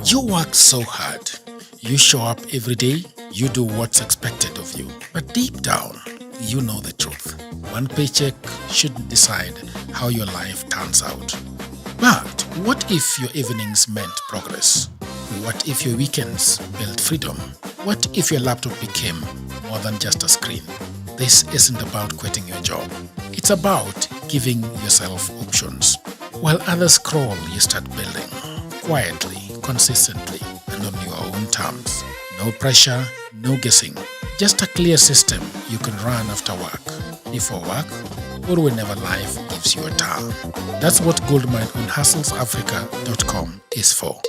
You work so hard. You show up every day. You do what's expected of you. But deep down, you know the truth. One paycheck shouldn't decide how your life turns out. But what if your evenings meant progress? What if your weekends built freedom? What if your laptop became more than just a screen? This isn't about quitting your job. It's about giving yourself options. While others scroll, you start building. Quietly, consistently, and on your own terms. No pressure, no guessing. Just a clear system you can run after work, before work, or whenever life gives you a turn. That's what Goldmine on hustlesafrica.com is for.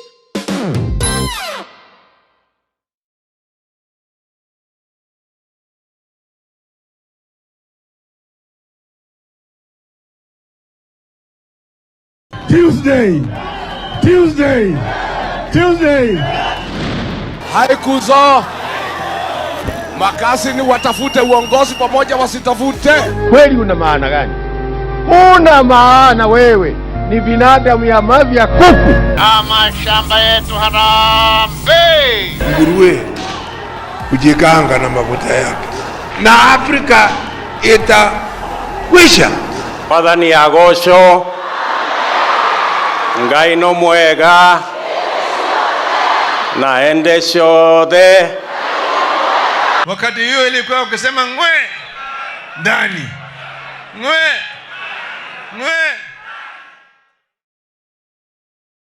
Tuesday. Haikuzo makasi ni watafute uongozi pamoja wasitafute. Kweli una maana gani? Una maana wewe ni binadamu ya mavi ya kuku. Mashamba yetu harambe. Nguruwe kujikanga na mafuta yake na Afrika itakwisha. Padani agosho ngai no mwega naende shode. Wakati hiyo ilikuwa ukisema ngwe ndani ngwe.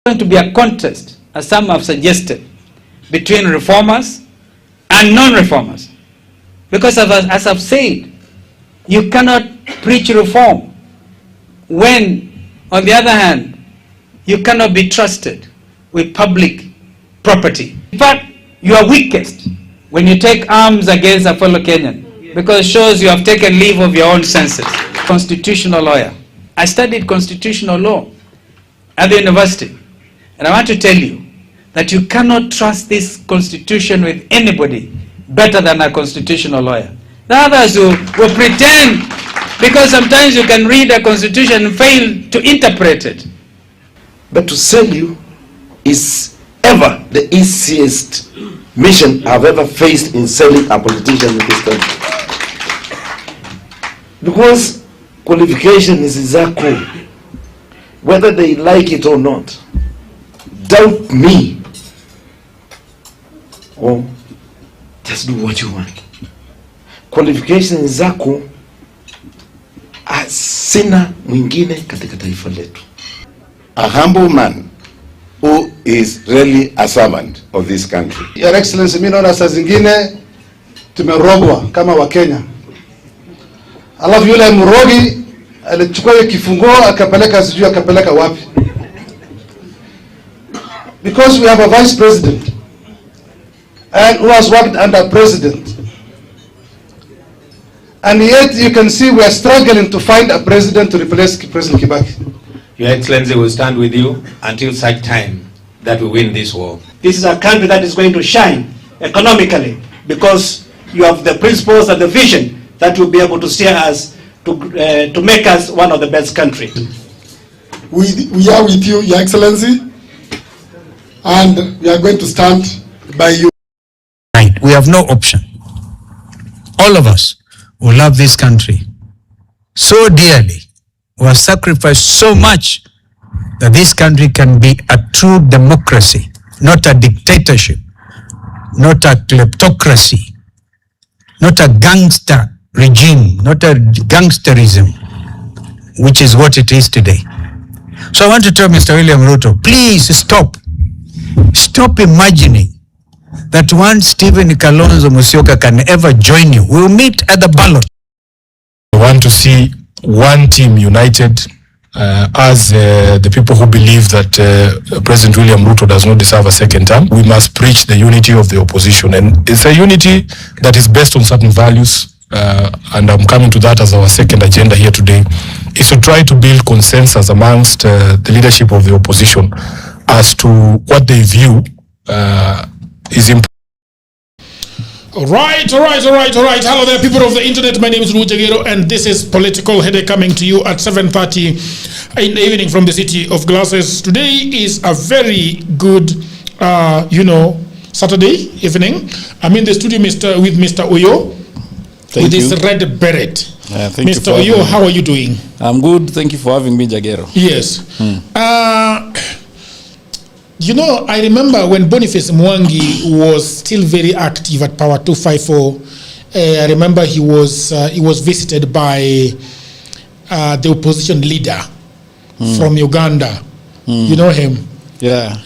Going to be a contest, as some have suggested, between reformers and non-reformers. Because as I've said, you cannot preach reform when, on the other hand, you cannot be trusted with public property. In fact, you are weakest when you take arms against a fellow Kenyan, because it shows you have taken leave of your own senses. Constitutional lawyer. I studied constitutional law at the university, and I want to tell you that you cannot trust this constitution with anybody better than a constitutional lawyer. The others who pretend, because sometimes you can read a constitution and fail to interpret it. But to sell you is ever the easiest mission I've ever faced in selling a politician in this country. Because qualification is zako, whether they like it or not. Doubt me or just do what you want. Qualification zako sina mwingine katika taifa letu. A humble man who is really a servant of this country. Your Excellency, mimi naona saa zingine tumerogwa kama wa Kenya. Alafu yule mrogi alichukua ile kifunguo akapeleka sijui akapeleka wapi. Because we have a vice president and who has worked under president. And yet you can see we are struggling to find a president to replace President Kibaki. Your Excellency will stand with you until such time that we win this war. This is a country that is going to shine economically because you have the principles and the vision that will be able to steer us to make us one of the best countries. We are with you, Your Excellency, and we are going to stand by you. Right. We have no option. All of us who love this country so dearly, who have sacrificed so much that this country can be a true democracy, not a dictatorship, not a kleptocracy, not a gangster regime, not a gangsterism, which is what it is today. So I want to tell Mr. William Ruto, please stop. Stop imagining that one Stephen Kalonzo Musyoka can ever join you. We'll meet at the ballot. We want to see one team united as the people who believe that President William Ruto does not deserve a second term. We must preach the unity of the opposition, and it's a unity that is based on certain values, and I'm coming to that as our second agenda here today, is to try to build consensus amongst the leadership of the opposition as to what they view is important. All right. Hello there, people of the internet. My name is Rujagero, and this is Political Headache coming to you at 7:30 in the evening from the city of Glasses. Today is a very good Saturday evening. I'm in the studio with Mr. Oyo with his red beret. Thank Mr. Oyo, how are you doing? I'm good. Thank you for having me, Jagero. Yes. I remember when Boniface Mwangi was still very active at Power 254. I remember he was visited by the opposition leader from Uganda. You know him? Yeah.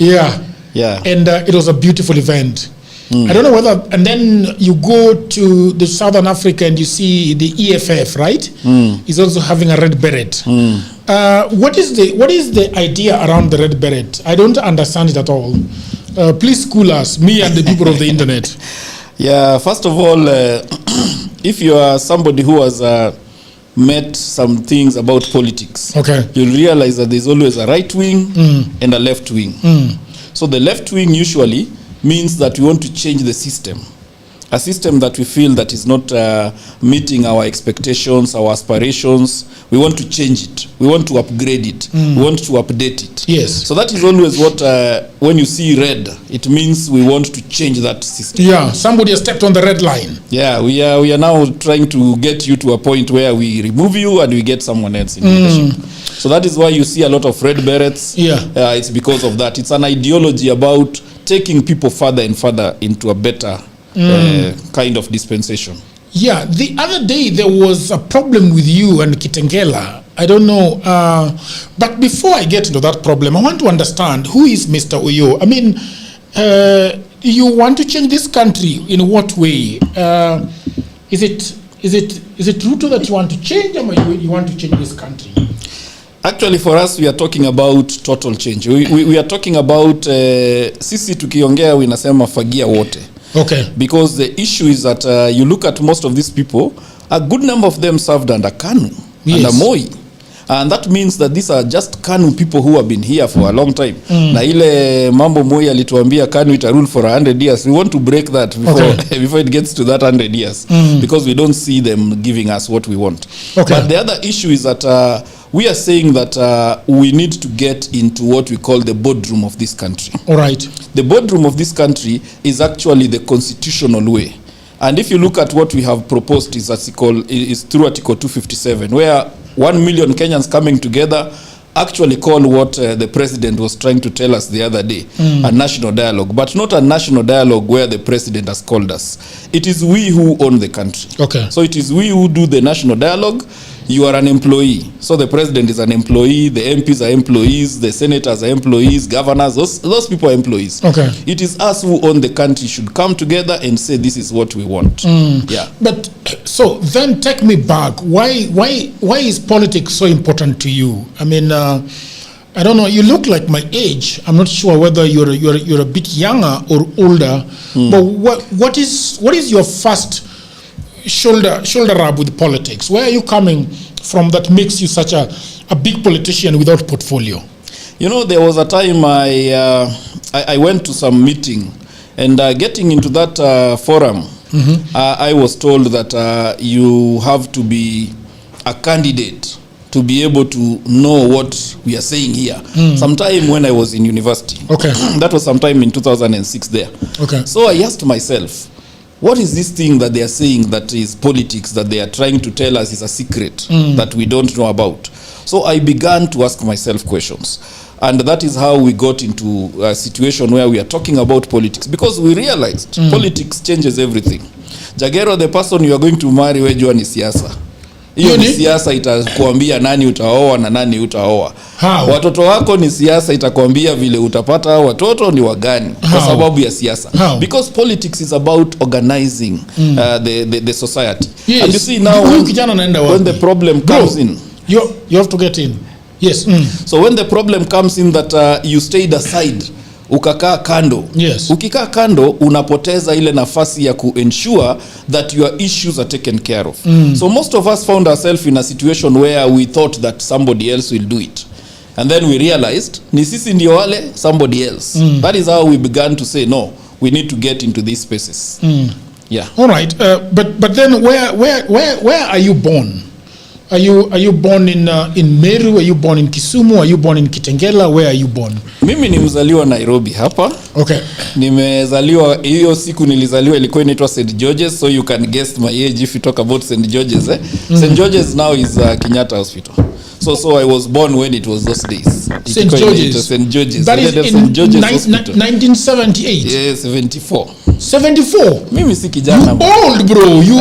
And it was a beautiful event. I don't know whether, and then you go to the Southern Africa and you see the EFF, right? He's also having a red beret. What is the idea around the red beret? I don't understand it at all. Please school us, me and the people of the internet. Yeah, first of all, if you are somebody who has met some things about politics, you'll realize that there's always a right wing and a left wing. So the left wing usually means that we want to change the system, a system that we feel that is not meeting our expectations, our aspirations. We want to change it. We want to upgrade it. We want to update it. Yes. So that is always what, when you see red, it means we want to change that system. Yeah, somebody has stepped on the red line. Yeah, we are now trying to get you to a point where we remove you and we get someone else in leadership. So that is why you see a lot of red berets. Yeah. It's because of that. It's an ideology about taking people further and further into a better kind of dispensation. Yeah, the other day there was a problem with you and Kitengela. I don't know. But before I get into that problem, I want to understand, who is Mr. Oyo? I mean, you want to change this country in what way? Is it Ruto that you want to change, or you want to change this country? Actually, for us, we are talking about total change. We are talking about sisi tukiongea winasema fagia wote. Okay. Because the issue is that you look at most of these people, a good number of them served under KANU, under Moi. And that means that these are just KANU people who have been here for a long time. Na ile mambo Moi alituambia KANU ita rule for 100 years. We want to break that before it gets to that 100 years. Because we don't see them giving us what we want. Okay. But the other issue is that we are saying that we need to get into what we call the boardroom of this country. All right. The boardroom of this country is actually the constitutional way. And if you look at what we have proposed is through Article 257, where 1 million Kenyans coming together actually call what the president was trying to tell us the other day, a national dialogue, but not a national dialogue where the president has called us. It is we who own the country. Okay. So it is we who do the national dialogue. You are an employee. So the president is an employee, the MPs are employees, the senators are employees, governors, those people are employees. Okay. It is us who own the country should come together and say this is what we want. Yeah. But so then take me back. Why is politics so important to you? I mean, I don't know. You look like my age. I'm not sure whether you're a bit younger or older. But what is your first shoulder rub with politics? Where are you coming from that makes you such a big politician without portfolio? You know, there was a time I went to some meeting, and getting into that forum, I was told that you have to be a candidate to be able to know what we are saying here. Sometime when I was in university. Okay. That was sometime in 2006 there. Okay. So I asked myself, what is this thing that they are saying that is politics, that they are trying to tell us is a secret that we don't know about? So I began to ask myself questions. And that is how we got into a situation where we are talking about politics, because we realized politics changes everything. Jagero, the person you are going to marry, wejua ni siasa. Hiyo ni siasa itakuambia nani utaoa na nani utaoa. Watoto wako ni siasa itakwambia vile utapata watoto ni wagani kwa sababu ya siasa. Because politics is about organizing the society. Yes. And you see now when the problem comes in, you have to get in. Yes. So when the problem comes in that you stayed aside, ukakaa kando. Yes. Ukikaa kando unapoteza ile nafasi ya ensure that your issues are taken care of. So most of us found ourselves in a situation where we thought that somebody else will do it. And then we realized ni sisi ndio wale, somebody else. That is how we began to say no, we need to get into these spaces. Yeah. All right. But then where are you born? Are you born in Meru? Are you born in Kisumu? Are you born in Kitengela? Where are you born? Mimi ni mzaliwa Nairobi hapa. Okay. Nimezaliwa hiyo siku nilizaliwa ilikuwa inaitwa St George's, so you can guess my age if you talk about St George's. St George's now is Kenyatta Hospital. So I was born when it was those days. St George's. St George's. That is in St George's Hospital. 1978. Yes, 74. 74. Mimi si kijana. You old bro. You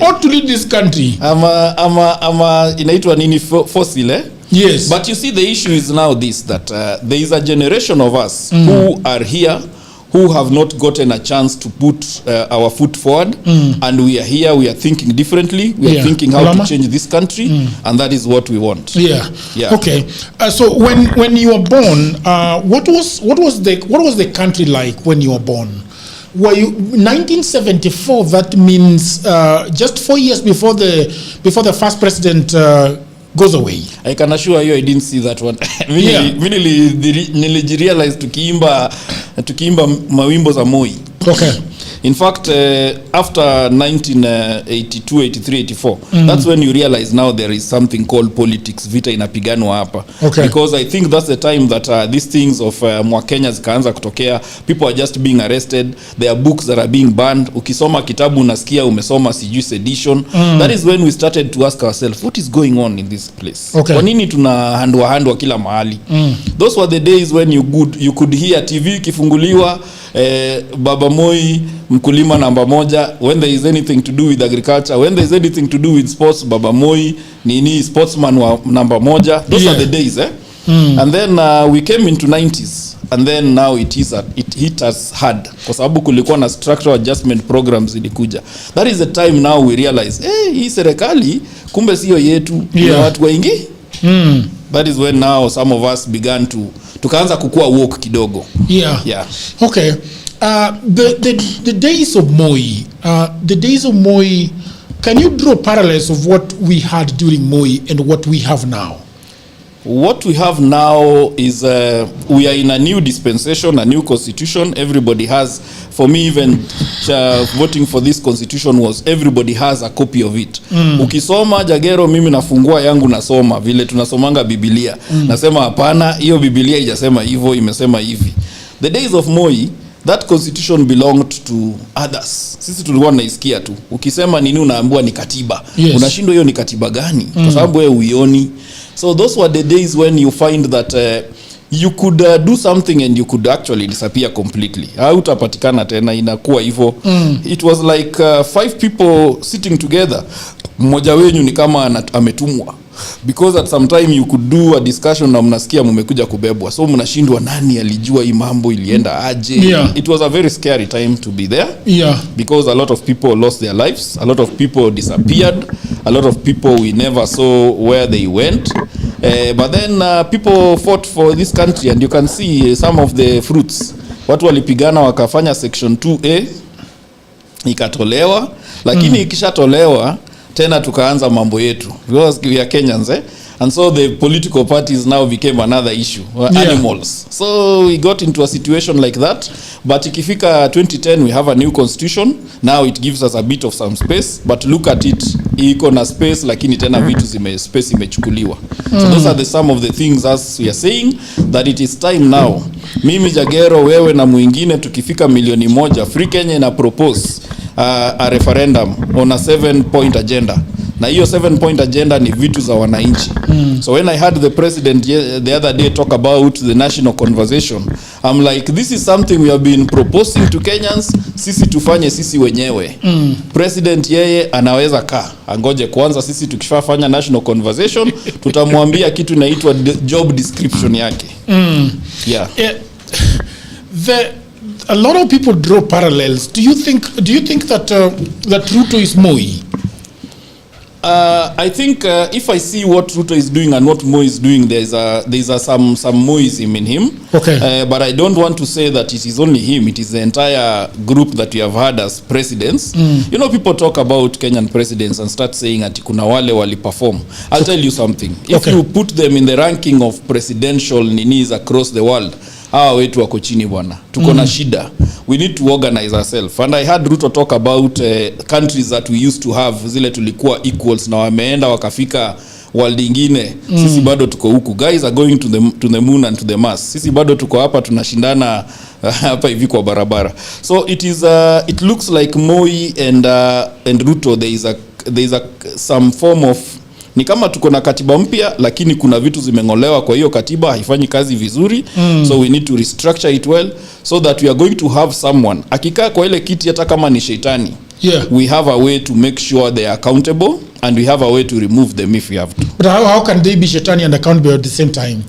ought to lead this country. Ama inaitwa nini fossil eh? Yes. But you see the issue is now this that there is a generation of us who are here who have not gotten a chance to put our foot forward, and we are here, we are thinking differently, we are thinking how to change this country, and that is what we want. Yeah. Okay. So when you were born, what was the country like when you were born? Were you 1974? That means just 4 years before the first president goes away. I can assure you I didn't see that one. Nilijirealize tukiimba mawimbo za Moi. Okay. In fact, after 1982, 83, 84, that's when you realize now there is something called politics. Vita inapiganwa hapa. Okay. Because I think that's the time that these things of Mwakenya zikaanza kutokea. People are just being arrested. There are books that are being banned. Ukisoma kitabu unasikia umesoma sijui sedition. That is when we started to ask ourselves, what is going on in this place? Okay. Kwa nini tunahandwa kila mahali? Those were the days when you could hear TV kifunguliwa, Baba Moi mkulima namba moja, when there is anything to do with agriculture, when there is anything to do with sports, Baba Moi nini sportsman wa namba moja. Those are the days and then we came into 90s, and then now it hit us hard kwa sababu kulikuwa na structural adjustment programs ilikuja. That is the time now we realize hii serikali kumbe sio yetu, na watu wengi. That is when now some of us began tukaanza kukua woke kidogo. Yeah. Okay. The days of Moi, can you draw parallels of what we had during Moi and what we have now? What we have now is we are in a new dispensation, a new constitution. Everybody has, for me even voting for this constitution was everybody has a copy of it. Ukisoma Jagero, mimi nafungua yangu nasoma vile tunasomanga Biblia. Nasema hapana, hiyo Biblia haijasema hivyo, imesema hivi. The days of Moi, that constitution belonged to others. Sisi tulikuwa tunaisikia tu. Ukisema nini unaambiwa ni katiba. Unashindwa hiyo ni katiba gani? Kwa sababu wewe uioni. So those were the days when you find that you could do something and you could actually disappear completely. Hautapatikana tena, inakuwa hivyo. It was like 5 people sitting together. Mmoja wenyu ni kama ametumwa. Because at some time you could do a discussion na mnasikia mmekuja kubebwa. So mnashindwa nani alijua hii mambo ilienda aje. It was a very scary time to be there. Because a lot of people lost their lives. A lot of people disappeared. A lot of people we never saw where they went. But then people fought for this country, and you can see some of the fruits. Watu walipigana wakafanya section 2A ikatolewa, lakini ikishatolewa tena tukaanza mambo yetu, because we are Kenyans and so the political parties now became another issue, animals. So we got into a situation like that, but ikifika 2010 we have a new constitution. Now it gives us a bit of some space, but look at it, iko na space lakini tena vitu space imechukuliwa. So those are some of the things as we are saying that it is time now. Mimi Jagero, wewe na mwingine tukifika milioni 1, Free Kenya na propose a referendum on a 7-point agenda. Na hiyo 7-point agenda ni vitu za wananchi. So when I heard the president the other day talk about the national conversation, I'm like, this is something we have been proposing to Kenyans, sisi tufanye sisi wenyewe. President yeye anaweza angoje kwanza sisi tukifanya national conversation, tutamwambia kitu inaitwa job description yake. A lot of people draw parallels. Do you think that Ruto is Moi? I think if I see what Ruto is doing and what Moi is doing, there's some Moism in him. Okay. But I don't want to say that it is only him. It is the entire group that we have had as presidents. You know, people talk about Kenyan presidents and start saying ati kuna wale wali perform. I'll tell you something. If you put them in the ranking of presidential ninis across the world, hawa wetu wako chini bwana. Tuko na shida. we need to organize ourselves. And I heard Ruto talk about countries that we used to have, zile tulikuwa equals na wameenda wakafika world ingine. Sisi bado tuko huku. Guys are going to the moon and to the Mars. Sisi bado tuko hapa tunashindana hapa hivi kwa barabara. So it looks like Moi and Ruto there is some form of, ni kama tuko na katiba mpya lakini kuna vitu zimeng'olewa, kwa hiyo katiba haifanyi kazi vizuri. So we need to restructure it well so that we are going to have someone akikaa kwa ile kiti hata kama ni shetani. We have a way to make sure they are accountable and we have a way to remove them if we have to. But how can they be shetani and accountable at the same time?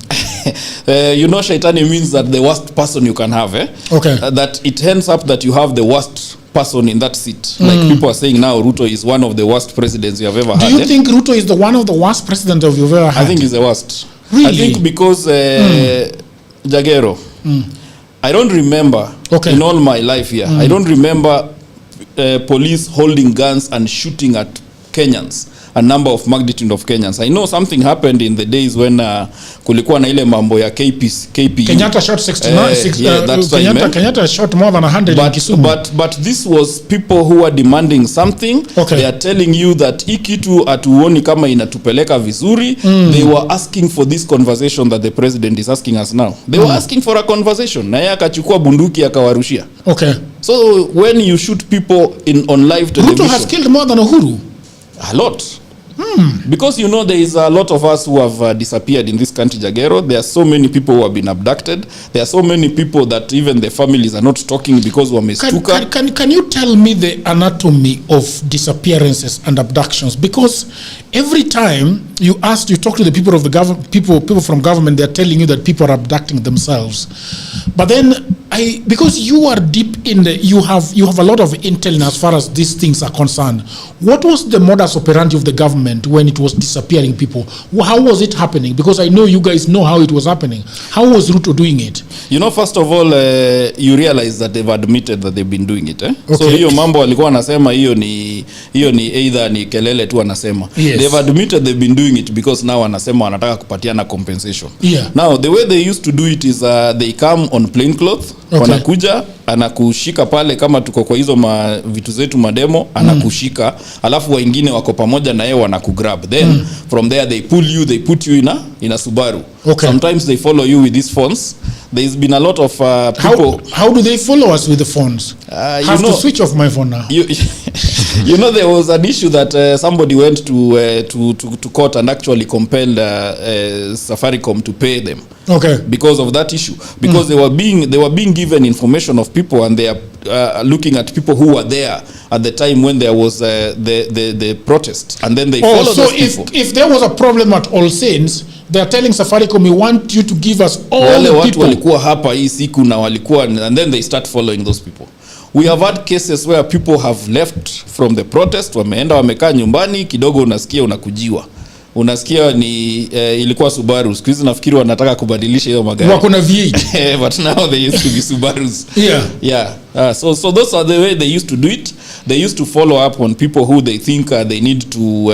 Shaitani means that the worst person you can have, Okay. That it ends up that you have the worst person in that seat. Like people are saying now, Ruto is one of the worst presidents you have ever had. Do you think Ruto is the one of the worst presidents you've ever had? I think he's the worst. Really? I think because Jagero, I don't remember in all my life here, I don't remember police holding guns and shooting at Kenyans, a number of magnitude of Kenyans. I know something happened in the days when kulikuwa na ile mambo ya KPU. Kenyatta shot 69. Kenyatta shot more than 100 in Kisumu. But this was people who are demanding something. They are telling you that hii kitu atuoni kama inatupeleka vizuri. They were asking for this conversation that the president is asking us now. They were asking for a conversation. Na yeye akachukua bunduki akawarushia. Okay. So when you shoot people on live television, Ruto has killed more than Uhuru. A lot. Because there is a lot of us who have disappeared in this country, Jagero. There are so many people who have been abducted. There are so many people that even the families are not talking because wamestuka. Can you tell me the anatomy of disappearances and abductions? Because every time you talk to the people of the government, people from government, they are telling you that people are abducting themselves. But then because you are deep in you have a lot of intel as far as these things are concerned. What was the modus operandi of the government when it was disappearing people? How was it happening? Because I know you guys know how it was happening. How was Ruto doing it? First of all, you realize that they've admitted that they've been doing it. Okay. So hiyo mambo walikuwa wanasema hiyo ni either ni kelele tu wanasema. Yes. They've admitted they've been doing it because now wanasema wanataka kupatiana compensation. Yeah. Now the way they used to do it is they come on plain cloth. Okay. Wanakuja anakushika pale kama tuko kwa hizo vitu zetu mademo, anakushika alafu wengine wako pamoja na yeye wanakugrab, then from there they pull you, they put you in a Subaru. Okay. Sometimes they follow you with these phones. There's been a lot of people. How do they follow us with the phones? Have to switch off my phone now. There was an issue that somebody went to court and actually compelled Safaricom to pay them. Okay. Because of that issue, because they were being given information of people, and they are looking at people who were there at the time when there was the protest, and then they followed those people. So if there was a problem at All Saints, they are telling Safaricom, we want you to give us all the people. Watu walikuwa hapa hii siku na walikuwa, and then they start following those people. We have had cases where people have left from the protest, wameenda wamekaa nyumbani, kidogo unasikia unakujiwa. Unasikia ni ilikuwa Subaru. Siku hizi nafikiri wanataka kubadilisha hiyo magari. Wako na V8. But now they used to be Subarus. Yeah. So those are the way they used to do it. They used to follow up on people who they think they need to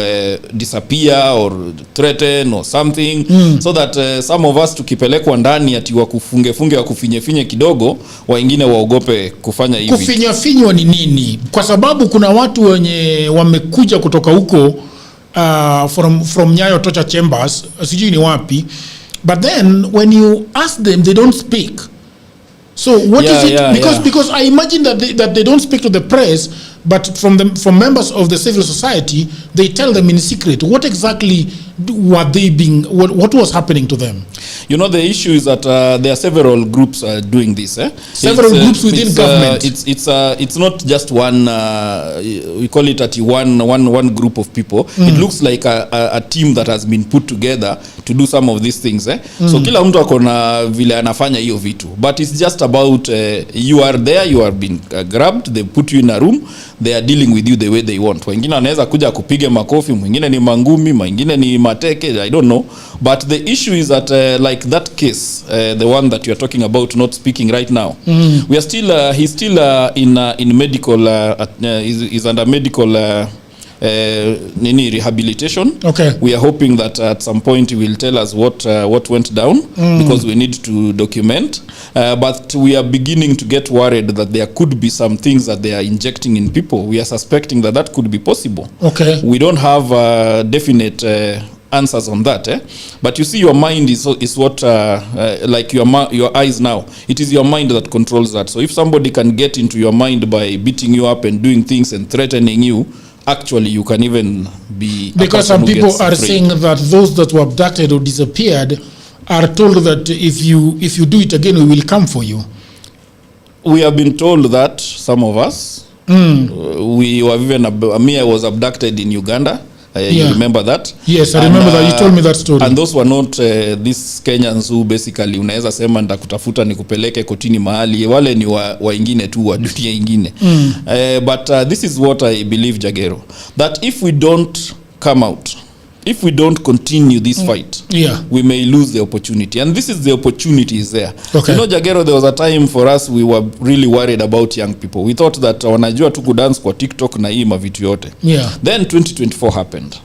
disappear or threaten or something, so that some of us tukipelekwa ndani ati wakufunge wakufinye kidogo, wengine waogope kufanya hivi. Kufinywa ni nini? Kwa sababu kuna watu wenye wamekuja kutoka huko from Nyayo Torture Chambers, sijui ni wapi, but then when you ask them, they don't speak. So what is it? Because I imagine that they don't speak to the press, but from members of the civil society, they tell them in secret. What exactly were they being? What was happening to them? The issue is that there are several groups doing this. Several groups within government. It's not just one. We call it at one group of people. It looks like a team that has been put together to do some of these things. So kila mtu akona vile anafanya hiyo vitu. But it's just about you are there, you are being grabbed, they put you in a room, they are dealing with you the way they want. Wengine wanaweza kuja kupiga makofi, mwingine ni mangumi, mwingine ni mateke, I don't know. But the issue is that like that case, the one that you are talking about, not speaking right now, we are still he's still in medical, is under medical rehabilitation. Okay. We are hoping that at some point he will tell us what went down, because we need to document. But we are beginning to get worried that there could be some things that they are injecting in people. We are suspecting that could be possible. Okay. We don't have definite answers on that, but you see, your mind is what like your eyes now. It is your mind that controls that. So if somebody can get into your mind by beating you up and doing things and threatening you, actually you can even be, because some people are saying that those that were abducted or disappeared are told that if you do it again, we will come for you. We have been told that, some of us. We were even, me, I was abducted in Uganda. You remember that? Yes, I remember that. You told me that story. And those were not these Kenyans who basically unaweza sema ndakutafuta nikupeleke kotini mahali. Wale ni waingine tu wa dunia ingine. But this is what I believe, Jagero, that if we don't come out, if we don't continue this fight, we may lose the opportunity. And this is the opportunity is there. Okay. You know, Jagero, there was a time for us, we were really worried about young people. We thought that wanajua tu kudance kwa TikTok na hii mavitu yote. Then 2024 happened.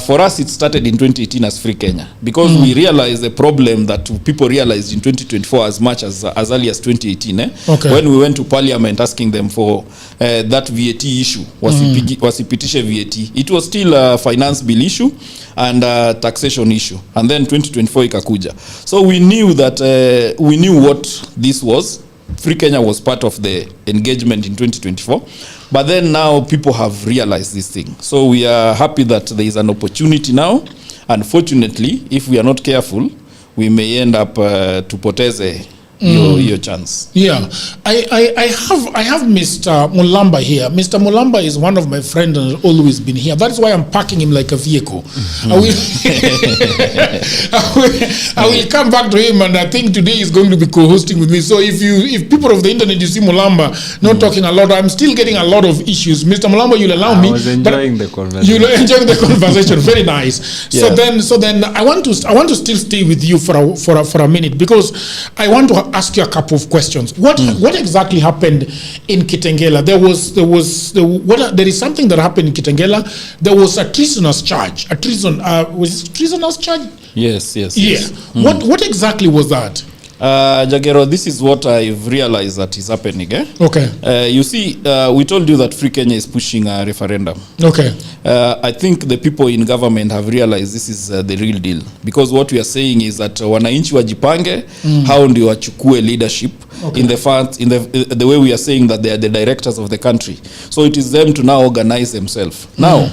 For us, it started in 2018 as Free Kenya, because we realized the problem that people realized in 2024 as much as early as 2018, when we went to parliament asking them for that VAT issue, wasipitishe VAT. It was still a finance bill issue and a taxation issue, and then 2024 ikakuja. So we knew that we knew what this was. Free Kenya was part of the engagement in 2024, but then now people have realized this thing. So we are happy that there is an opportunity now. Unfortunately, if we are not careful, we may end up tupoteze your chance. I have Mr. Mulamba here. Mr. Mulamba is one of my friends and has always been here. That is why I'm parking him like a vehicle. I will come back to him, and I think today he's going to be co-hosting with me. So if people of the internet, you see Mulamba not talking a lot, I'm still getting a lot of issues. Mr. Mulamba, you'll allow me. I was enjoying the conversation. You'll enjoy the conversation. Very nice. So then I want to still stay with you for a minute, because I want to ask you a couple of questions. What exactly happened in Kitengela? There is something that happened in Kitengela. There was a treasonous charge. Was it treasonous charge? Yes. What exactly was that? Jagero, this is what I've realized that is happening. Okay. You see, we told you that Free Kenya is pushing a referendum. Okay. I think the people in government have realized this is the real deal, because what we are saying is that wananchi wajipange, how ndio wachukue leadership. Okay. In the way we are saying that they are the directors of the country. So it is them to now organize themselves. Now,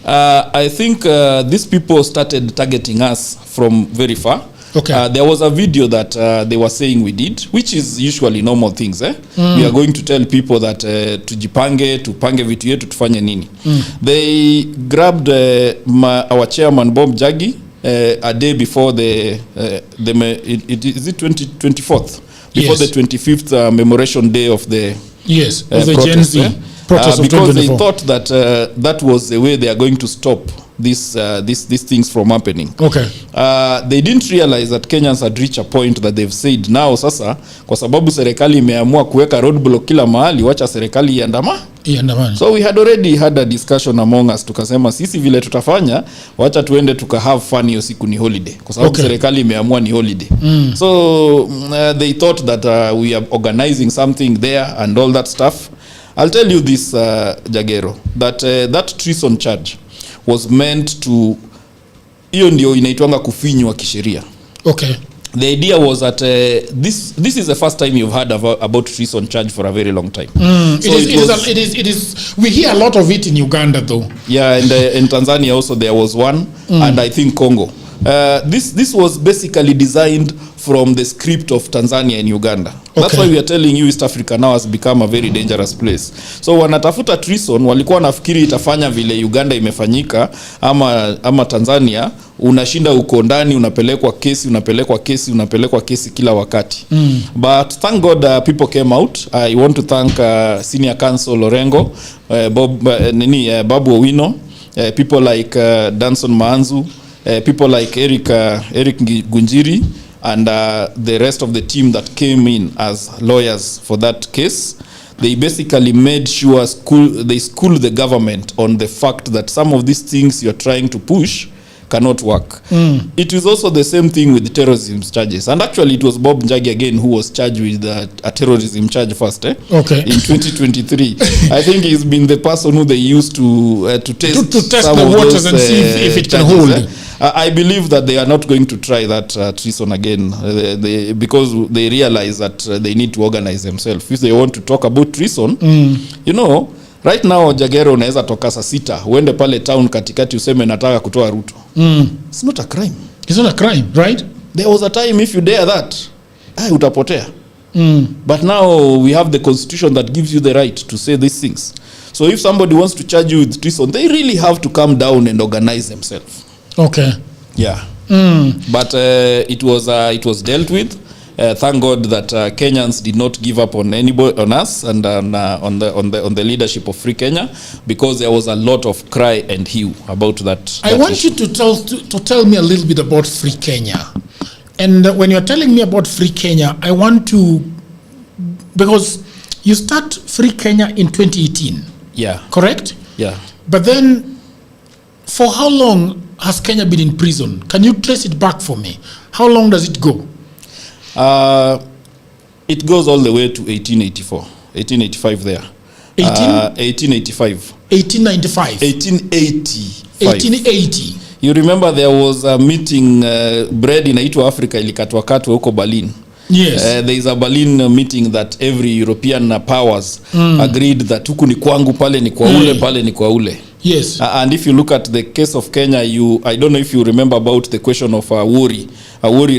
I think these people started targeting us from very far. Okay. There was a video that they were saying we did, which is usually normal things. We are going to tell people that tupange vitu yetu tufanye nini. They grabbed our chairman Bob Jagi a day before is it 24th? Before the 25th commemoration day of the the Gen Z protest of 2024. Because they thought that that was the way they are going to stop these things from happening. Okay. They didn't realize that Kenyans had reached a point that they've said now sasa, kwa sababu serikali imeamua kuweka roadblock kila mahali, wacha serikali iandamane. So we had already had a discussion among us, tukasema sisi vile tutafanya, wacha tuende tuka have fun hiyo siku ni holiday, kwa sababu serikali imeamua ni holiday. So they thought that we are organizing something there and all that stuff. I'll tell you this, Jagero, that that treason charge was meant to, hiyo ndio inaitwanga kufinywa kisheria. Okay. The idea was that this is the first time you've heard about treason charge for a very long time. It is. We hear a lot of it in Uganda, though. Yeah, and in Tanzania also there was one, and I think Congo. This was basically designed from the script of Tanzania and Uganda. That's why we are telling you East Africa now has become a very dangerous place. So wanatafuta treason, walikuwa nafikiri itafanya vile Uganda imefanyika ama Tanzania, unashinda uko ndani, unapelekwa kesi kila wakati. But thank God people came out. I want to thank Senior Counsel Lorengo, Babu Owino, people like Danson Maanzu, people like Eric Gunjiri, and the rest of the team that came in as lawyers for that case. they basically made sure they schooled the government on the fact that some of these things you're trying to push cannot work. It is also the same thing with terrorism charges. And actually, it was Bob Njagi again who was charged with a terrorism charge first. Okay. In 2023, I think he's been the person who they used to test the waters and see if it can hold. I believe that they are not going to try that treason again because they realize that they need to organize themselves. If they want to talk about treason, you know, right now Jagero unaweza toka saa 6 uende pale town katikati useme nataka kutoa Ruto. It's not a crime. It's not a crime, right? There was a time if you dare that, utapotea. But now we have the constitution that gives you the right to say these things. So if somebody wants to charge you with treason, they really have to come down and organize themselves. Okay. Yeah. But it was dealt with. Thank God that Kenyans did not give up on anybody, on us, and on the leadership of Free Kenya, because there was a lot of cry and hue about that. I want you to tell me a little bit about Free Kenya, and when you're telling me about Free Kenya, I want to, because you start Free Kenya in 2018. Yeah. Correct. Yeah. But then, for how long has Kenya been in prison? Can you trace it back for me? How long does it go? It goes all the way to 1884, 1885 there. 1885. 1895. 1880. 1880. You remember there was a meeting, bread inaitwa Africa ilikatwa huko Berlin. Yes. There is a Berlin meeting that every European powers agreed that huku ni kwangu, pale ni kwa ule, pale ni kwa ule. Yes. And if you look at the case of Kenya, I don't know if you remember about the question of Awori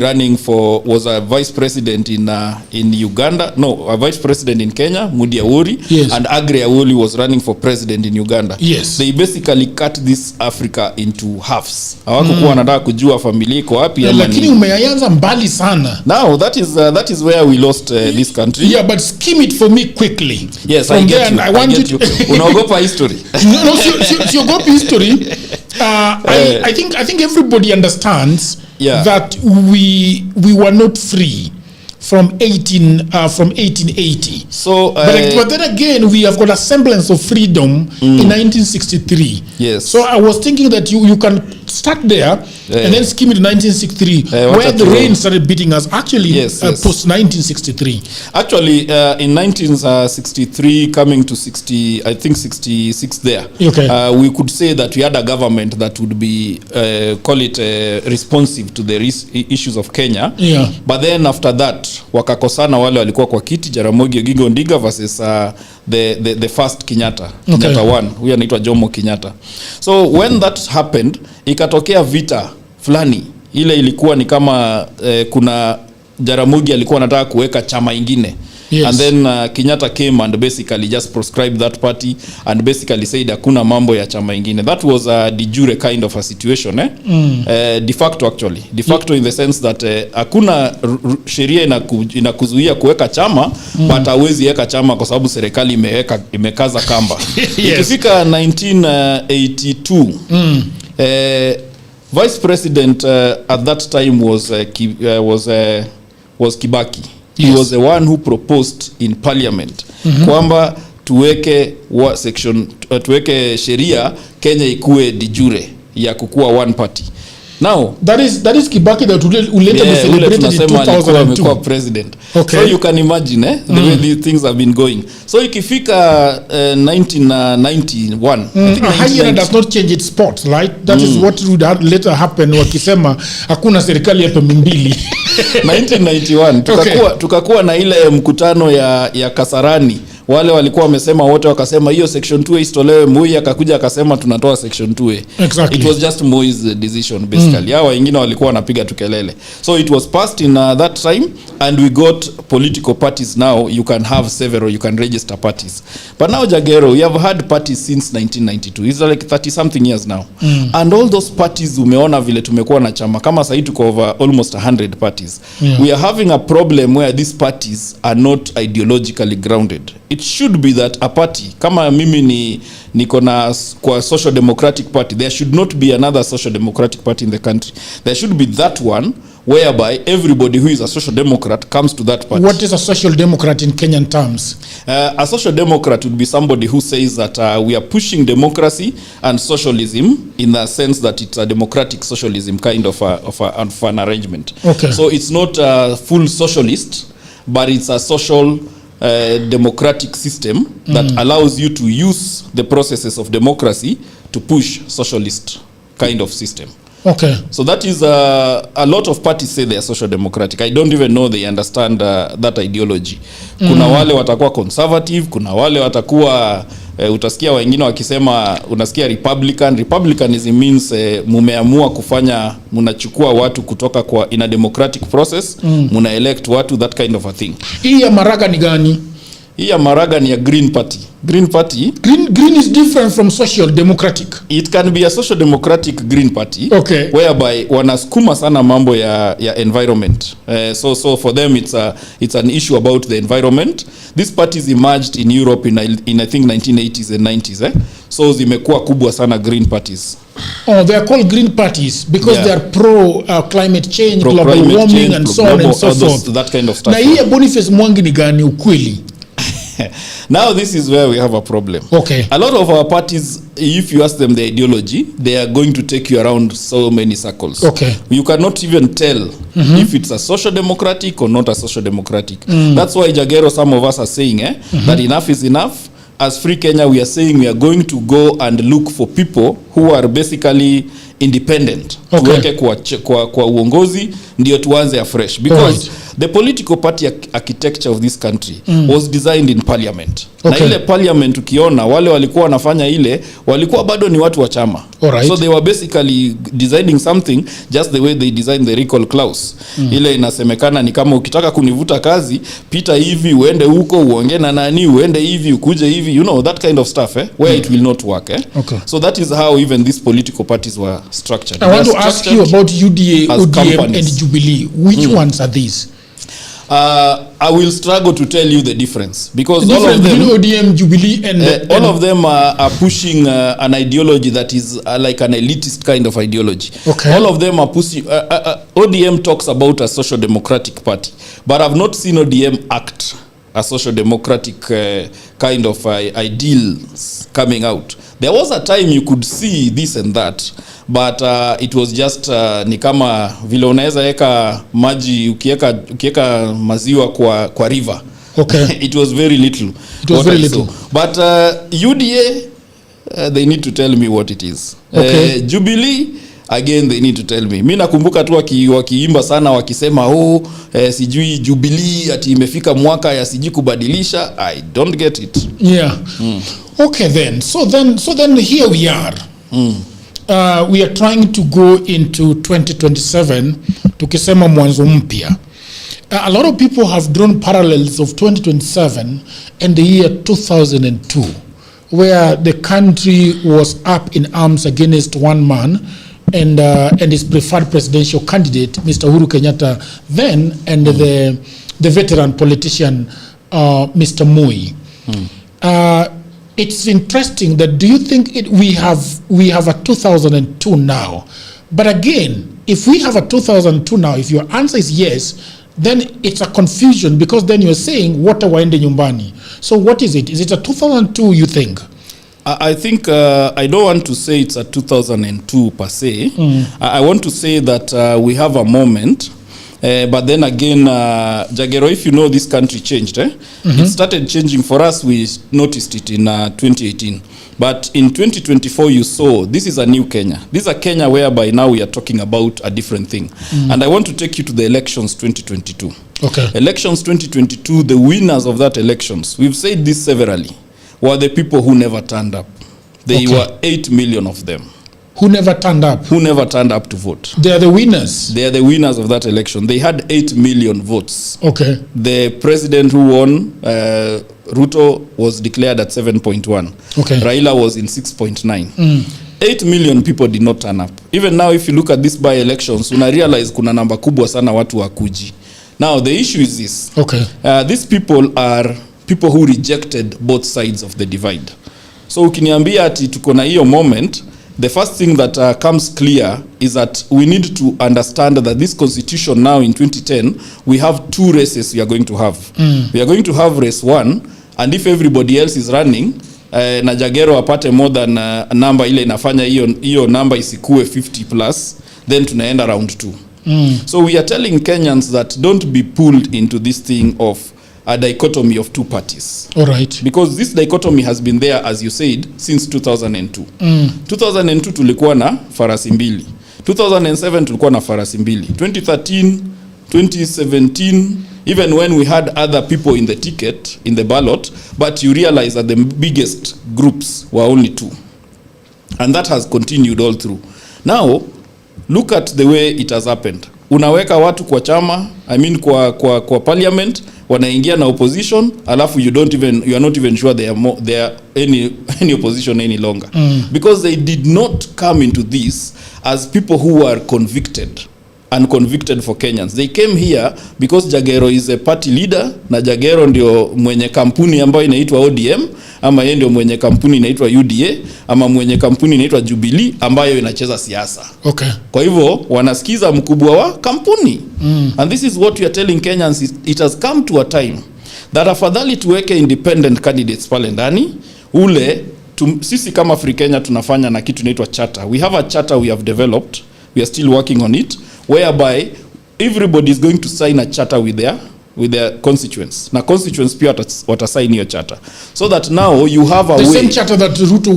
running was a vice president in Uganda. No, a vice president in Kenya, Mudi Awori. Yes. And Aggrey Awori was running for president in Uganda. Yes. They basically cut this Africa into halves. Hawakuwa wanataka kujua familia iko wapi. Lakini umeanza mbali sana. Now that is where we lost this country. Yeah, but skim it for me quickly. Yes, I get you. I want you to unaogopa history. No, you go history. I think everybody understands that we were not free from 1880. So, but then again, we have got a semblance of freedom in 1963. Yes. So I was thinking that you can start there and then skim it to 1963, where the rain started beating us. Actually, post 1963. Actually, in 1963, coming to 66 there, we could say that we had a government that would be, responsive to the issues of Kenya. Yeah. But then after that, wakakosana wale walikuwa kwa kiti, Jaramogi Oginga Odinga versus the first Kenyatta. Kenyatta one, huyu anaitwa Jomo Kenyatta. So when that happened, ikatokea vita fulani. Ile ilikuwa ni kama kuna Jaramogi alikuwa anataka kuweka chama ingine. Yes. And then Kenyatta came and basically just proscribed that party and basically said hakuna mambo ya chama ingine. That was a de jure kind of a situation. De facto actually. De facto in the sense that hakuna sheria inakuzuia kuweka chama, but hawezi weka chama kwa sababu serikali imekaza kamba. Yes. Ikifika 1982, vice president at that time was Kibaki. He was the one who proposed in parliament kwamba tuweke sheria Kenya ikuwe de jure ya kukua one party. Now that is Kibaki that will later be celebrated in 2002 president. Okay. So you can imagine the way these things have been going. So ikifika 1991, Hyena does not change its spot, right? That is what would later happen wakisema hakuna serikali ya pembe mbili. 1991 tukakuwa na ile mkutano ya Kasarani. Wale walikuwa wamesema wote wakasema hiyo section 2 istolewe. Moi akakuja akasema tunatoa section 2. Exactly. It was just Moi's decision basically. Hao wengine walikuwa wanapiga tukelele. So it was passed in that time and we got political parties now. You can have several, you can register parties. But now Jagero, we have had parties since 1992. It's like 30 something years now. And all those parties umeona vile tumekuwa na chama. Kama sasa tuko over almost 100 parties. We are having a problem where these parties are not ideologically grounded. It should be that a party, kama mimi niko na kwa Social Democratic Party, there should not be another Social Democratic Party in the country. There should be that one whereby everybody who is a social democrat comes to that party. What is a social democrat in Kenyan terms? A social democrat would be somebody who says that we are pushing democracy and socialism in the sense that it's a democratic socialism kind of an arrangement. Okay. So it's not a full socialist, but it's a social democratic system that allows you to use the processes of democracy to push socialist kind of system. Okay. So that is a lot of parties say they are social democratic. I don't even know they understand that ideology. Kuna wale watakuwa conservative, kuna wale watakuwa utasikia wengine wakisema, unasikia Republican. Republicanism means mumeamua kufanya, munachukua watu kutoka kwa in a democratic process, muna elect watu, that kind of a thing. Hii ya Maraga ni gani? Hii ya Maraga ni ya Green Party. Green Party. Green is different from social democratic. It can be a social democratic Green Party. Okay. Whereby wanasukuma sana mambo ya environment. So for them it's an issue about the environment. These parties emerged in Europe in I think 1980s and 90s. So zimekuwa kubwa sana Green Parties. Oh, they are called Green Parties because they are pro climate change, pro global climate warming change, and so on and so forth. That kind of stuff. Na hii ya Boniface Mwangi ni gani ukweli? Now this is where we have a problem. Okay. A lot of our parties, if you ask them the ideology, they are going to take you around so many circles. Okay. You cannot even tell if it's a social democratic or not a social democratic. That's why Jagero, some of us are saying that enough is enough. As Free Kenya, we are saying we are going to go and look for people who are basically independent. Okay. Tuweke kwa uongozi ndio tuanze afresh because the political party architecture of this country was designed in parliament. Okay. Na ile parliament ukiona wale walikuwa wanafanya ile walikuwa bado ni watu wa chama. Alright. So they were basically designing something just the way they designed the recall clause. Ile inasemekana ni kama ukitaka kunivuta kazi pita hivi uende huko uongee na nani uende hivi ukuje hivi, you know, that kind of stuff where it will not work. Okay. So that is how even these political parties were structured. I want to ask you about UDA, ODM companies. and Jubilee. Which ones are these? I will struggle to tell you the difference because The all of them, ODM, Jubilee and all of them are pushing an ideology that is like an elitist kind of ideology. Okay. All of them are pushing. ODM talks about a social democratic party, but I've not seen ODM act a social democratic kind of ideals coming out. There was a time you could see this and that, but it was just ni kama vile unaweza eka maji ukieka maziwa kwa river. Okay. It was very little. It was very little. But UDA, they need to tell me what it is. Okay. Jubilee, again they need to tell me. Mimi nakumbuka tu wakiimba sana wakisema sijui Jubilee ati imefika mwaka ya sijui kubadilisha. I don't get it. Yeah. Okay then. So then here we are. We are trying to go into 2027 tukisema mwanzo mpya. A lot of people have drawn parallels of 2027 and the year 2002 where the country was up in arms against one man and his preferred presidential candidate, Mr. Uhuru Kenyatta then, and the veteran politician, Mr. Moi. It's interesting that do you think we have a 2002 now? But again, if we have a 2002 now, if your answer is yes, then it's a confusion because then you're saying wote waende nyumbani. So what is it? Is it a 2002 you think? I think I don't want to say it's a 2002 per se. I want to say that we have a moment. But then again, Jagero, if you know, this country changed. It started changing for us. We noticed it in 2018. But in 2024, you saw this is a new Kenya. This is a Kenya whereby now we are talking about a different thing. And I want to take you to the elections 2022. Okay. Elections 2022, the winners of that elections, we've said this severally, were the people who never turned up. There were 8 million of them. Who never turned up? Who never turned up to vote. They are the winners. They are the winners of that election. They had 8 million votes. Okay. The president who won, Ruto, was declared at 7.1. Okay. Raila was in 6.9. 8 million people did not turn up. Even now, if you look at this by-elections, una realize kuna namba kubwa sana watu wakuji. Now, the issue is this. Okay. These people are people who rejected both sides of the divide. So ukiniambia ati tuko na hiyo moment, the first thing that comes clear is that we need to understand that this constitution now in 2010, we have 2 races we are going to have. We are going to have race 1, and if everybody else is running, na Jagero apate more than number ile inafanya hiyo number isikue 50 plus, then tunaenda round 2. So we are telling Kenyans that don't be pulled into this thing of a dichotomy of 2 parties. All right. Because this dichotomy has been there, as you said, since 2002. 2002 tulikuwa na farasi mbili. 2007 tulikuwa na farasi mbili. 2013, 2017, even when we had other people in the ticket, in the ballot, but you realize that the biggest groups were only 2. And that has continued all through. Now, look at the way it has happened. Unaweka watu kwa chama, I mean kwa parliament, wanaingia na opposition, alafu you are not even sure they are any opposition any longer. Because they did not come into this as people who are convicted and convicted for Kenyans. They came here because Jagero is a party leader, na Jagero ndio mwenye kampuni ambayo inaitwa ODM, ama yeye ndio mwenye kampuni inaitwa UDA, ama mwenye kampuni inaitwa Jubilee ambayo inacheza siasa. Okay. Kwa hivyo wanasikiza mkubwa wa kampuni. And this is what we are telling Kenyans, it has come to a time that afadhali tuweke independent candidates pale ndani, sisi kama Free Kenya tunafanya na kitu inaitwa charter. We have a charter we have developed, we are still working on it, whereby everybody is going to sign a charter with their constituents. Na constituents pia watasign hiyo charter. So that now you have a way. The same charter that Ruto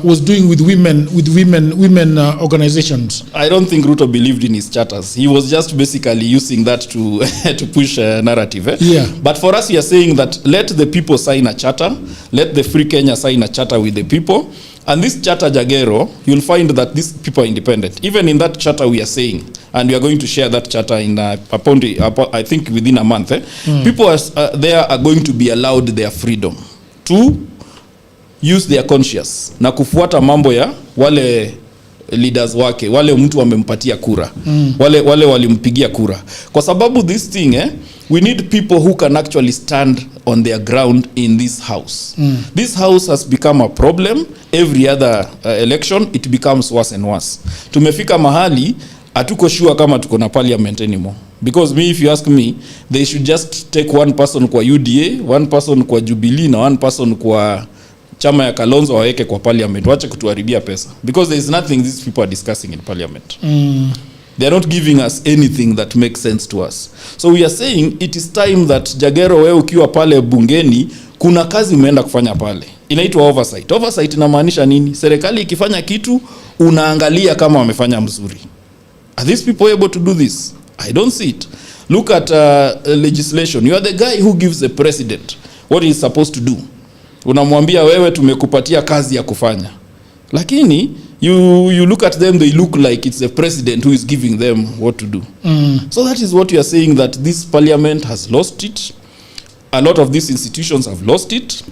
was doing with women organizations. I don't think Ruto believed in his charters. He was just basically using that to push a narrative. Yeah. But for us, we are saying that let the people sign a charter. Let the Free Kenya sign a charter with the people. And this charter, Jagero, you'll find that these people are independent. Even in that charter we are saying, and we are going to share that charter in I think within a month. People there are going to be allowed their freedom to use their conscience na kufuata mambo ya wale leaders wake, wale mtu wamempatia kura, wale walimpigia kura. Kwa sababu this thing, we need people who can actually stand on their ground in this house. This house has become a problem. Every other election, it becomes worse and worse. Tumefika mahali, hatuko sure kama tuko na parliament anymore. Because me, if you ask me, they should just take one person kwa UDA, one person kwa Jubilee, na one person kwa chama ya Kalonzo waweke kwa parliament. Wache kutuharibia pesa. Because there is nothing these people are discussing in parliament. They are not giving us anything that makes sense to us. So we are saying it is time that Jagero, wewe ukiwa pale bungeni, kuna kazi umeenda kufanya pale. Inaitwa oversight. Oversight inamaanisha nini? Serikali ikifanya kitu, unaangalia kama wamefanya mzuri. Are these people able to do this? I don't see it. Look at legislation. You are the guy who gives the president what he is supposed to do. Unamwambia wewe tumekupatia kazi ya kufanya. Lakini you look at them, they look like it's the president who is giving them what to do. So that is what we are saying, that this parliament has lost it. A lot of these institutions have lost it.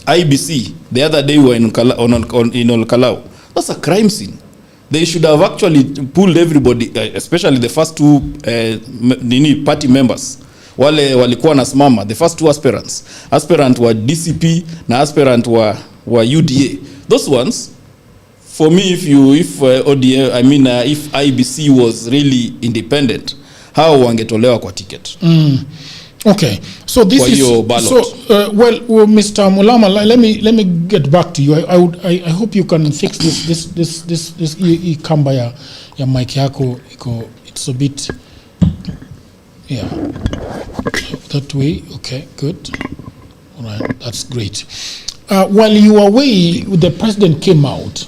IBC, the other day we were in Olkalau. That's a crime scene. They should have actually pulled everybody, especially the first 2 party members. Wale walikuwa nasimama, the first 2 aspirants. Aspirant wa DCP na aspirant wa UDA. Those ones, for me, if IBC was really independent, how wangetolewa kwa ticket? Okay, so this is well, Mr. Mulama, let me get back to you. I hope you can fix this kamba ya mic yako it's a bit, yeah, that way. Okay, good. All right, that's great. While you were away, the president came out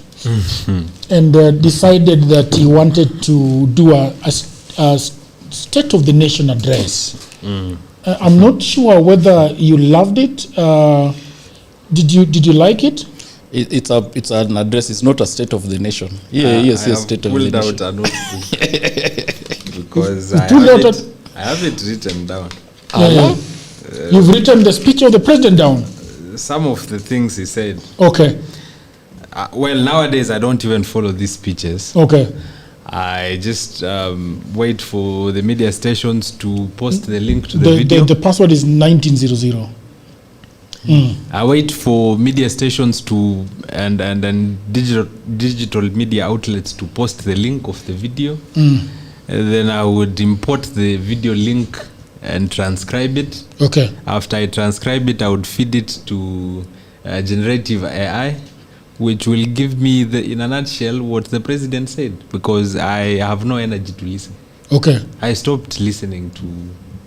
and decided that he wanted to do a State of the Nation address. I'm not sure whether you loved it. Did you like it? It's an address. It's not a State of the Nation. Yes, State of the Nation. Because I have it written down. You've written the speech of the president down? Some of the things he said. Okay. Well, nowadays I don't even follow these speeches. Okay. I just wait for the media stations to post the link to the video. The password is 1900. I wait for media stations to and digital media outlets to post the link of the video. Then I would import the video link and transcribe it. Okay. After I transcribe it, I would feed it to generative AI, which will give me in a nutshell what the president said, because I have no energy to listen. Okay. I stopped listening to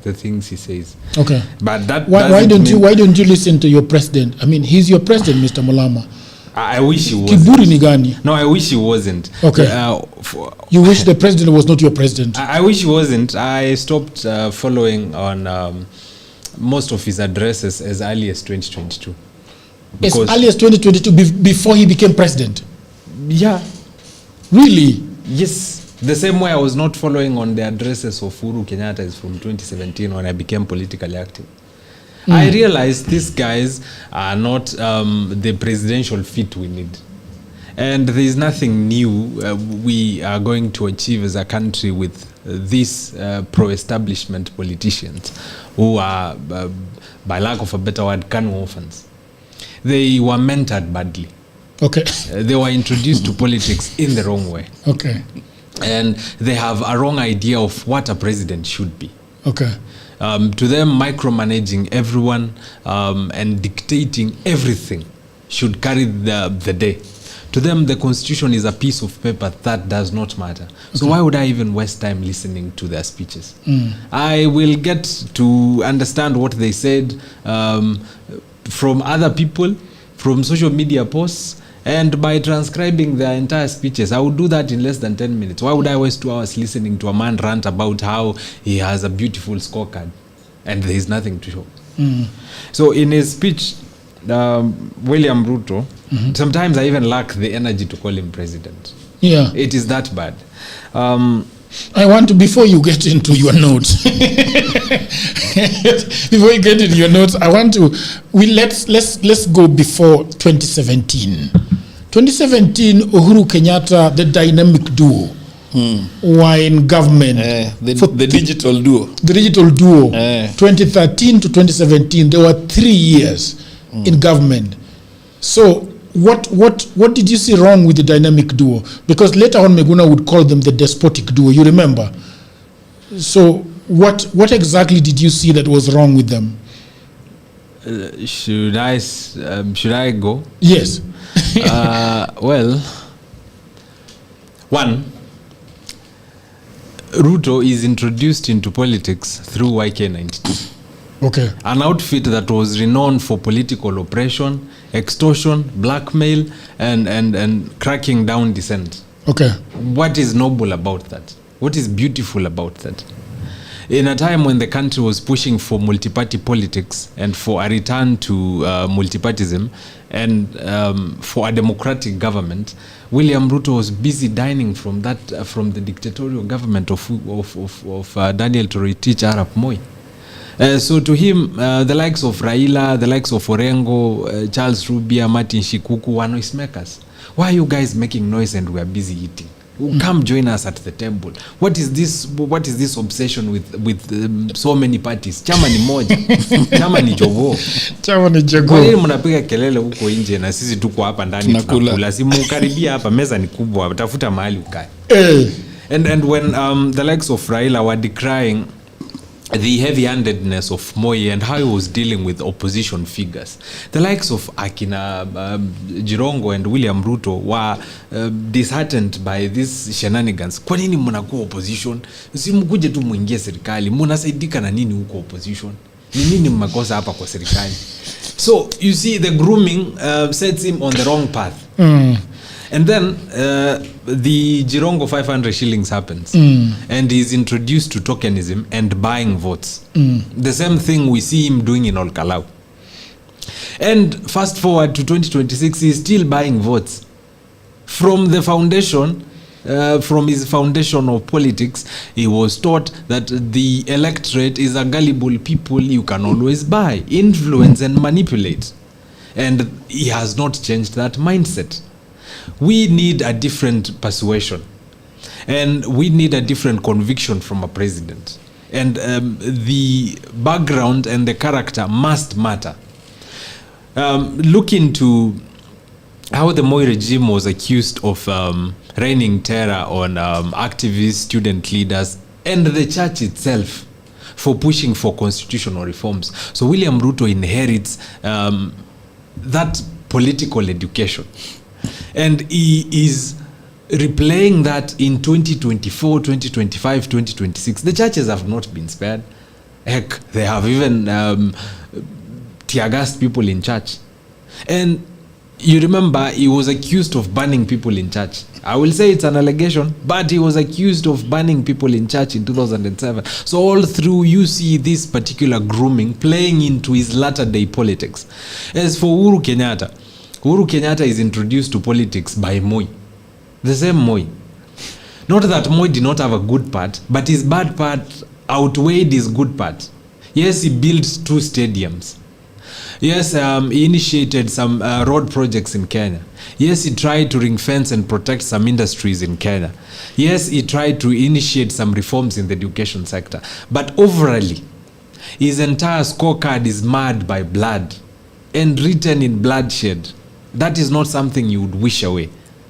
the things he says. Okay. But that why don't you listen to your president? I mean, he's your president, Mr. Malama. I wish he wasn't. Kiburi ni gani? No, I wish he wasn't. Okay. You wish the president was not your president? I wish he wasn't. I stopped following on most of his addresses as early as 2022. As early as 2022, before he became president? Yeah. Really? Yes. The same way I was not following on the addresses of Uhuru Kenyatta is from 2017 when I became politically active. I realized these guys are not the presidential fit we need. And there is nothing new we are going to achieve as a country with these pro-establishment politicians who are, by lack of a better word, canoe orphans. They were mentored badly. Okay. They were introduced to politics in the wrong way. Okay. And they have a wrong idea of what a president should be. Okay. To them, micromanaging everyone and dictating everything should carry the day. To them, the constitution is a piece of paper that does not matter. So why would I even waste time listening to their speeches? I will get to understand what they said from other people, from social media posts, and by transcribing their entire speeches. I would do that in less than 10 minutes. Why would I waste 2 hours listening to a man rant about how he has a beautiful scorecard and there is nothing to show? So in his speech, William Ruto, sometimes I even lack the energy to call him president. Yeah. It is that bad. I want to, before you get into your notes, I want to, let's go before 2017. 2017, Uhuru Kenyatta, the dynamic duo, were in government. The digital duo. The digital duo. 2013 to 2017, there were 3 years in government. So what did you see wrong with the dynamic duo? Because later on Meguna would call them the despotic duo, you remember? So what exactly did you see that was wrong with them? Should I go? Yes. Well, one, Ruto is introduced into politics through YK92. Okay. An outfit that was renowned for political oppression, extortion, blackmail, and cracking down dissent. Okay. What is noble about that? What is beautiful about that? In a time when the country was pushing for multi-party politics and for a return to multipartism and for a democratic government, William Ruto was busy dining from the dictatorial government of Daniel Toroitich Arap Moi. So to him, the likes of Raila, the likes of Orengo, Charles Rubia, Martin Shikuku were noisemakers. Why are you guys making noise and we are busy eating? Come join us at the table. What is this obsession with so many parties? Chama ni moja. Chama ni jogo. Chama ni jogo. Kwa nini mnapiga kelele huko nje na sisi tuko hapa ndani tunakula? Si mukaribia hapa, meza ni kubwa, tafuta mahali ukae. And when the likes of Raila were decrying the heavy-handedness of Moi and how he was dealing with opposition figures, the likes of Akina Jirongo and William Ruto were disheartened by these shenanigans. Kwa nini mnakuwa opposition? Si mkuje tu muingie serikali. Mnasaidika na nini huko opposition? Ni nini mmakosa hapa kwa serikali? So you see, the grooming sets him on the wrong path. And then the Jirongo 500 shillings happens. And he's introduced to tokenism and buying votes. The same thing we see him doing in Olkalau. And fast forward to 2026, he's still buying votes. From the foundation, from his foundation of politics, he was taught that the electorate is a gullible people you can always buy, influence and manipulate. And he has not changed that mindset. We need a different persuasion, and we need a different conviction from a president, and the background and the character must matter. look into how the Moi regime was accused of raining terror on activists, student leaders, and the church itself for pushing for constitutional reforms. So William Ruto inherits that political education. And he is replaying that in 2024, 2025, 2026. The churches have not been spared. Heck, they have even tear-gassed people in church. And you remember, he was accused of banning people in church. I will say it's an allegation, but he was accused of banning people in church in 2007. So all through, you see this particular grooming playing into his latter-day politics. As for Uhuru Kenyatta is introduced to politics by Moi. The same Moi. Not that Moi did not have a good part, but his bad part outweighed his good part. Yes, he built 2 stadiums. Yes, he initiated some road projects in Kenya. Yes, he tried to ring fence and protect some industries in Kenya. Yes, he tried to initiate some reforms in the education sector. But overall, his entire scorecard is marred by blood and written in bloodshed. That is not something you would wish away,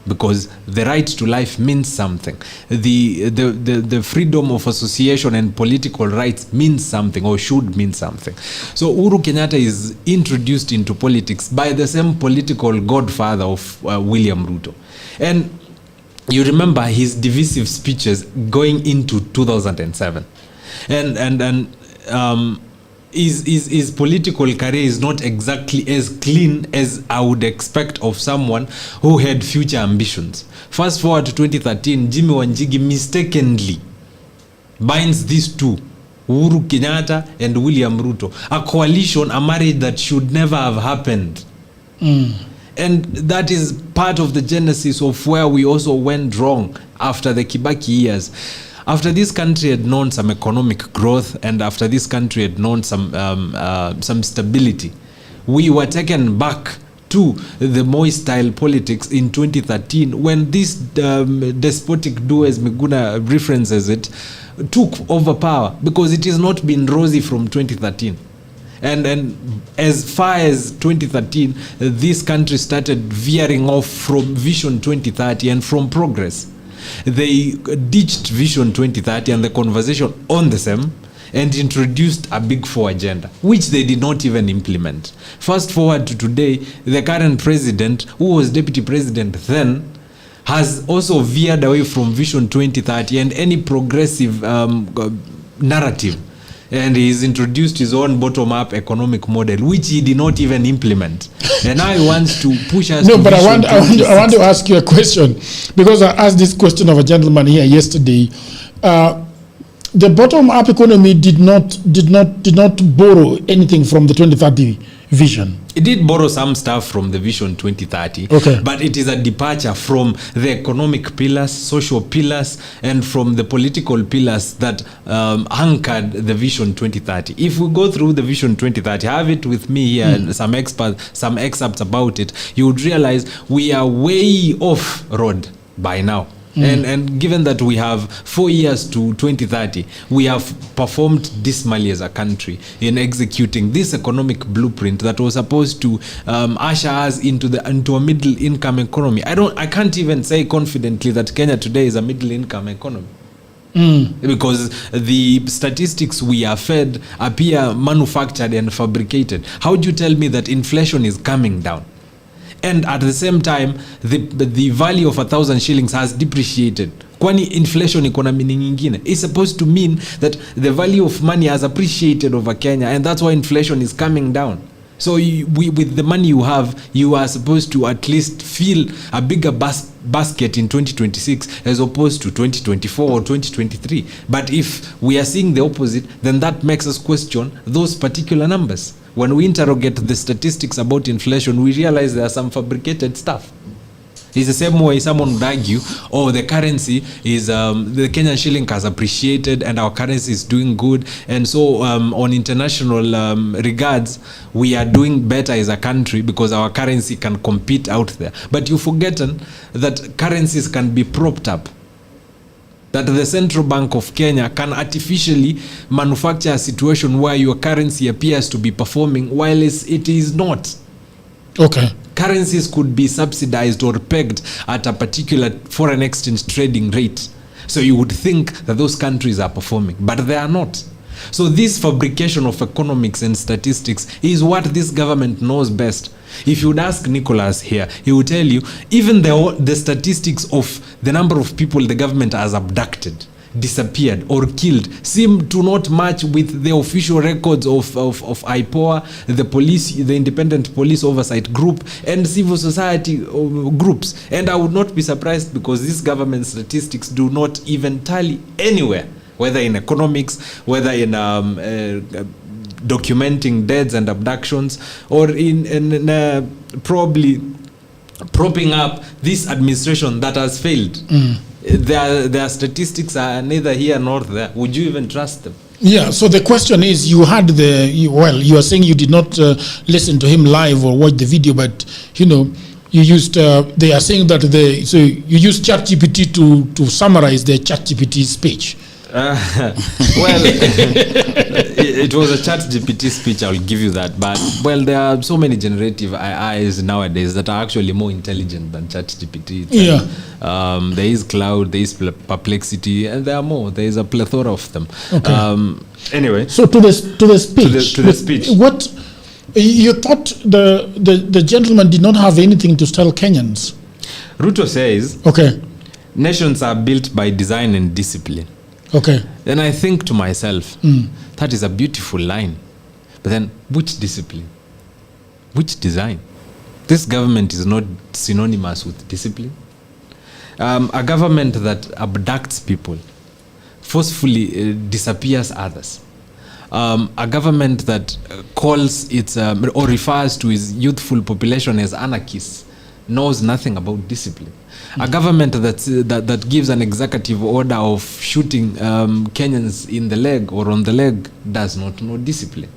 because the right to life means something. The freedom of association and political rights means something, or should mean something. So Uhuru Kenyatta is introduced into politics by the same political godfather of William Ruto. And you remember his divisive speeches going into 2007. And his political career is not exactly as clean as I would expect of someone who had future ambitions. Fast forward to 2013, Jimmy Wanjigi mistakenly binds these two, Uhuru Kenyatta and William Ruto, a coalition, a marriage that should never have happened. And that is part of the genesis of where we also went wrong after the Kibaki years. After this country had known some economic growth, and after this country had known some stability, we were taken back to the Moi-style politics in 2013, when this despotic duo, as Miguna references it, took over power, because it has not been rosy from 2013. And as far as 2013, this country started veering off from Vision 2030 and from progress. They ditched Vision 2030 and the conversation on the same, and introduced a Big Four agenda, which they did not even implement. Fast forward to today, the current president, who was deputy president then, has also veered away from Vision 2030 and any progressive narrative. And he's introduced his own bottom-up economic model, which he did not even implement. And now he wants to push us. No, but I want to ask you a question, because I asked this question of a gentleman here yesterday. The bottom-up economy did not borrow anything from the 2030 vision. It did borrow some stuff from the Vision 2030, okay, but it is a departure from the economic pillars, social pillars, and from the political pillars that anchored the Vision 2030. If we go through the Vision 2030, I have it with me here, and some excerpts about it, you would realize we are way off road by now. And given that we have 4 years to 2030, we have performed dismally as a country in executing this economic blueprint that was supposed to usher us into a middle income economy. I can't even say confidently that Kenya today is a middle income economy. Because the statistics we are fed appear manufactured and fabricated. How do you tell me that inflation is coming down? And at the same time, the value of 1,000 shillings has depreciated. Kwani inflation iko na meaning nyingine. It's supposed to mean that the value of money has appreciated over Kenya, and that's why inflation is coming down. So with the money you have, you are supposed to at least feel a bigger basket in 2026 as opposed to 2024 or 2023. But if we are seeing the opposite, then that makes us question those particular numbers. When we interrogate the statistics about inflation, we realize there are some fabricated stuff. It's the same way someone would argue, the currency is, the Kenyan shilling has appreciated and our currency is doing good. And so on international regards, we are doing better as a country because our currency can compete out there. But you've forgotten that currencies can be propped up. That the Central Bank of Kenya can artificially manufacture a situation where your currency appears to be performing while it is not. Okay. Currencies could be subsidized or pegged at a particular foreign exchange trading rate. So you would think that those countries are performing, but they are not. So this fabrication of economics and statistics is what this government knows best. If you would ask Nicholas here, he would tell you even the statistics of the number of people the government has abducted, disappeared or killed seem to not match with the official records of IPOA, the police, the Independent Police Oversight Group, and civil society groups. And I would not be surprised because this government statistics do not even tally anywhere, whether in economics, whether in documenting deaths and abductions, or in probably propping up this administration that has failed. Their statistics are neither here nor there. Would you even trust them? Yeah, so the question is, you are saying you did not listen to him live or watch the video, but you used, they are saying that so you used ChatGPT to summarize the ChatGPT speech. Well, it was a ChatGPT speech, I'll give you that. But, well, there are so many generative AIs nowadays that are actually more intelligent than ChatGPT. Yeah. There is Cloud, there is Perplexity, and there are more. There is a plethora of them. Okay. Anyway. So to the speech. To the speech. What you thought the gentleman did not have anything to tell Kenyans? Ruto says, okay, nations are built by design and discipline. Okay. Then I think to myself, that is a beautiful line. But then, which discipline? Which design? This government is not synonymous with discipline. A government that abducts people, forcefully disappears others. A government that calls its or refers to its youthful population as anarchists knows nothing about discipline. A government that gives an executive order of shooting Kenyans in the leg or on the leg does not know discipline.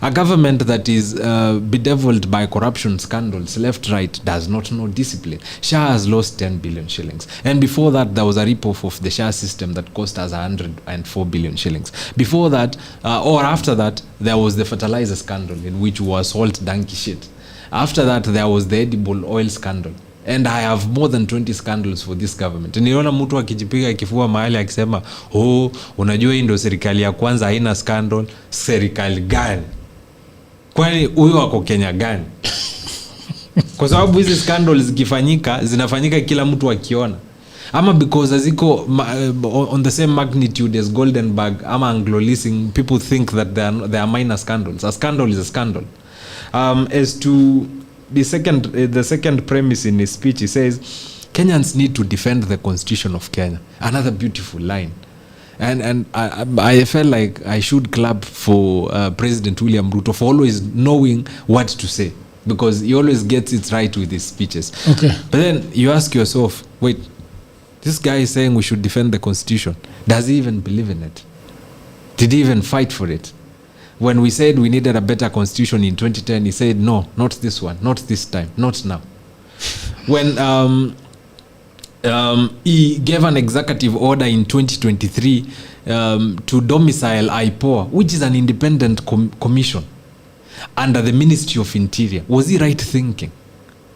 A government that is bedeviled by corruption scandals, left, right, does not know discipline. SHA has lost 10 billion shillings. And before that, there was a rip-off of the SHA system that cost us 104 billion shillings. Before that, or after that, there was the fertilizer scandal in which was salt donkey shit. After that, there was the edible oil scandal. And I have more than 20 scandals for this government. Niona mtu akijipiga kifua mahali akisema, unajua hii ndio serikali ya kwanza haina scandal. Serikali gani? Kwani huyo wako Kenya gani? Kwa sababu hizi scandals zikifanyika, zinafanyika kila mtu akiona. Ama because aziko on the same magnitude as Goldenberg ama Anglo Leasing, people think that they are minor scandals. A scandal is a scandal. As to the second premise in his speech, he says Kenyans need to defend the Constitution of Kenya. Another beautiful line. And I felt like I should clap for President William Ruto for always knowing what to say, because he always gets it right with his speeches. Okay. But then you ask yourself, wait, this guy is saying we should defend the Constitution. Does he even believe in it? Did he even fight for it? When we said we needed a better constitution in 2010, he said, no, not this one, not this time, not now. When he gave an executive order in 2023 to domicile IPOA, which is an independent commission under the Ministry of Interior, was he right thinking?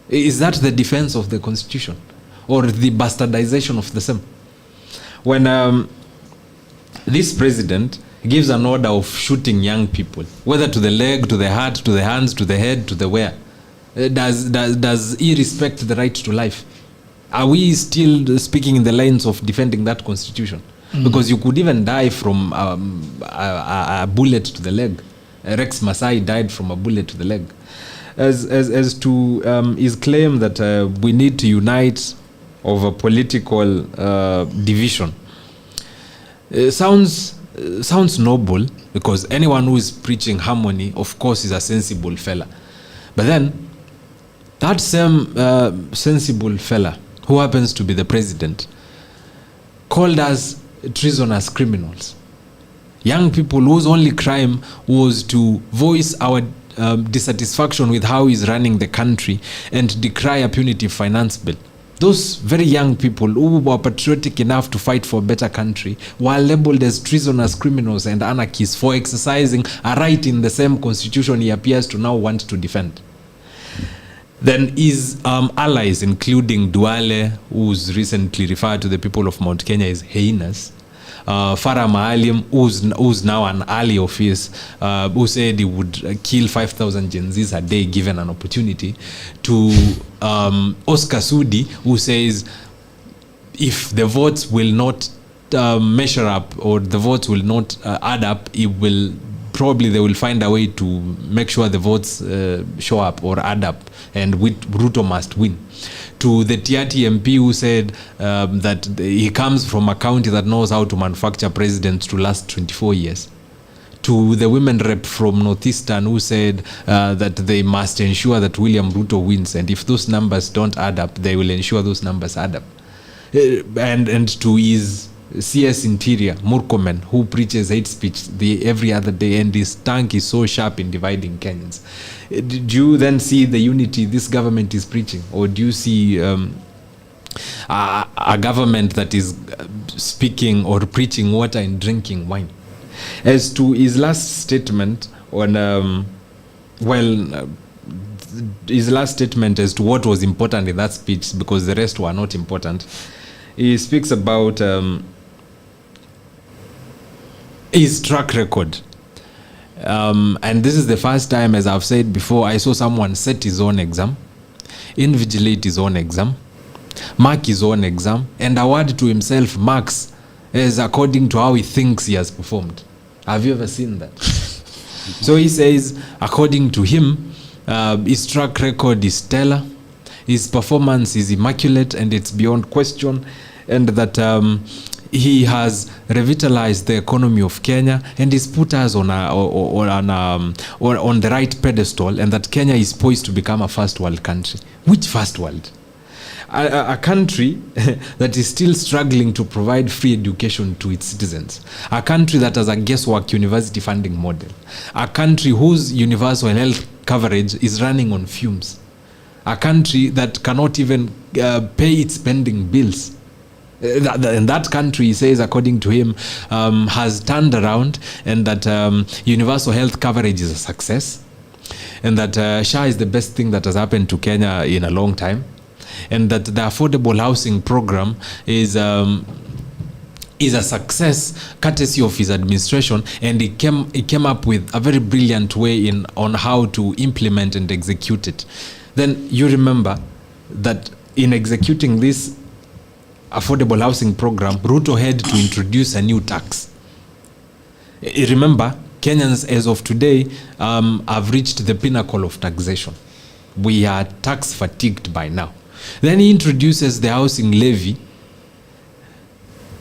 Is that the defense of the constitution or the bastardization of the same? When this president gives an order of shooting young people, whether to the leg, to the heart, to the hands, to the head, to the where, does he respect the right to life? Are we still speaking in the lines of defending that constitution? Because you could even die from a bullet to the leg. Rex Masai died from a bullet to the leg. As to his claim that we need to unite over political division, sounds noble, because anyone who is preaching harmony, of course, is a sensible fella. But then, that same sensible fella, who happens to be the president, called us treasonous criminals. Young people whose only crime was to voice our dissatisfaction with how he's running the country and decry a punitive finance bill. Those very young people who were patriotic enough to fight for a better country were labeled as treasonous criminals and anarchists for exercising a right in the same constitution he appears to now want to defend. Then his allies, including Duale, who's recently referred to the people of Mount Kenya as hyenas, Farah Maalim, who's now an ally of his, who said he would kill 5,000 Gen Zs a day given an opportunity, to Oscar Sudi, who says if the votes will not measure up or the votes will not add up, they will find a way to make sure the votes show up or add up, and Ruto must win. To the Tiati MP who said that he comes from a county that knows how to manufacture presidents to last 24 years. To the women rep from Northeastern who said that they must ensure that William Ruto wins, and if those numbers don't add up, they will ensure those numbers add up. And to his CS Interior, Murkomen, who preaches hate speech every other day, and his tongue is so sharp in dividing Kenyans. Do you then see the unity this government is preaching? Or do you see a government that is speaking or preaching water and drinking wine? As to his last statement on, his last statement as to what was important in that speech, because the rest were not important, he speaks about his track record. And this is the first time, as I've said before, I saw someone set his own exam, invigilate his own exam, mark his own exam, and award to himself marks as according to how he thinks he has performed. Have you ever seen that? So he says, according to him, his track record is stellar, his performance is immaculate, and it's beyond question, and that he has revitalized the economy of Kenya and he's put us on the right pedestal, and that Kenya is poised to become a first world country. Which first world? A country that is still struggling to provide free education to its citizens. A country that has a guesswork university funding model. A country whose universal health coverage is running on fumes. A country that cannot even pay its pending bills. And that country, he says, according to him, has turned around, and that universal health coverage is a success, and that SHA is the best thing that has happened to Kenya in a long time, and that the affordable housing program is a success courtesy of his administration, and he came up with a very brilliant way on how to implement and execute it. Then you remember that in executing this affordable housing program, Ruto had to introduce a new tax. Remember, Kenyans as of today have reached the pinnacle of taxation. We are tax fatigued by now. Then he introduces the housing levy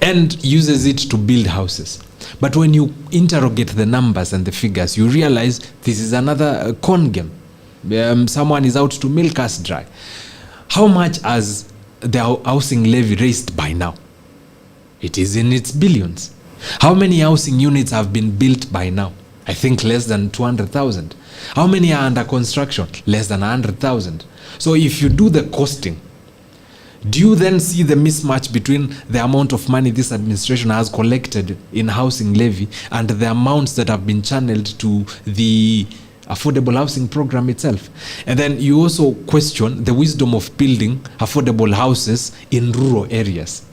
and uses it to build houses. But when you interrogate the numbers and the figures, you realize this is another con game. Someone is out to milk us dry. How much has the housing levy raised by now? It is in its billions. How many housing units have been built by now? I think less than 200,000. How many are under construction? Less than 100,000. So if you do the costing, do you then see the mismatch between the amount of money this administration has collected in housing levy and the amounts that have been channeled to the affordable housing program itself? And then you also question the wisdom of building affordable houses in rural areas.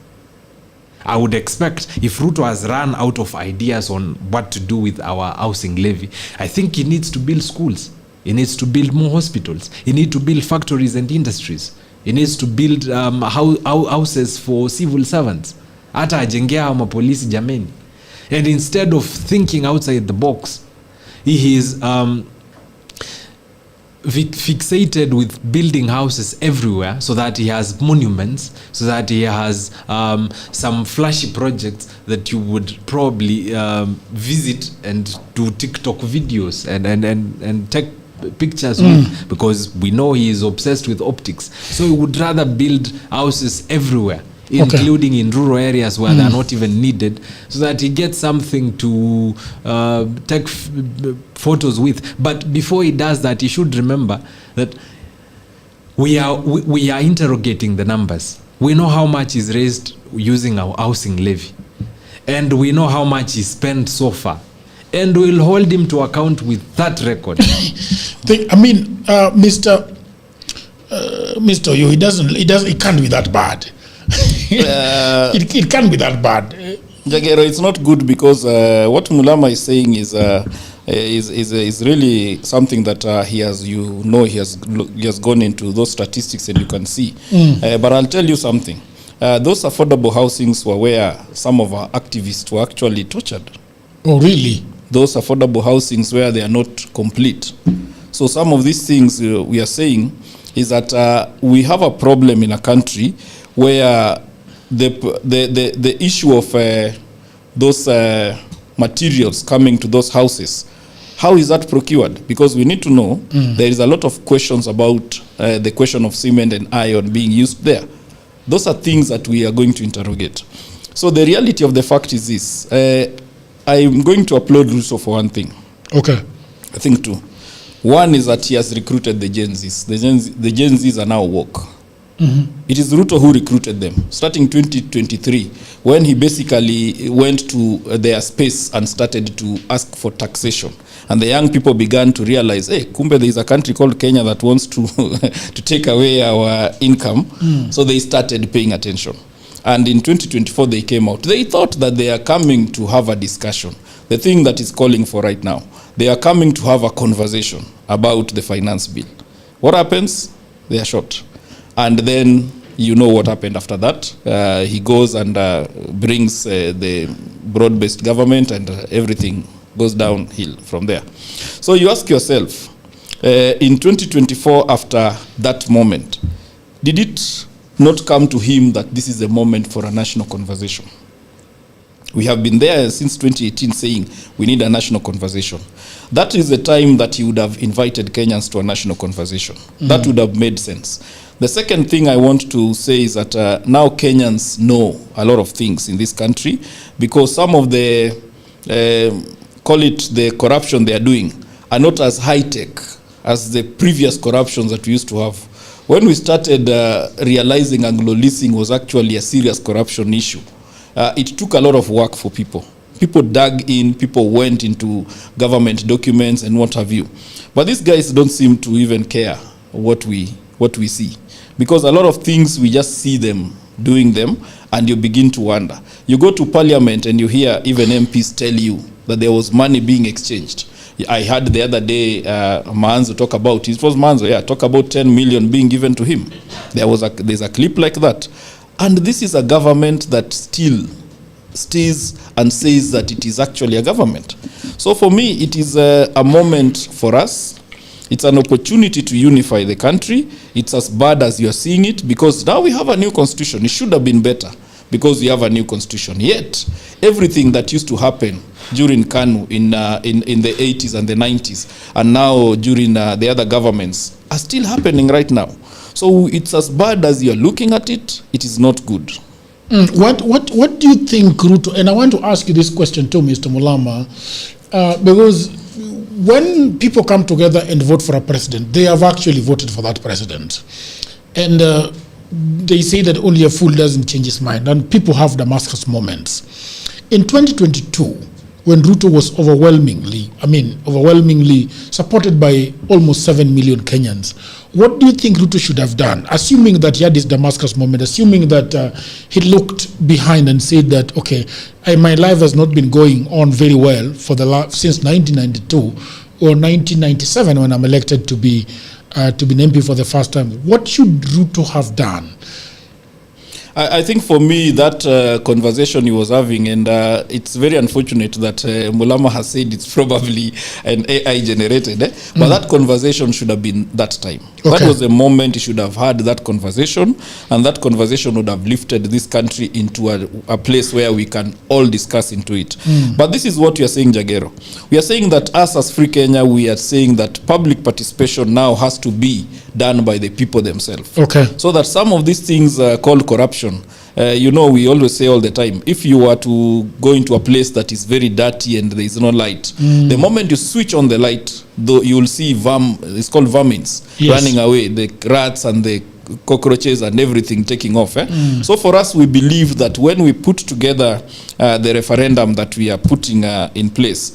I would expect if Ruto has run out of ideas on what to do with our housing levy, I think he needs to build schools. He needs to build more hospitals. He needs to build factories and industries. He needs to build houses for civil servants. Hata ajengea hao mapolisi jameni. And instead of thinking outside the box, he is fixated with building houses everywhere, so that he has monuments, so that he has some flashy projects that you would probably visit and do TikTok videos and take pictures with, because we know he is obsessed with optics. So he would rather build houses everywhere, including in rural areas where they are not even needed, so that he gets something to take photos with. But before he does that, he should remember that we are interrogating the numbers. We know how much is raised using our housing levy, and we know how much is spent so far, and we'll hold him to account with that record. Mr. Mr. Yu, it can't be that bad. It can't be that bad. Jagero, it's not good because what Mulama is saying is really something that he has gone into those statistics and you can see. But I'll tell you something. Those affordable housings were where some of our activists were actually tortured. Oh, really? Those affordable housings where they are not complete. So some of these things we are saying is that we have a problem in a country where the issue of those materials coming to those houses, how is that procured? Because we need to know there is a lot of questions about the question of cement and iron being used there. Those are things that we are going to interrogate. So the reality of the fact is this. I'm going to applaud Russo for one thing. Okay. I think two. One is that he has recruited the Gen Zs. The Gen Zs are now woke. It is Ruto who recruited them, starting 2023, when he basically went to their space and started to ask for taxation. And the young people began to realize, hey, kumbe there is a country called Kenya that wants to to take away our income. So they started paying attention. And in 2024, they came out. They thought that they are coming to have a discussion. The thing that is calling for right now, they are coming to have a conversation about the finance bill. What happens? They are shot. And then you know what happened after that. He goes and brings the broad-based government and everything goes downhill from there. So you ask yourself, in 2024, after that moment, did it not come to him that this is a moment for a national conversation? We have been there since 2018 saying we need a national conversation. That is the time that he would have invited Kenyans to a national conversation. That would have made sense. The second thing I want to say is that now Kenyans know a lot of things in this country because some of the, call it the corruption they are doing, are not as high-tech as the previous corruptions that we used to have. When we started realizing Anglo-leasing was actually a serious corruption issue, it took a lot of work for people. People dug in, people went into government documents and what have you. But these guys don't seem to even care what we see. Because a lot of things, we just see them doing them and you begin to wonder. You go to parliament and you hear even MPs tell you that there was money being exchanged. I heard the other day Manzo talk about, it was Manzo, talk about 10 million being given to him. There's a clip like that. And this is a government that still stays and says that it is actually a government. So for me, it is a moment for us. It's an opportunity to unify the country. It's as bad as you're seeing it because now we have a new constitution. It should have been better because we have a new constitution. Yet, everything that used to happen during KANU in the 80s and the 90s and now during the other governments are still happening right now. So it's as bad as you're looking at it. It is not good. What do you think, Ruto? And I want to ask you this question too, Mr. Mulama, because when people come together and vote for a president, they have actually voted for that president. And they say that only a fool doesn't change his mind, and people have Damascus moments. In 2022, when Ruto was overwhelmingly supported by almost 7 million Kenyans, what do you think Ruto should have done? Assuming that he had this Damascus moment, assuming that he looked behind and said that, okay, my life has not been going on very well for since 1992 or 1997 when I'm elected to be an MP for the first time. What should Ruto have done? I think for me, that conversation he was having, and it's very unfortunate that Mulama has said it's probably an AI generated, but that conversation should have been that time. Okay. That was the moment he should have had that conversation, and that conversation would have lifted this country into a place where we can all discuss into it. But this is what we are saying, Jagero. We are saying that us as Free Kenya, we are saying that public participation now has to be done by the people themselves. Okay. So that some of these things called corruption, we always say all the time, if you were to go into a place that is very dirty and there is no light, the moment you switch on the light, though, you will see it's called vermins, running away, the rats and the cockroaches and everything taking off. So for us, we believe that when we put together the referendum that we are putting in place,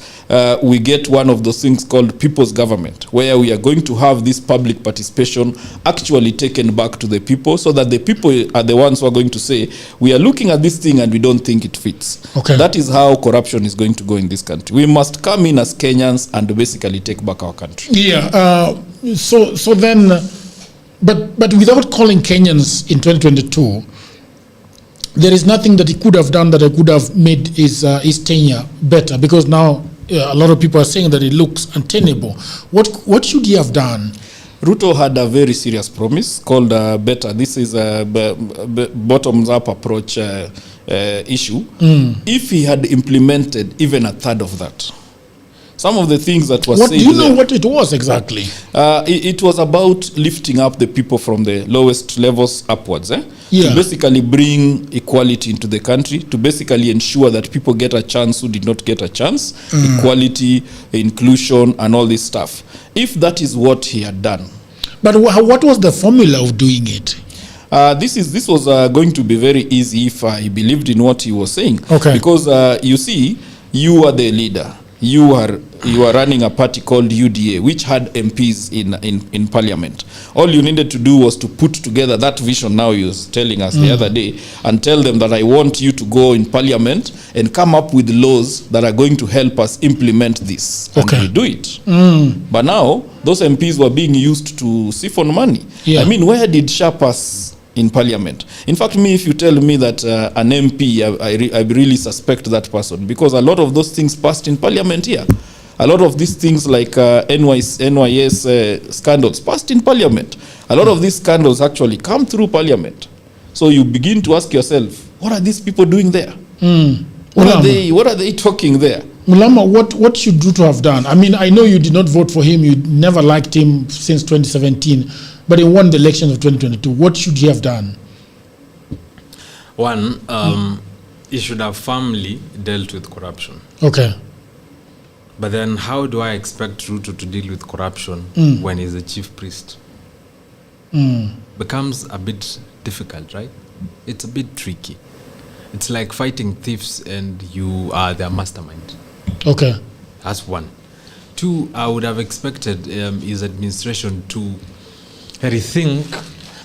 we get one of those things called people's government, where we are going to have this public participation actually taken back to the people, so that the people are the ones who are going to say, we are looking at this thing and we don't think it fits. Okay. That is how corruption is going to go in this country. We must come in as Kenyans and basically take back our country. Yeah. So then, but without calling Kenyans in 2022, there is nothing that he could have done that could have made his tenure better, because now a lot of people are saying that it looks untenable. What should he have done? Ruto had a very serious promise called better. This is a bottoms up approach issue. If he had implemented even a third of that, some of the things that was said. Do you know there, what it was exactly? It was about lifting up the people from the lowest levels upwards. Yeah. To basically bring equality into the country, to basically ensure that people get a chance who did not get a chance, equality, inclusion, and all this stuff. If that is what he had done. But what was the formula of doing it? This was going to be very easy if he believed in what he was saying. Okay. Because you see, you are the leader. You are running a party called UDA, which had MPs in parliament. All you needed to do was to put together that vision now he was telling us the other day, and tell them that I want you to go in parliament and come up with laws that are going to help us implement this. Okay. And we do it. But now, those MPs were being used to siphon money. Yeah. I mean, where did Shah pass in parliament? In fact, if you tell me that an MP, I really suspect that person, because a lot of those things passed in parliament here. A lot of these things like NYS scandals passed in parliament. A lot of these scandals actually come through parliament. So you begin to ask yourself, what are these people doing there? What are they talking there? Mulama, what should Ruto have done? I mean, I know you did not vote for him. You never liked him since 2017. But he won the elections of 2022. What should he have done? One, he should have firmly dealt with corruption. Okay. But then how do I expect Ruto to deal with corruption when he's a chief priest? Becomes a bit difficult, right? It's a bit tricky. It's like fighting thieves and you are their mastermind. Okay. That's one. Two, I would have expected his administration to rethink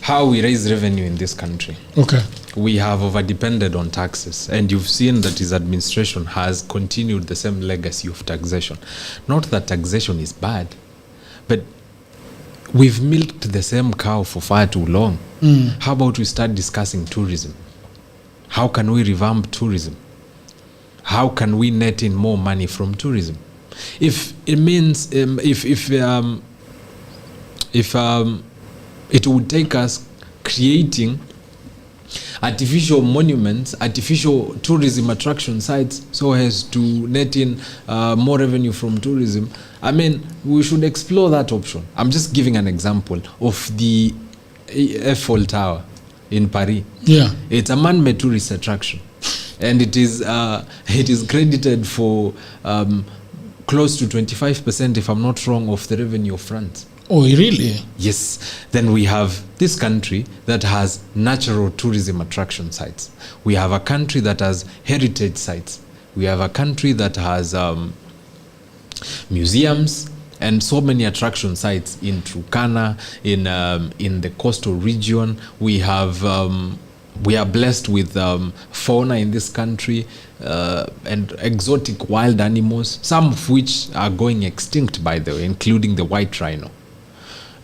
how we raise revenue in this country. Okay. We have overdepended on taxes, and you've seen that his administration has continued the same legacy of taxation. Not that taxation is bad, but we've milked the same cow for far too long. How about we start discussing tourism? How can we revamp tourism? How can we net in more money from tourism? If it means it would take us creating artificial monuments, artificial tourism attraction sites, so as to net in more revenue from tourism. I mean, we should explore that option. I'm just giving an example of the Eiffel Tower in Paris. Yeah. It's a man-made tourist attraction, and it is credited for close to 25%, if I'm not wrong, of the revenue of France. Oh, really? Yes. Then we have this country that has natural tourism attraction sites. We have a country that has heritage sites. We have a country that has museums and so many attraction sites in Turkana, in the coastal region. We are blessed with fauna in this country and exotic wild animals, some of which are going extinct, by the way, including the white rhino.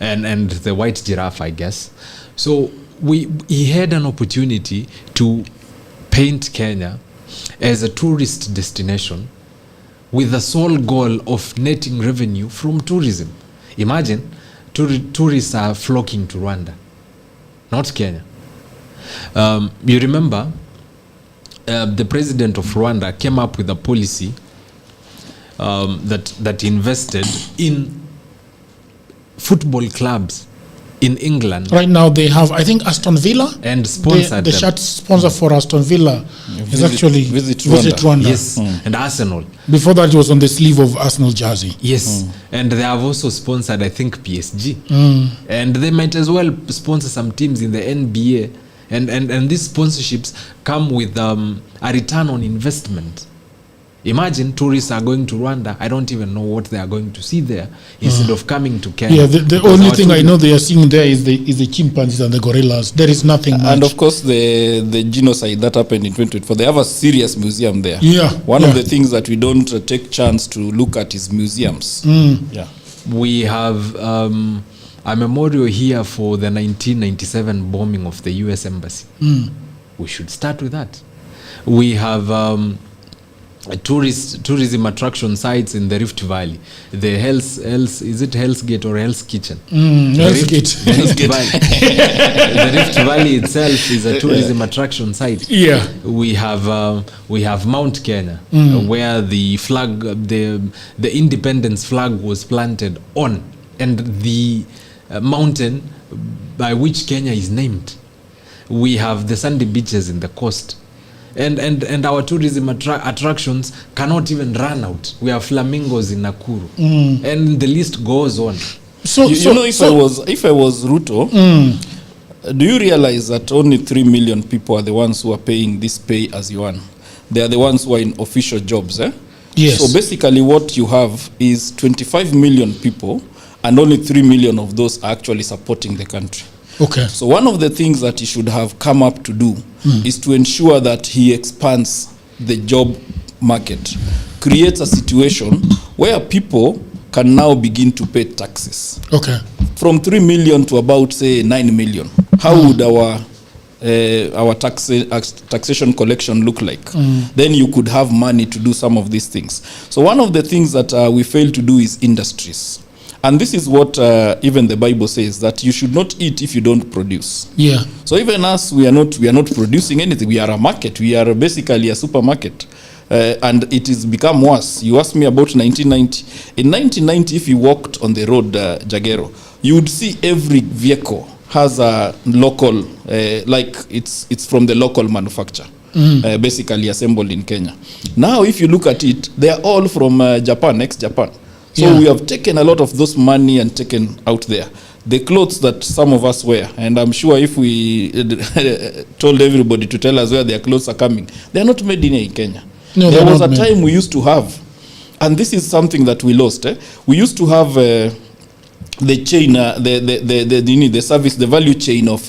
And the white giraffe, I guess. So he had an opportunity to paint Kenya as a tourist destination with the sole goal of netting revenue from tourism. Imagine, tourists are flocking to Rwanda, not Kenya. You remember, the president of Rwanda came up with a policy that invested in football clubs in England. Right now they have, I think, Aston Villa. And sponsored the them. shirt sponsor for Aston Villa is actually Visit Rwanda. Yes, and Arsenal. Before that, it was on the sleeve of Arsenal jersey. Yes, and they have also sponsored, I think, PSG. And they might as well sponsor some teams in the NBA. And these sponsorships come with a return on investment. Imagine tourists are going to Rwanda. I don't even know what they are going to see there instead of coming to Kenya. Yeah, the only thing I know they are seeing there is the chimpanzees and the gorillas. There is nothing much. And of course, the genocide that happened in 2024, they have a serious museum there. Yeah. One of the things that we don't take chance to look at is museums. Yeah. We have a memorial here for the 1997 bombing of the US Embassy. We should start with that. We have tourism attraction sites in the Rift Valley. The is it Hell's Gate or Hell's Kitchen? Hell's Gate. The Rift Valley. The Rift Valley itself is a tourism attraction site. Yeah. We have Mount Kenya, where the flag, the independence flag was planted on, and the mountain by which Kenya is named. We have the sandy beaches in the coast. And our tourism attractions cannot even run out. We have flamingos in Nakuru, and the list goes on. So if I was Ruto, do you realize that only 3 million people are the ones who are paying this pay as you earn? They are the ones who are in official jobs. Yes. So basically, what you have is 25 million people, and only 3 million of those are actually supporting the country. Okay. So one of the things that he should have come up to do is to ensure that he expands the job market, creates a situation where people can now begin to pay taxes. Okay. From 3 million to about, say, 9 million. How would our taxation collection look like? Then you could have money to do some of these things. So one of the things that we fail to do is industries. And this is what even the Bible says, that you should not eat if you don't produce. Yeah. So even us, we are not producing anything. We are a market. We are basically a supermarket. And it has become worse. You asked me about 1990. In 1990, if you walked on the road, Jagero, you would see every vehicle has a local, like it's from the local manufacturer. Basically assembled in Kenya. Now, if you look at it, they are all from Japan, ex-Japan. So we have taken a lot of those money and taken out there. The clothes that some of us wear, and I'm sure if we told everybody to tell us where their clothes are coming, they are not made in Kenya. No, there was a time we used to have, and this is something that we lost. We used to have the chain, the service, the value chain of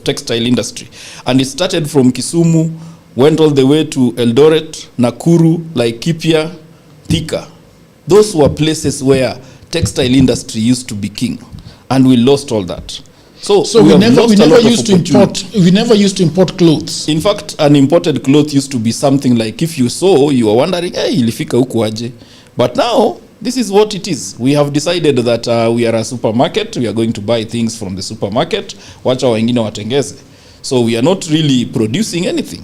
textile industry, and it started from Kisumu, went all the way to Eldoret, Nakuru, Laikipia, Thika. Those were places where textile industry used to be king, and we lost all that. So we never used to import clothes. In fact, an imported cloth used to be something like, if you saw, you were wondering, hey, ilifika huku aje. But now this is what it is. We have decided that we are a supermarket. We are going to buy things from the supermarket. Wacha wengine watengeze. So we are not really producing anything.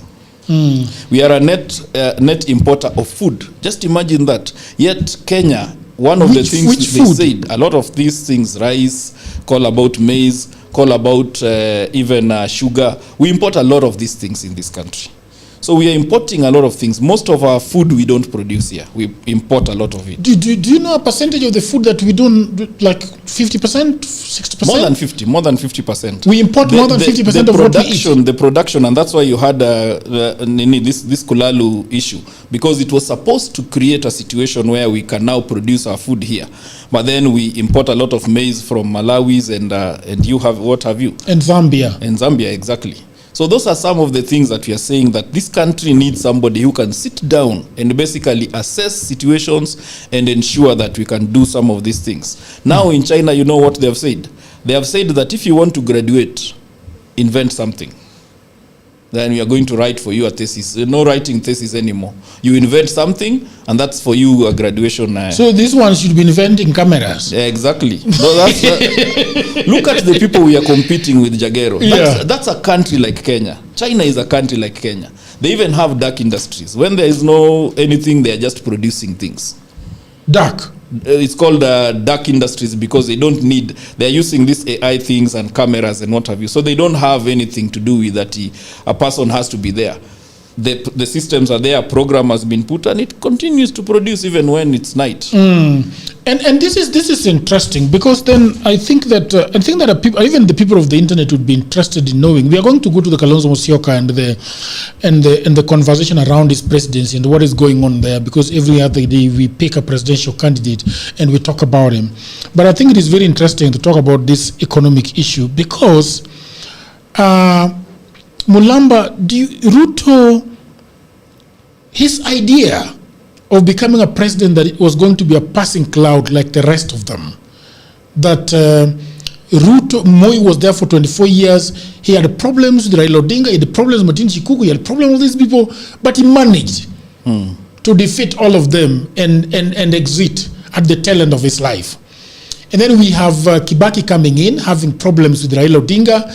We are a net importer of food. Just imagine that. Yet Kenya, one of the things they said, a lot of these things, rice, call about maize, call about even sugar. We import a lot of these things in this country. So we are importing a lot of things. Most of our food we don't produce here. We import a lot of it. Do you know a percentage of the food that we don't, like 50%, 60%? More than 50%. We import more than 50% of what we eat. The production, and that's why you had this Kulalu issue, because it was supposed to create a situation where we can now produce our food here. But then we import a lot of maize from Malawi's and you have, what have you? And Zambia. And Zambia, exactly. So those are some of the things that we are saying, that this country needs somebody who can sit down and basically assess situations and ensure that we can do some of these things. Now in China, you know what they have said? They have said that if you want to graduate, invent something. Then we are going to write for you a thesis. No writing thesis anymore. You invent something, and that's for you a graduation. So this one should be inventing cameras. Yeah, exactly. So that's, look at the people we are competing with, Jagero. That's a country like Kenya. China is a country like Kenya. They even have dark industries. When there is no anything, they are just producing things. Dark? it's called dark industries, because they don't need, they're using these AI things and cameras and what have you, so they don't have anything to do with that a person has to be there. The systems are there, a program has been put, and it continues to produce even when it's night. And this is interesting, because then I think that people, even the people of the internet, would be interested in knowing. We are going to go to the Kalonzo Musyoka and the conversation around his presidency and what is going on there, because every other day we pick a presidential candidate and we talk about him. But I think it is very interesting to talk about this economic issue, because Mulamba, Ruto, his idea of becoming a president, that it was going to be a passing cloud like the rest of them, that Moi was there for 24 years, he had problems with Raila Odinga, he had problems with Martin Shikuku, he had problems with these people, but he managed to defeat all of them and exit at the tail end of his life. And then we have Kibaki coming in, having problems with Raila Odinga,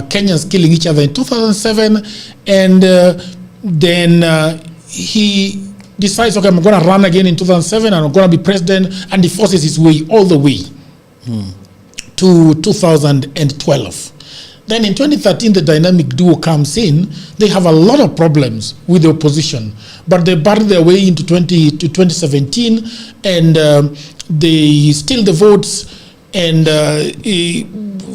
Kenyans killing each other in 2007, and then he decides, okay, I'm going to run again in 2007, and I'm going to be president, and he forces his way all the way to 2012. Then in 2013, the dynamic duo comes in. They have a lot of problems with the opposition, but they battle their way into 2017, and they steal the votes, and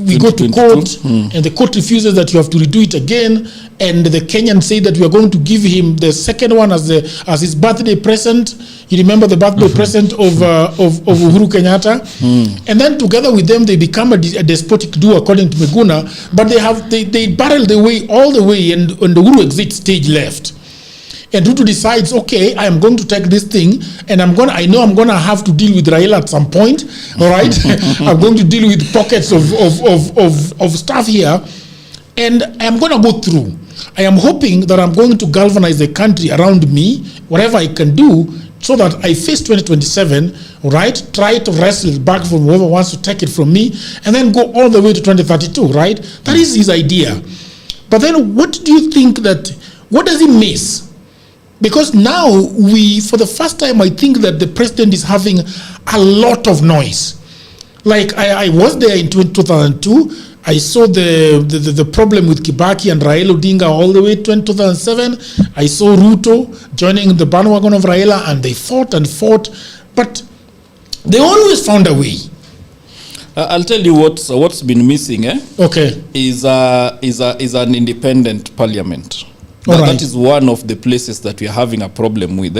we go to court, and the court refuses that you have to redo it again, and the Kenyans say that we are going to give him the second one as his birthday present. You remember the birthday present of Uhuru Kenyatta? And then together with them, they become a despotic duo, according to Meguna, but they barrel their way all the way, and the Uhuru exit stage left. And Ruto decides, okay, I am going to take this thing, and I know I'm going to have to deal with Raila at some point, all right? I'm going to deal with pockets of stuff here, and I'm going to go through. I am hoping that I'm going to galvanize the country around me, whatever I can do, so that I face 2027, all right? Try to wrestle it back from whoever wants to take it from me, and then go all the way to 2032, right? That is his idea. But then what do you think what does he miss? Because now for the first time, I think that the president is having a lot of noise. Like I was there in 2002. I saw the problem with Kibaki and Raila Odinga all the way to 2007. I saw Ruto joining the bandwagon of Raila, and they fought and fought, but they always found a way. I'll tell you what's been missing. Okay, is an independent parliament. That is one of the places that we are having a problem with,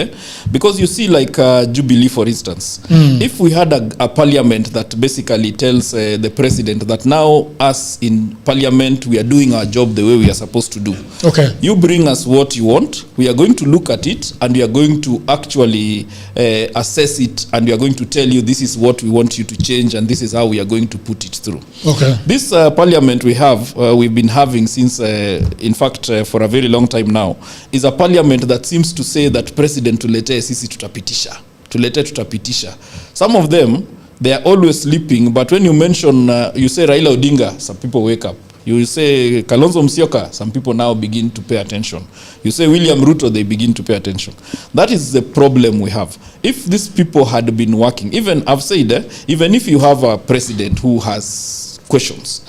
because you see, like Jubilee, for instance, if we had a parliament that basically tells the president that now us in parliament, we are doing our job the way we are supposed to do. Okay. You bring us what you want, we are going to look at it, and we are going to actually assess it, and we are going to tell you this is what we want you to change, and this is how we are going to put it through. Okay. This parliament we've been having since, in fact, for a very long time now, is a parliament that seems to say that president tulete sisi tutapitisha. Some of them, they are always sleeping, but when you mention, you say Raila Odinga, some people wake up. You say Kalonzo Musyoka, some people now begin to pay attention. You say William Ruto, they begin to pay attention. That is the problem we have. If these people had been working, even I've said, even if you have a president who has questions,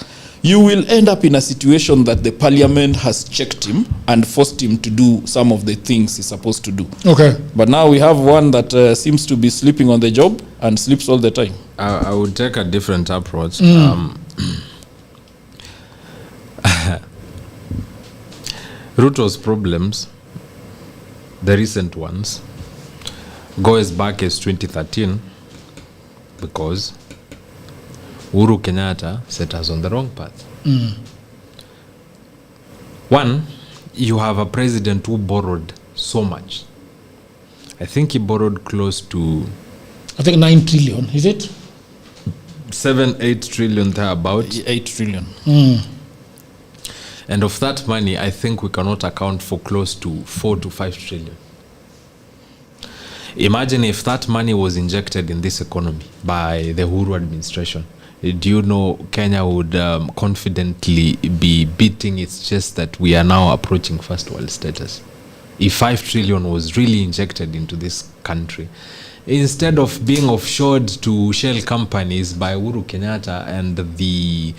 you will end up in a situation that the parliament has checked him and forced him to do some of the things he's supposed to do. Okay. But now we have one that seems to be sleeping on the job and sleeps all the time. I would take a different approach. Ruto's problems, the recent ones, go as back as 2013, because Uhuru Kenyatta set us on the wrong path. One, you have a president who borrowed so much. I think he borrowed close to... 9 trillion, is it? 7-8 trillion thereabout. 8 trillion. And of that money, I think we cannot account for close to 4 to 5 trillion. Imagine if that money was injected in this economy by the Uhuru administration. Do you know Kenya would confidently be beating its chest that we are now approaching first world status? If 5 trillion was really injected into this country, instead of being offshored to shell companies by Uhuru Kenyatta and the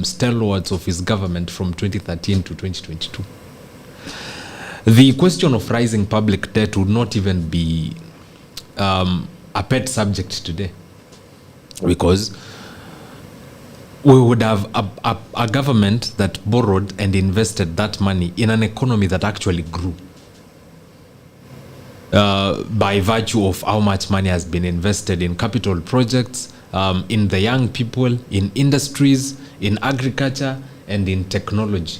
stalwarts of his government from 2013 to 2022. The question of rising public debt would not even be a pet subject today, because we would have a government that borrowed and invested that money in an economy that actually grew. By virtue of how much money has been invested in capital projects, in the young people, in industries, in agriculture, and in technology,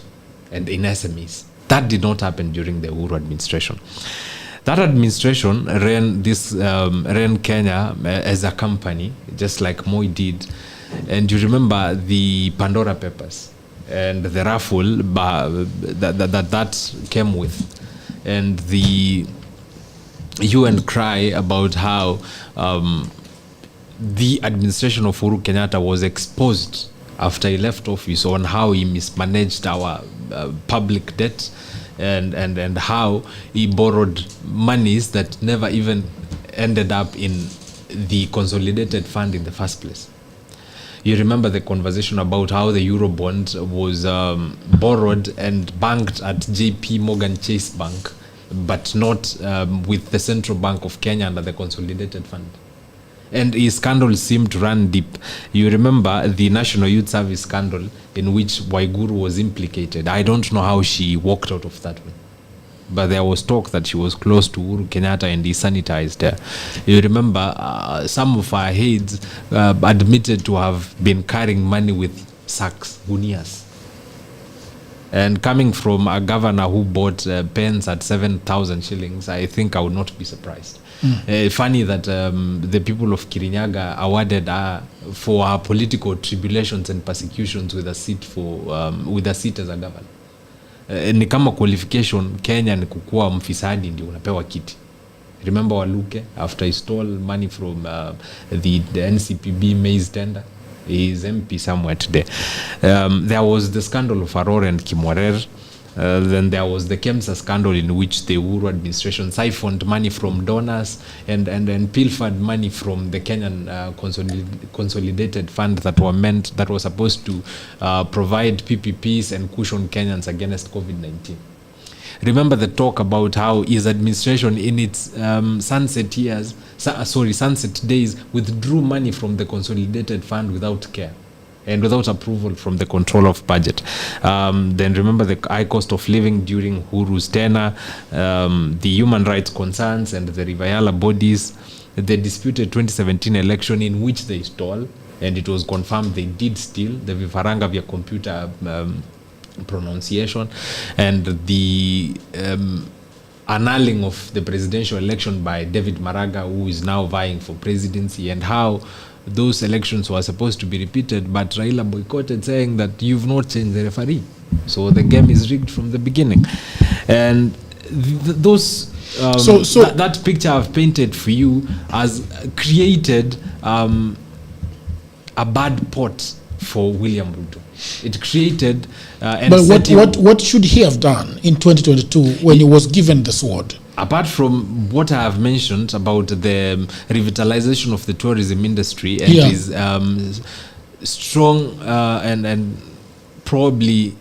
and in SMEs. That did not happen during the Uhuru administration. That administration ran Kenya as a company, just like Moi did. And you remember the Pandora Papers and the raffle that came with, and the UN cry about how the administration of Uhuru Kenyatta was exposed after he left office on how he mismanaged our public debt and how he borrowed monies that never even ended up in the consolidated fund in the first place. You remember the conversation about how the Eurobond was borrowed and banked at JP Morgan Chase Bank, but not with the Central Bank of Kenya under the consolidated fund. And his scandal seemed to run deep. You remember the National Youth Service scandal in which Waiguru was implicated. I don't know how she walked out of that one, but there was talk that she was close to Uhuru Kenyatta and he sanitized her. You remember some of our heads admitted to have been carrying money with sacks, gunias. And coming from a governor who bought pens at 7,000 shillings, I think I would not be surprised. Funny that the people of Kirinyaga awarded her for her political tribulations and persecutions with a seat as a governor. Ni kama qualification Kenya ni kukuwa mfisadi ndio unapewa kiti. Remember Waluke, after he stole money from the NCPB maize tender? He is MP somewhere today. There was the scandal of Aror and Kimwarer. Then there was the KEMSA scandal in which the Uhuru administration siphoned money from donors and pilfered money from the Kenyan consolidated fund that was supposed to provide PPPs and cushion Kenyans against COVID-19. Remember the talk about how his administration in its sunset days withdrew money from the consolidated fund without care and without approval from the control of budget. Then remember the high cost of living during Uhuru's tenure, the human rights concerns and the Rivayala bodies, the disputed 2017 election in which they stole, and it was confirmed they did steal, the vifaranga via computer pronunciation, and the annulling of the presidential election by David Maraga, who is now vying for presidency, and how those elections were supposed to be repeated, but Raila boycotted, saying that you've not changed the referee, so the game is rigged from the beginning. And that picture I've painted for you has created a bad pot for William Ruto. It created but what should he have done in 2022 when he was given the sword? Apart from what I have mentioned about the revitalization of the tourism industry and his strong and probably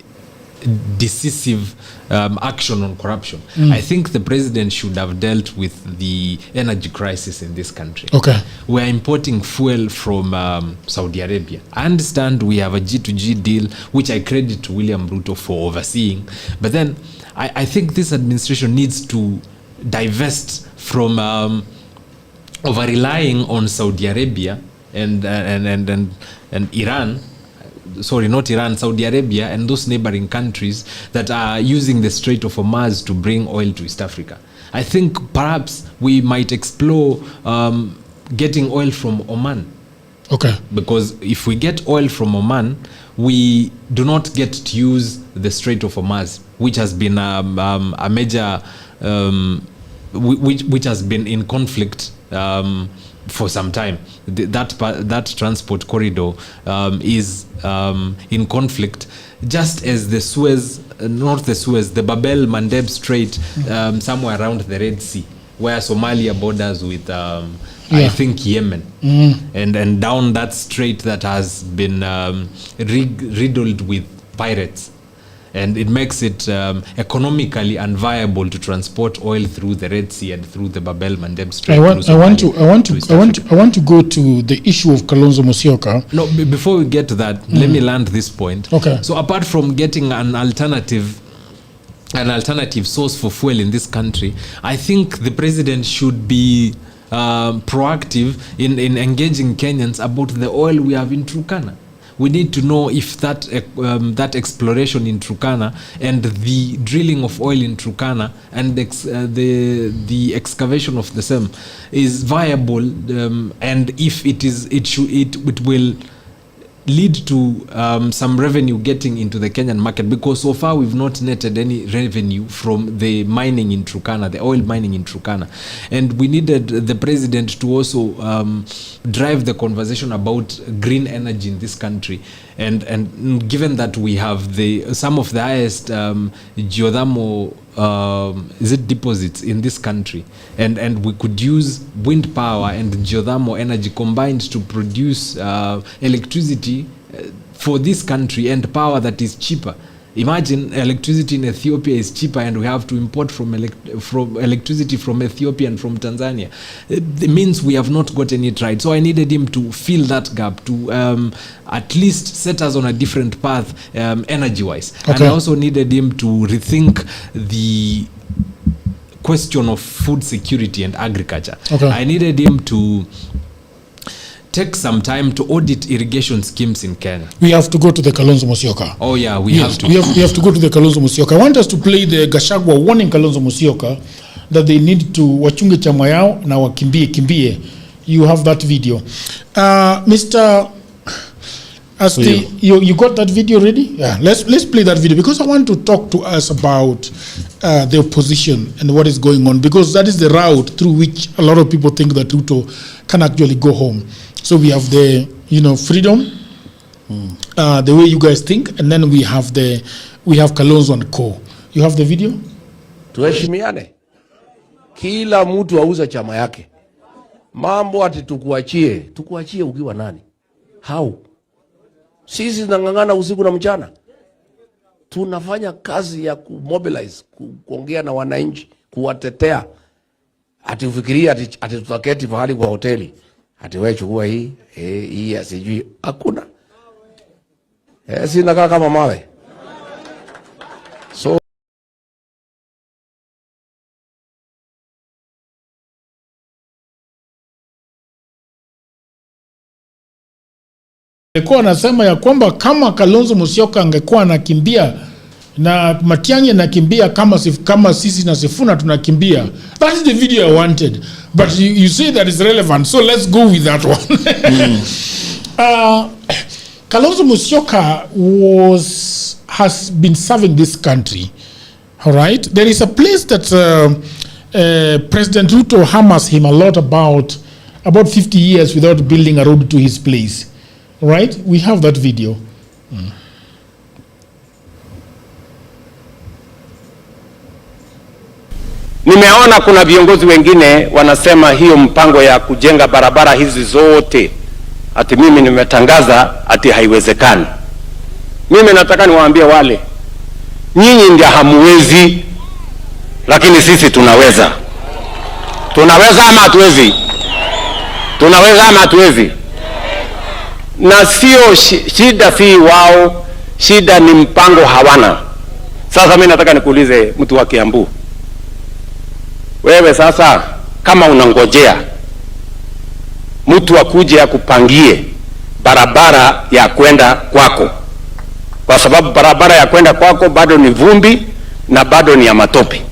decisive action on corruption, I think the president should have dealt with the energy crisis in this country. Okay. We are importing fuel from Saudi Arabia. I understand we have a G2G deal, which I credit to William Ruto for overseeing. But then I think this administration needs to divest from over relying on Saudi Arabia and Iran. Sorry, not Iran, Saudi Arabia and those neighboring countries that are using the Strait of Hormuz to bring oil to East Africa. I think perhaps we might explore getting oil from Oman. Okay. Because if we get oil from Oman, we do not get to use the Strait of Hormuz, which has been a major, which has been in conflict for some time. That transport corridor is in conflict, just as the Suez, not the Suez, the Bab el Mandeb Strait, somewhere around the Red Sea. where Somalia borders with I think Yemen, and down that strait that has been riddled with pirates, and it makes it economically unviable to transport oil through the Red Sea and through the Bab el Mandeb Strait. I want to go to the issue of Kalonzo Musyoka. No, before we get to that, let me land this point. Okay. So apart from getting an alternative source for fuel in this country, I think the president should be proactive in engaging Kenyans about the oil we have in Turkana. We need to know if that exploration in Turkana and the drilling of oil in Turkana and the excavation of the same is viable, and if it will lead to some revenue getting into the Kenyan market, because so far we've not netted any revenue from the mining in Turkana, the oil mining in Turkana. And we needed the president to also drive the conversation about green energy in this country. And given that we have some of the highest geothermal deposits in this country, and we could use wind power and geothermal energy combined to produce electricity for this country, and power that is cheaper. Imagine electricity in Ethiopia is cheaper, and we have to import from electricity from Ethiopia and from Tanzania. It means we have not got any trade. So I needed him to fill that gap, to at least set us on a different path energy-wise. Okay. And I also needed him to rethink the question of food security and agriculture. Okay. I needed him to take some time to audit irrigation schemes in Kenya. We have to go to the Kalonzo Musyoka. Oh yeah, we have to. We have to go to the Kalonzo Musyoka. I want us to play the Gachagua warning Kalonzo Musyoka that they need to wachunge chama yao na wakimbie. You have that video. Mr. Asti, you got that video ready? Yeah, let's play that video, because I want to talk to us about the opposition and what is going on, because that is the route through which a lot of people think that Ruto can actually go home. So we have the freedom, the way you guys think, and then we have Kalonzo and Co. You have the video? Tuheshimiane. Kila mtu auza chama yake. Mambo ati tukuachie ukiwa nani? How? Sisi tunangangana usiku na mchana. Tunafanya kazi ya kumobilize, kuongea na wananchi, kuwatetea. Ati ufikiria ati tutaketi pahali kwa hoteli. Ati wewe chukua hii asijui. Hakuna. Sisi nakaa kama mawe. So alikuwa anasema ya kwamba kama Kalonzo Musyoka angekuwa anakimbia na Matiang'i anakimbia kama sisi na Sifuna tunakimbia. That is the video I wanted, but you say that is relevant, so let's go with that one. Kalonzo Musyoka has been serving this country. All right, there is a place that President Ruto hammers him a lot about 50 years without building a road to his place. Right? We have that video. Nimeona kuna viongozi wengine wanasema hiyo mpango ya kujenga barabara hizi zote ati mimi nimetangaza ati haiwezekani. Mimi nataka niwaambie wale, nyinyi ndio hamuwezi, lakini sisi tunaweza. Tunaweza ama hatuwezi? Tunaweza ama hatuwezi? Na sio shida si wao, shida ni mpango hawana. Sasa mimi nataka nikuulize mtu wa Kiambu, wewe sasa kama unangojea mtu akuje akupangie barabara ya kwenda kwako, kwa sababu barabara ya kwenda kwako bado ni vumbi na bado ni ya matope,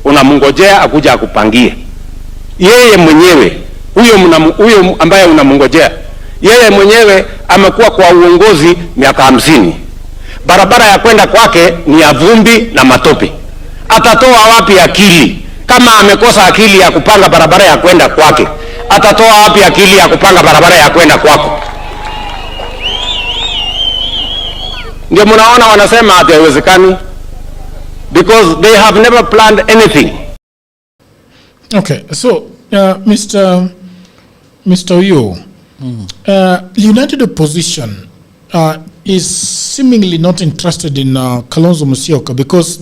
unamngojea akuja akupangie yeye mwenyewe, huyo ambaye unamngojea yeye mwenyewe amekuwa kwa uongozi miaka 50. Barabara ya kwenda kwake ni ya vumbi na matope. Atatoa wapi akili? Kama amekosa akili ya kupanga barabara ya kwenda kwake, atatoa wapi akili ya kupanga barabara ya kwenda kwako? Ndio mnaona wanasema ati haiwezekani, because they have never planned anything. Okay, so Mr. Uyo, United Opposition is seemingly not interested in Kalonzo Musyoka because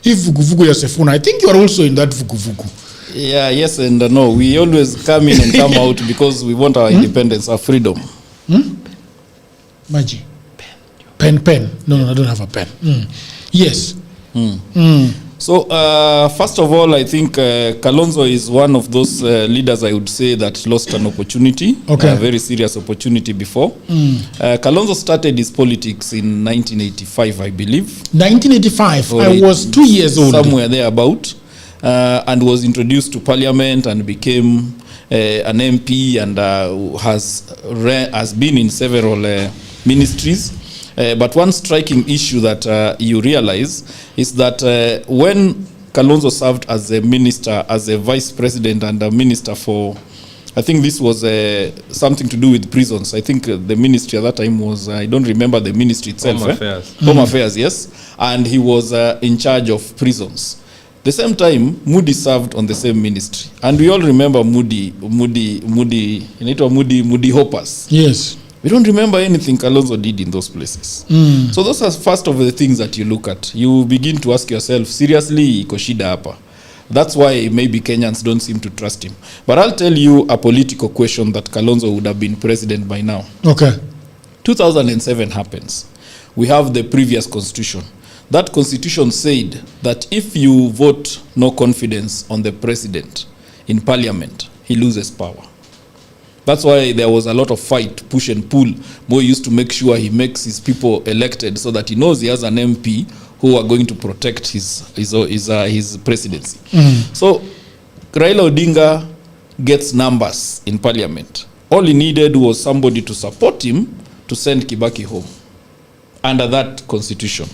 if vuguvugu ya Sifuna, I think you are also in that vuguvugu. Yeah, yes and no. We always come in and come out because we want our independence, our freedom. Maji. Pen. No, I don't have a pen. Yes. So, first of all, I think Kalonzo is one of those leaders, I would say, that lost an opportunity, a very serious opportunity before. Kalonzo started his politics in 1985, I believe. 1985? I was 2 years old. Somewhere there about. And was introduced to parliament and became an MP and has been in several ministries. But one striking issue that you realize is that when Kalonzo served as a minister, as a vice president and a minister for, I think this was something to do with prisons. I think the ministry at that time was, I don't remember the ministry itself. Home Affairs. Home Affairs, yes. And he was in charge of prisons. The same time, Moody served on the same ministry. And we all remember Moody Hoppers. Yes. We don't remember anything Kalonzo did in those places. So those are first of the things that you look at. You begin to ask yourself, seriously, iko shida hapa? That's why maybe Kenyans don't seem to trust him. But I'll tell you a political question that Kalonzo would have been president by now. Okay. 2007 happens. We have the previous constitution. That constitution said that if you vote no confidence on the president in parliament, he loses power. That's why there was a lot of fight, push and pull. Moi used to make sure he makes his people elected so that he knows he has an MP who are going to protect his presidency. So Raila Odinga gets numbers in parliament. All he needed was somebody to support him to send Kibaki home under that constitution.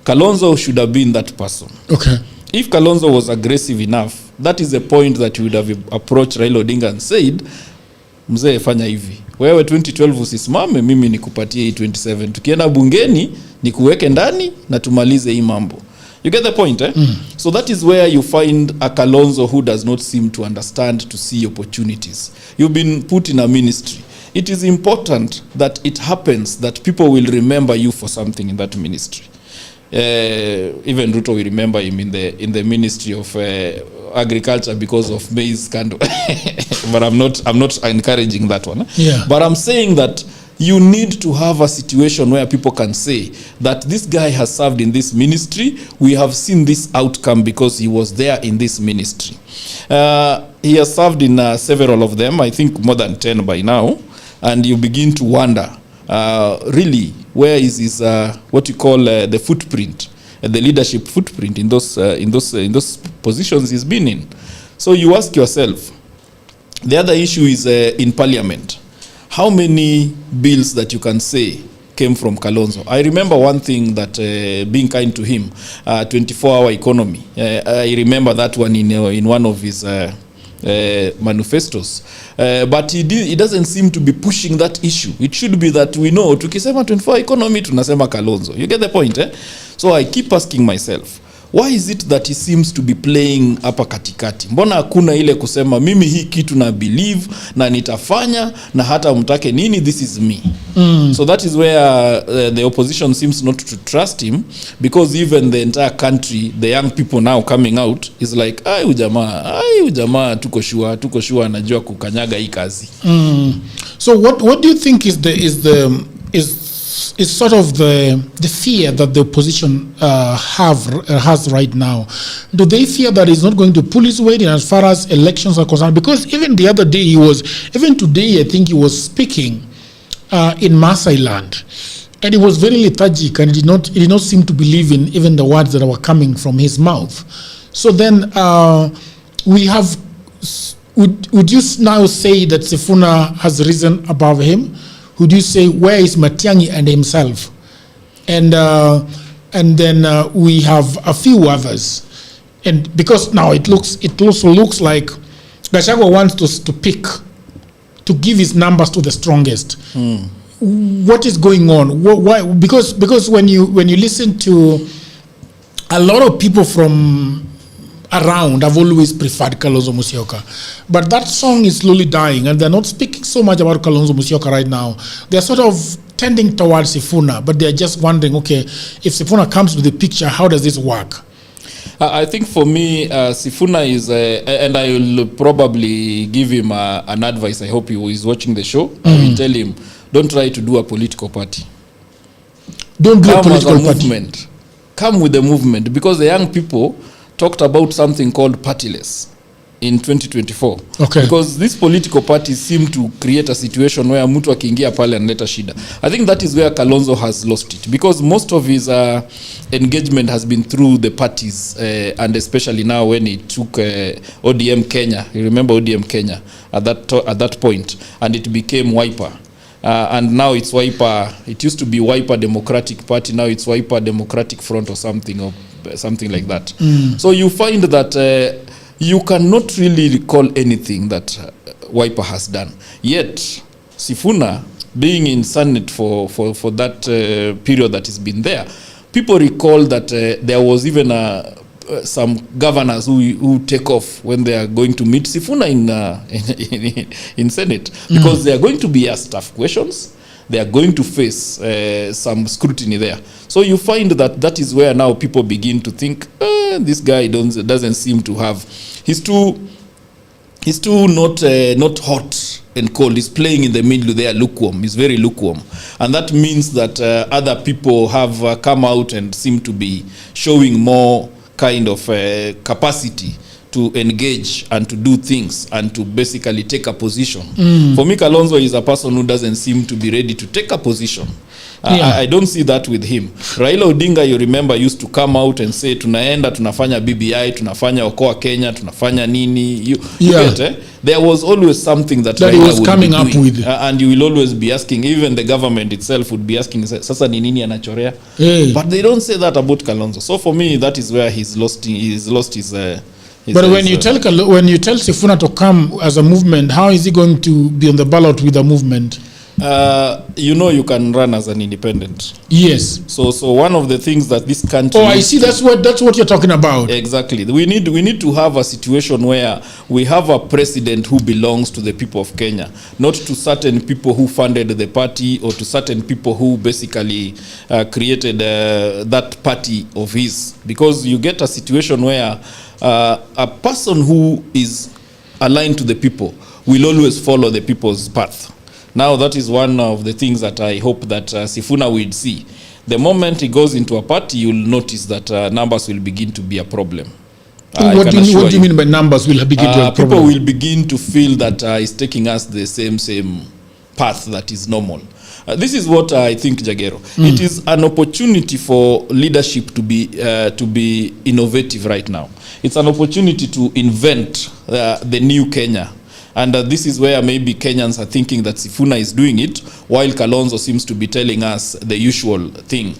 Kalonzo should have been that person. Okay. If Kalonzo was aggressive enough, that is the point that you would have approached Raila Odinga and said, mzee fanya hivi. Wewe 2012 usisimame, mimi nikupatie hii 27. Tukienda bungeni, nikuweke ndani na tumalize hii mambo. You get the point, eh? So that is where you find a Kalonzo who does not seem to understand to see opportunities. You've been put in a ministry. It is important that it happens that people will remember you for something in that ministry. Even Ruto will remember him in the Ministry of Agriculture because of maize scandal. But I'm not encouraging that one. Yeah. But I'm saying that you need to have a situation where people can say that this guy has served in this ministry. We have seen this outcome because he was there in this ministry. He has served in several of them, I think more than 10 by now. And you begin to wonder, really, where is his what you call the footprint, the leadership footprint in those positions he's been in? So you ask yourself. The other issue is in parliament. How many bills that you can say came from Kalonzo? I remember one thing that being kind to him, 24-hour economy. I remember that one in one of his manifestos. But he doesn't seem to be pushing that issue. It should be that we know, tukisema 24 economy, tunasema Kalonzo. You get the point, eh? So I keep asking myself, why is it that he seems to be playing hapa katikati? Mbona hakuna ile kusema mimi hii kitu na believe na nitafanya na hata mtake nini, this is me. So that is where the opposition seems not to trust him, because even the entire country, the young people now coming out is like, ai ujamaa tuko sure anajua kukanyaga hii kazi. So what do you think is sort of the fear that the opposition has right now? Do they fear that he's not going to pull his weight in as far as elections are concerned? Because even the other day even today I think he was speaking in Maasai land, and he was very lethargic and he did not seem to believe in even the words that were coming from his mouth. So then we have, would you now say that Sifuna has risen above him? Would you say, where is Matiang'i and himself? And then we have a few others. And because now it also looks like Gachagua wants to pick, to give his numbers to the strongest. What is going on? Why? Because when you listen to a lot of people from around have always preferred Kalonzo Musyoka. But that song is slowly dying, and they're not speaking so much about Kalonzo Musyoka right now. They're sort of tending towards Sifuna, but they're just wondering, okay, if Sifuna comes to the picture, how does this work? I think for me, Sifuna is, and I will probably give him an advice. I hope he is watching the show. I will tell him, don't try to do a political party. Don't do a political party. Movement. Come with the movement, because the young people talked about something called partyless in 2024. Okay. Because these political parties seem to create a situation where mtu akiingia pale analeta shida. I think that is where Kalonzo has lost it, because most of his engagement has been through the parties, and especially now when he took ODM Kenya. You remember ODM Kenya at that point, and it became Wiper. And now it's Wiper. It used to be Wiper Democratic Party. Now it's Wiper Democratic Front or something like that. So you find that you cannot really recall anything that Wiper has done. Yet Sifuna, being in Senate for that period that he's been there, people recall that there was even some governors who take off when they are going to meet Sifuna in Senate, because they are going to be asked tough questions. They are going to face some scrutiny there. So you find that is where now people begin to think, this guy doesn't seem to have. He's too not hot and cold. He's playing in the middle there, lukewarm. He's very lukewarm, and that means that other people have come out and seem to be showing more kind of capacity to engage and to do things and to basically take a position. For me, Kalonzo is a person who doesn't seem to be ready to take a position. I don't see that with him. Raila Odinga, you remember, used to come out and say, tunaenda, tunafanya BBI, tunafanya Okoa Kenya, tunafanya nini. You get, there was always something that he was coming up with. And you will always be asking, even the government itself would be asking, sasa ni nini anachorea? But they don't say that about Kalonzo. So for me, that is where he's lost his but when you tell Sifuna to come as a movement, how is he going to be on the ballot with a movement? You can run as an independent. Yes. So one of the things that this country. I see. That's what you're talking about. Exactly. We need to have a situation where we have a president who belongs to the people of Kenya, not to certain people who funded the party or to certain people who basically created that party of his. Because you get a situation where a person who is aligned to the people will always follow the people's path. Now that is one of the things that I hope that Sifuna will see. The moment he goes into a party, you'll notice that numbers will begin to be a problem. What do you mean by numbers will begin to be a problem? People will begin to feel that he's taking us the same path that is normal. This is what I think, Jagero. It is an opportunity for leadership to be innovative right now. It's an opportunity to invent the new Kenya. And this is where maybe Kenyans are thinking that Sifuna is doing it, while Kalonzo seems to be telling us the usual thing.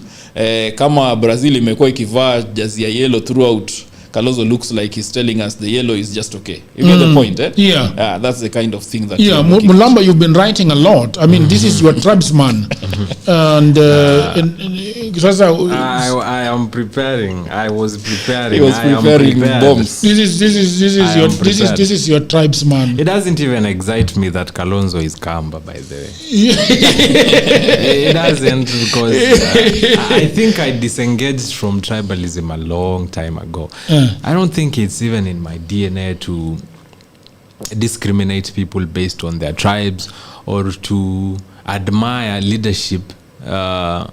Kama Brazil imekuwa ikivaa jazi ya yellow throughout, Kalonzo looks like he's telling us the yellow is just okay. You get the point, eh? Yeah. That's the kind of thing that... Yeah, Mulamba, you've been writing a lot. I mean, this is your tribesman. And I am preparing. I was preparing. He was preparing bombs. This is your tribesman. It doesn't even excite me that Kalonzo is Kamba, by the way. It doesn't, because I think I disengaged from tribalism a long time ago. I don't think it's even in my DNA to discriminate people based on their tribes or to admire leadership. Let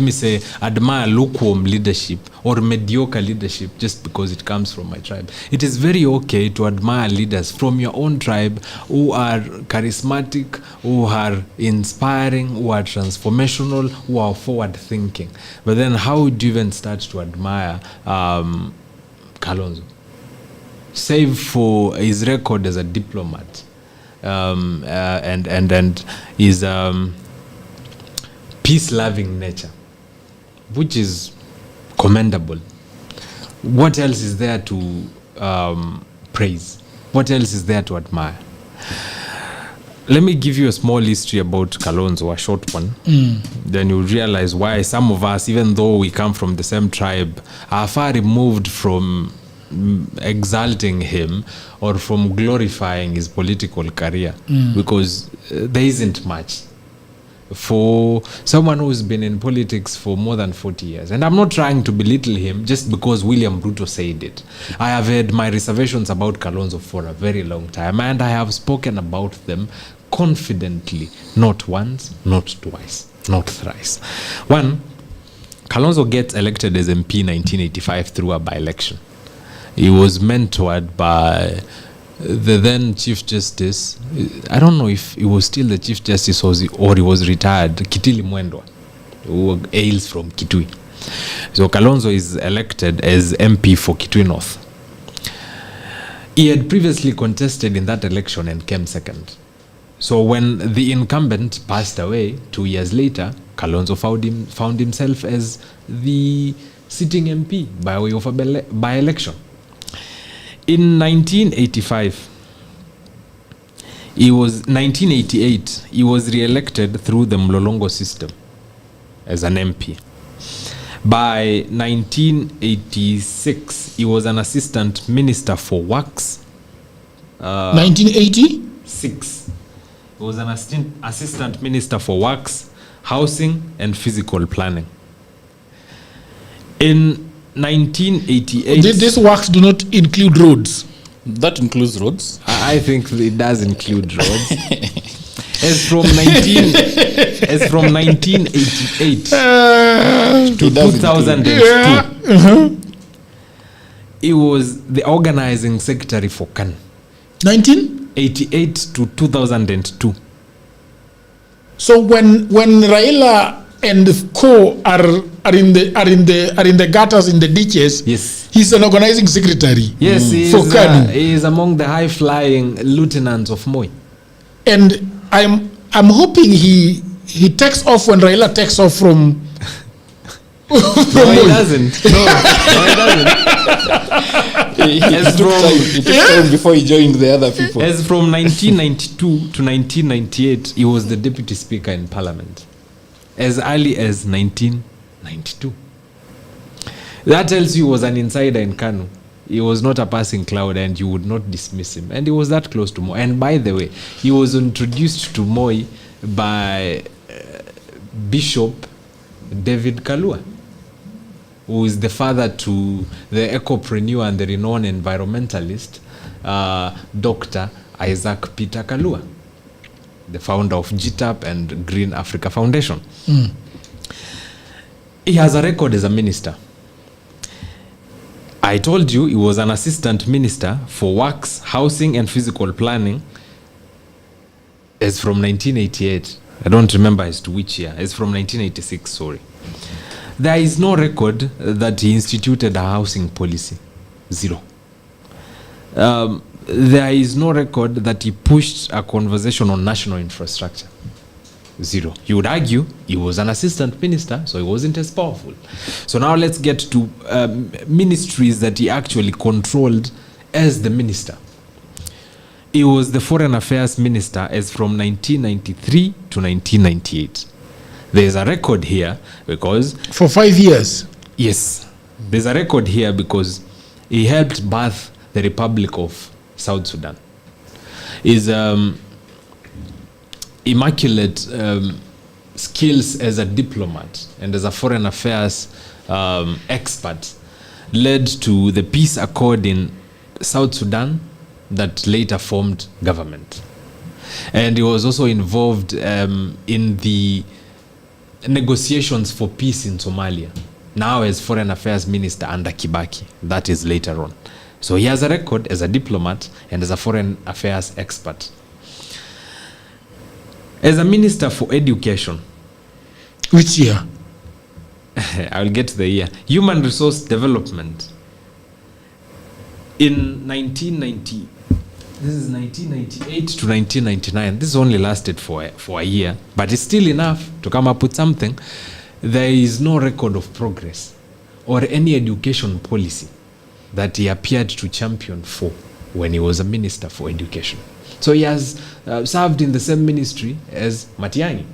me say admire lukewarm leadership or mediocre leadership just because it comes from my tribe. It is very okay to admire leaders from your own tribe who are charismatic, who are inspiring, who are transformational, who are forward thinking. But then how would you even start to admire Kalonzo? Save for his record as a diplomat and his peace-loving nature, which is commendable. What else is there to praise? What else is there to admire? Let me give you a small history about Kalonzo, a short one. Then you'll realize why some of us, even though we come from the same tribe, are far removed from exalting him or from glorifying his political career, because there isn't much for someone who's been in politics for more than 40 years. And I'm not trying to belittle him just because William Ruto said it. I have had my reservations about Kalonzo for a very long time, and I have spoken about them confidently, not once, not twice, not thrice. One, Kalonzo gets elected as MP in 1985 through a by-election. He was mentored by the then Chief Justice. I don't know if he was still the Chief Justice or he was retired, Kitili Mwendwa, who hails from Kitui. So Kalonzo is elected as MP for Kitui North. He had previously contested in that election and came second. So when the incumbent passed away 2 years later, Kalonzo found himself as the sitting MP by way of a by-election. In 1988, he was re-elected through the Mlolongo system as an MP. By 1986, he was an assistant minister for works. 1986? He was an assistant minister for works, housing, and physical planning. In 1988... These works do not include roads. That includes roads? I think it does include roads. As from 1988 to 2002, he was the organizing secretary for KANU. 1988 to 2002. So when Raila and co are in the gutters, in the ditches, yes, he's an organizing secretary. Yes, he is among the high flying lieutenants of Moi. And I'm hoping he takes off when Raila takes off from No, he doesn't. No, he doesn't. He took time before he joined the other people. As from 1992 to 1998, he was the deputy speaker in parliament. As early as 1992. That tells you he was an insider in KANU. He was not a passing cloud, and you would not dismiss him. And he was that close to Moi. And by the way, he was introduced to Moi by Bishop David Kalua, who is the father to the ecopreneur and the renowned environmentalist, Dr. Isaac Peter Kalua, the founder of GTAP and Green Africa Foundation. He has a record as a minister. I told you he was an assistant minister for works, housing, and physical planning as from 1988. I don't remember as to which year. As from 1986, sorry. There is no record that he instituted a housing policy. Zero. There is no record that he pushed a conversation on national infrastructure. Zero. You would argue he was an assistant minister, so he wasn't as powerful. So now let's get to ministries that he actually controlled as the minister. He was the foreign affairs minister as from 1993 to 1998. There's a record here because... For 5 years? Yes. There's a record here because he helped birth the Republic of South Sudan. His immaculate skills as a diplomat and as a foreign affairs expert led to the peace accord in South Sudan that later formed government. And he was also involved in the negotiations for peace in Somalia, now as foreign affairs minister under Kibaki. That is later on. So he has a record as a diplomat and as a foreign affairs expert. As a minister for education. Which year? I'll get to the year. Human resource development. In 1990, this is 1998 to 1999. This only lasted for a year, but it's still enough to come up with something. There is no record of progress or any education policy that he appeared to champion for when he was a minister for education. So he has served in the same ministry as Matiang'i.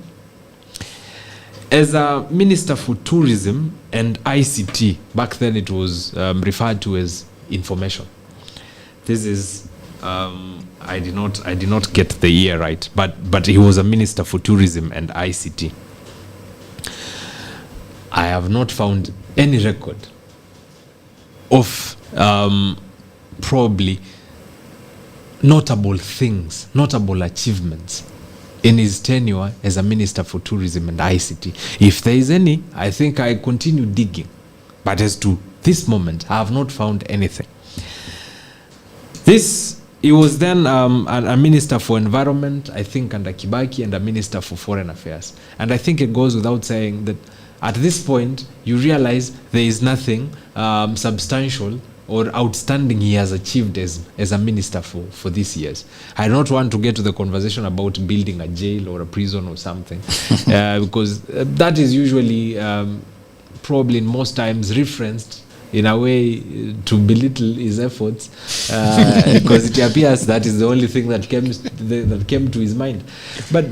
As a minister for tourism and ICT, back then it was referred to as information. This is I did not get the year right, but he was a minister for tourism and ICT. I have not found any record of probably notable things, notable achievements in his tenure as a minister for tourism and ICT. If there is any, I think I continue digging. But as to this moment, I have not found anything. He was then a minister for environment, I think, under Kibaki, and a minister for foreign affairs. And I think it goes without saying that at this point, you realize there is nothing substantial or outstanding he has achieved as a minister for these years. I don't want to get to the conversation about building a jail or a prison or something, because that is usually probably most times referenced in a way to belittle his efforts, because it appears that is the only thing that came to his mind. But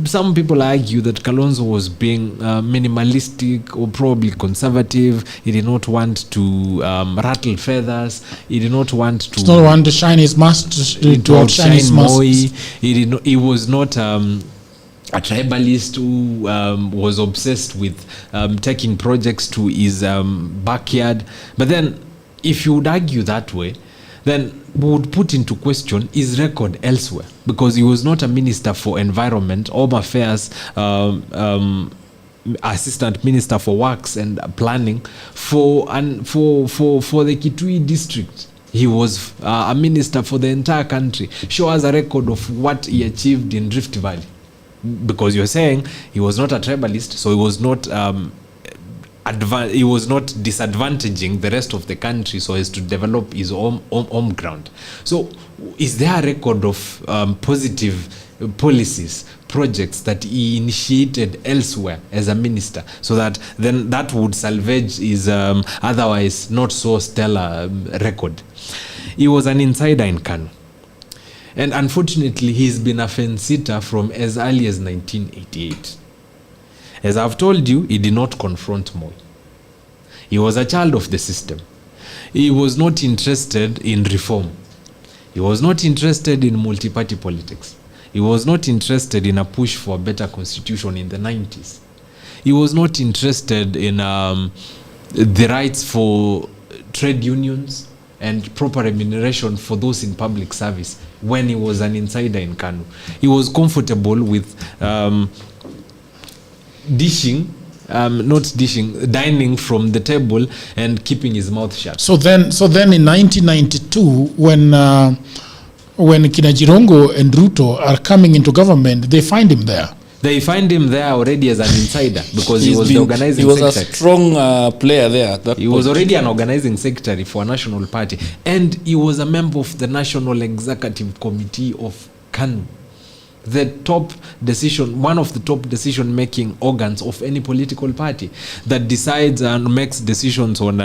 some people argue that Kalonzo was being minimalistic or probably conservative. He did not want to rattle feathers. He did not want to. He did not want to shine his mask to outshine his mask. He was not a tribalist who was obsessed with taking projects to his backyard. But then, if you would argue that way, then we would put into question his record elsewhere, because he was not a minister for environment, Home Affairs, assistant minister for works and planning for the Kitui district. He was a minister for the entire country. Show us a record of what he achieved in Rift Valley. Because you're saying he was not a tribalist, so he was not disadvantaging the rest of the country so as to develop his home ground. So is there a record of positive policies, projects that he initiated elsewhere as a minister, so that then that would salvage his otherwise not so stellar record? He was an insider in Kanu. And unfortunately, he's been a fence-sitter from as early as 1988. As I've told you, he did not confront Moi. He was a child of the system. He was not interested in reform. He was not interested in multi-party politics. He was not interested in a push for a better constitution in the 90s. He was not interested in the rights for trade unions and proper remuneration for those in public service when he was an insider in Kanu. He was comfortable with dining from the table and keeping his mouth shut. So then in 1992, when Kinajirongo and Ruto are coming into government, they find him there. They find him there already as an insider, because he was the organizing secretary. He was a strong player there. He was already an organizing secretary for a national party, and he was a member of the National Executive Committee of KANU, one of the top decision-making organs of any political party that decides and makes decisions on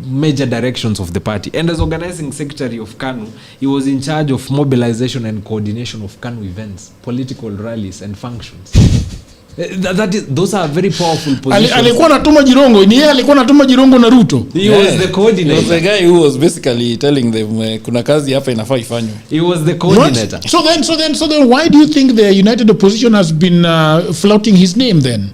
major directions of the party. And as organizing secretary of KANU, he was in charge of mobilization and coordination of KANU events, political rallies and functions. Those are very powerful positions. Alikuwa anatuma Jirongo, ni yeye alikuwa anatuma Jirongo na Ruto. He was the coordinator. He was the guy who was basically telling them kuna kazi hapa inafaa ifanywe. He was the coordinator. So then why do you think the United Opposition has been flouting his name then?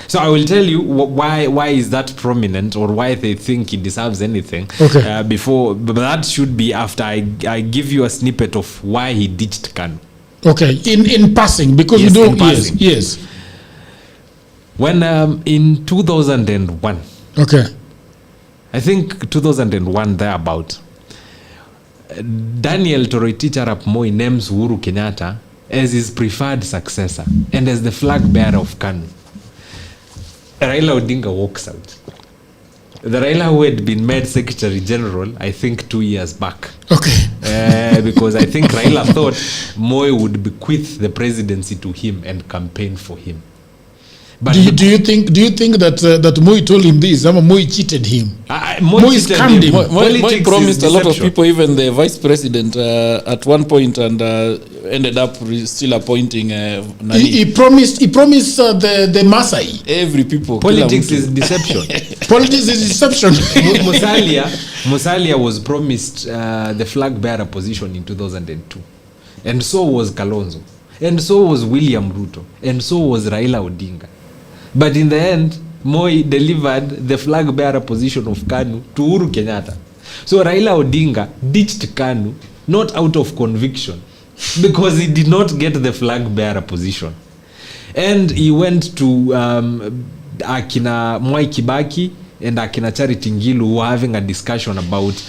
So I will tell you why is that prominent, or why they think he deserves anything. Okay. But that should be after I give you a snippet of why he ditched KANU. Okay, in passing, because yes, you don't. Yes. When in 2001, okay, I think 2001 thereabout, Daniel Toroitich Arap Moi names Uhuru Kenyatta as his preferred successor and as the flag bearer of KANU. Raila Odinga walks out. The Raila who had been made Secretary General, I think 2 years back. Okay. Because I think Raila thought Moi would bequeath the presidency to him and campaign for him. But do you think that Moi told him this? Moi cheated him. Moi scammed him. Moi promised a lot of people, even the vice president, at one point, and ended up still appointing. He promised the Masai. Every people. Politics is deception. Politics is deception. Musalia was promised the flag bearer position in 2002, and so was Kalonzo, and so was William Ruto, and so was Raila Odinga. But in the end, Moi delivered the flag bearer position of KANU to Uhuru Kenyatta. So Raila Odinga ditched KANU not out of conviction, because he did not get the flag bearer position, and he went to Akina Mwai Kibaki and Akina Charity Ngilu, who were having a discussion about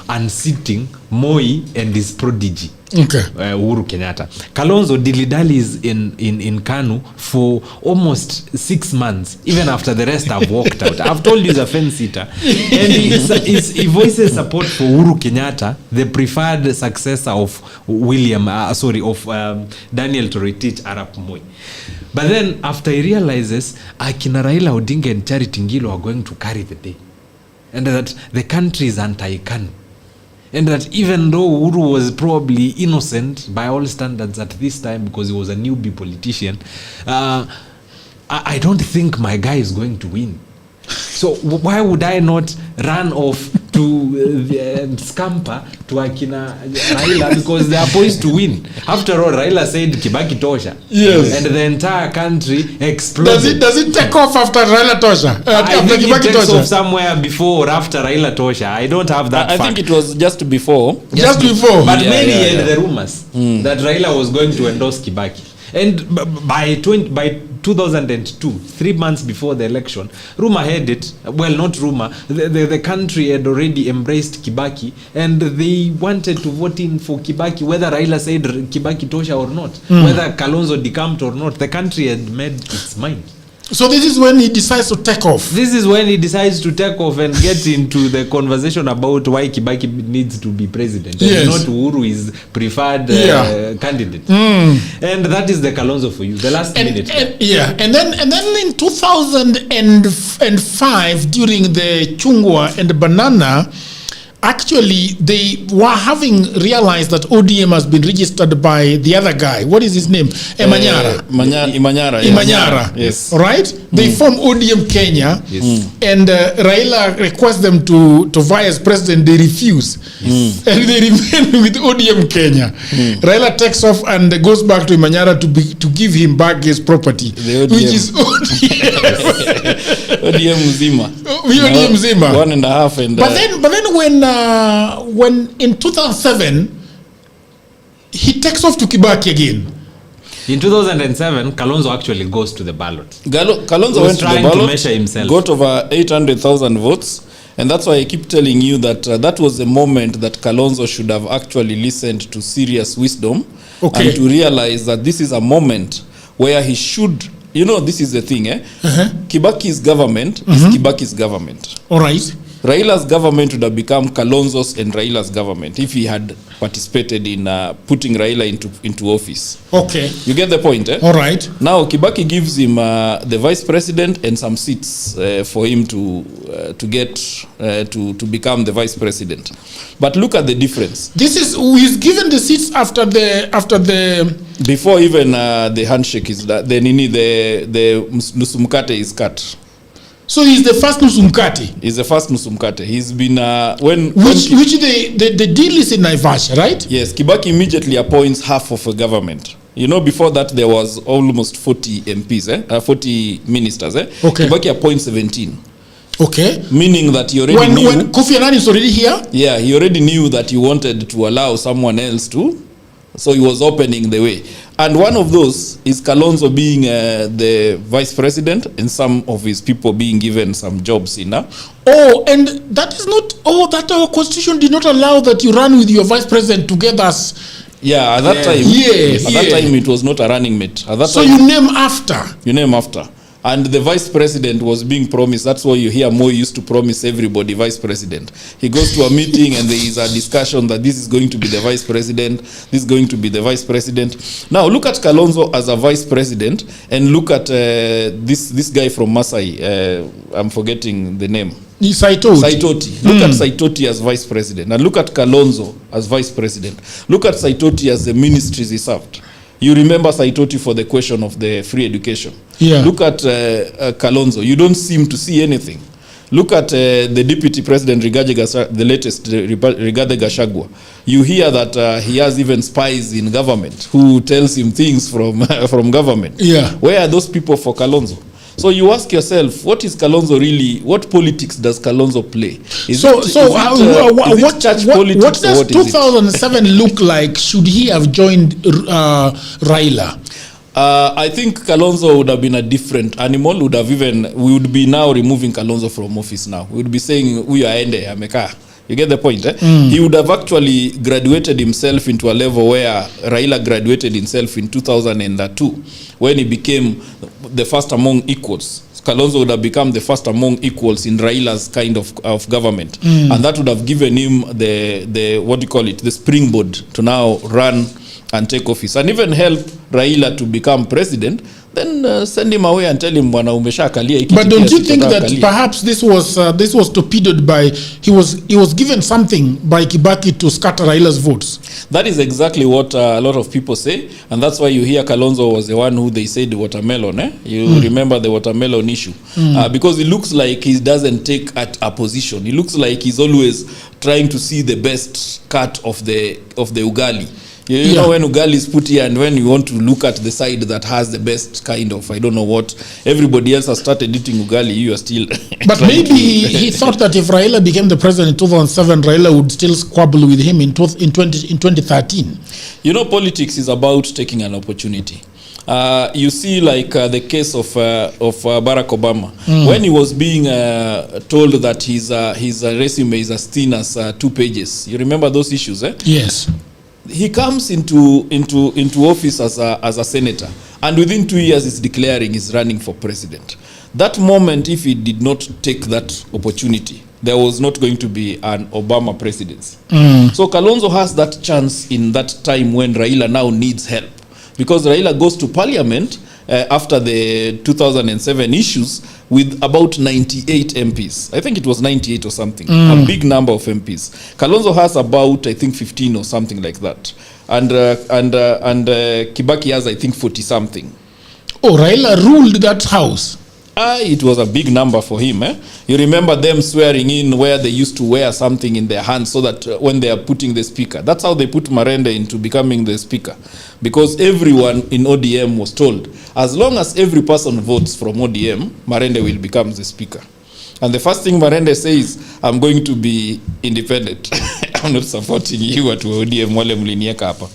unseating Moi and his prodigy, Uhuru Kenyatta. Kalonzo dilly-dallies in KANU for almost 6 months, even after the rest have walked out. I've told you he's a fence-sitter. And he voices support for Uhuru Kenyatta, the preferred successor of Daniel Toroitich Arap Moi. But then, after he realizes Akina Raila Odinga and Charity Ngilu are going to carry the day, and that the country is anti-KANU, and that even though Uhuru was probably innocent by all standards at this time because he was a newbie politician, I don't think my guy is going to win. So why would I not run off to scamper to Akina Raila, because they are poised to win? After all, Raila said Kibaki tosha. Yes. And the entire country exploded. Does it take off after Raila tosha? I think it takes off somewhere before or after Raila tosha. I don't have that fact. I think it was just before. Just before. But many had the rumors that Raila was going to endorse Kibaki. And by 2002, 3 months before the election, rumor had it, well, not rumor, the country had already embraced Kibaki, and they wanted to vote in for Kibaki, whether Raila said Kibaki tosha or not, whether Kalonzo decamped or not. The country had made its mind. So this is when he decides to take off. This is when he decides to take off and get into the conversation about why Kibaki needs to be president, and not Uhuru is preferred candidate. And that is the Kalonzo for you, the last minute. And then in 2005, during the Chungwa and Banana, actually, they were having realized that ODM has been registered by the other guy. What is his name? Imanyara. Yes. Right? They form ODM Kenya. Yes. And Raila requests them to vie as president. They refuse. And they remain with ODM Kenya. Raila takes off and goes back to Imanyara to give him back his property, which is ODM. ODM Mzima. ODM Mzima. 1.5 and but then when in 2007 he takes off to Kibaki again. In 2007, Kalonzo actually goes to the ballot. Kalonzo went to the ballot, to measure himself. Got over 800,000 votes, and that's why I keep telling you that that was the moment that Kalonzo should have actually listened to serious wisdom, and to realize that this is a moment where he should, this is the thing, Kibaki's government is Kibaki's government. All right. Raila's government would have become Kalonzo's and Raila's government if he had participated in putting Raila into office. Okay. You get the point, eh? All right. Now, Kibaki gives him the vice president and some seats for him to get to become the vice president. But look at the difference. He's given the seats after the before even the handshake is that the Nusumkate is cut. So he's the first Nusumkate. He's the first Nusumkate. He's been which the deal is in Naivasha, right? Yes, Kibaki immediately appoints half of a government. Before that there was almost 40 MPs, 40 ministers. Okay. Kibaki appoints 17. Okay. Meaning that he already knew. When Kofi Annan is already here? Yeah, he already knew that he wanted to allow someone else to. So he was opening the way. And one of those is Kalonzo being the vice president and some of his people being given some jobs in. And that is not, that our constitution did not allow that you run with your vice president together as... Yeah, at that time. At that time it was not a running mate. At that time, you name after. You name after. And the vice president was being promised. That's why you hear Moi used to promise everybody vice president. He goes to a meeting and there is a discussion that this is going to be the vice president, this is going to be the vice president. Now look at Kalonzo as a vice president and look at this guy from Masai. I'm forgetting the name. Saitoti. Look at Saitoti as vice president and look at Kalonzo as vice president. Look at Saitoti as the ministries he served. You remember Saitoti for the question of the free education. Yeah. Look at Kalonzo. You don't seem to see anything. Look at the deputy president, the latest, Rigathi Gachagua. You hear that he has even spies in government who tells him things from government. Yeah. Where are those people for Kalonzo? So you ask yourself, what is Kalonzo really? What politics does Kalonzo play? What does 2007 look like? Should he have joined Raila? I think Kalonzo would have been a different animal. We would be now removing Kalonzo from office now. We would be saying, "Uyu aende ameka." You get the point, eh? He would have actually graduated himself into a level where Raila graduated himself in 2002 when he became the first among equals. Kalonzo would have become the first among equals in Raila's kind of government. And that would have given him the springboard to now run and take office and even help Raila to become president. Then send him away and tell him bwana umeshakalia hiki. But don't you think that perhaps this was torpedoed by he was given something by Kibaki to scatter Raila's votes? That is exactly what a lot of people say, and that's why you hear Kalonzo was the one who they said the watermelon. You remember the watermelon issue because it looks like he doesn't take at a position. It looks like he's always trying to see the best cut of the ugali. You know when ugali is put here and when you want to look at the side that has the best kind of, I don't know what, everybody else has started eating ugali, you are still but maybe he thought that if Raila became the president in 2007, Raila would still squabble with him in 2013. You know, politics is about taking an opportunity. You see like the case of Barack Obama. When he was being told that his resume is as thin as 2 pages. You remember those issues, eh? Yes. He comes into office as a senator, and within 2 years is declaring he's running for president. That moment, if he did not take that opportunity, there was not going to be an Obama presidency. So Kalonzo has that chance in that time when Raila now needs help, because Raila goes to parliament after the 2007 issues with about 98 MPs. I think it was 98 or something. A big number of MPs. Kalonzo has about, I think, 15 or something like that. And Kibaki has, I think, 40 something. Oh, Raila ruled that house. It was a big number for him. You remember them swearing in where they used to wear something in their hands so that when they are putting the speaker. That's how they put Marende into becoming the speaker. Because everyone in ODM was told, as long as every person votes from ODM, Marende will become the speaker. And the first thing Marende says, I'm going to be independent. I'm not supporting you at ODM wale mlinieka hapa.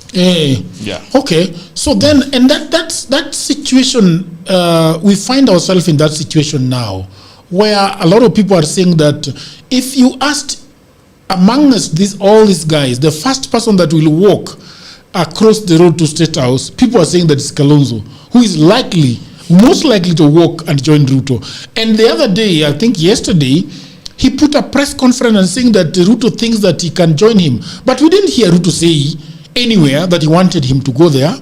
Yeah. Okay. So then, and that situation, we find ourselves in that situation now, where a lot of people are saying that if you asked among us all these guys, the first person that will walk across the road to State House, people are saying that it's Kalonzo, who is most likely to walk and join Ruto. And the other day, I think yesterday, he put a press conference and saying that Ruto thinks that he can join him. But we didn't hear Ruto say anywhere that he wanted him to go there.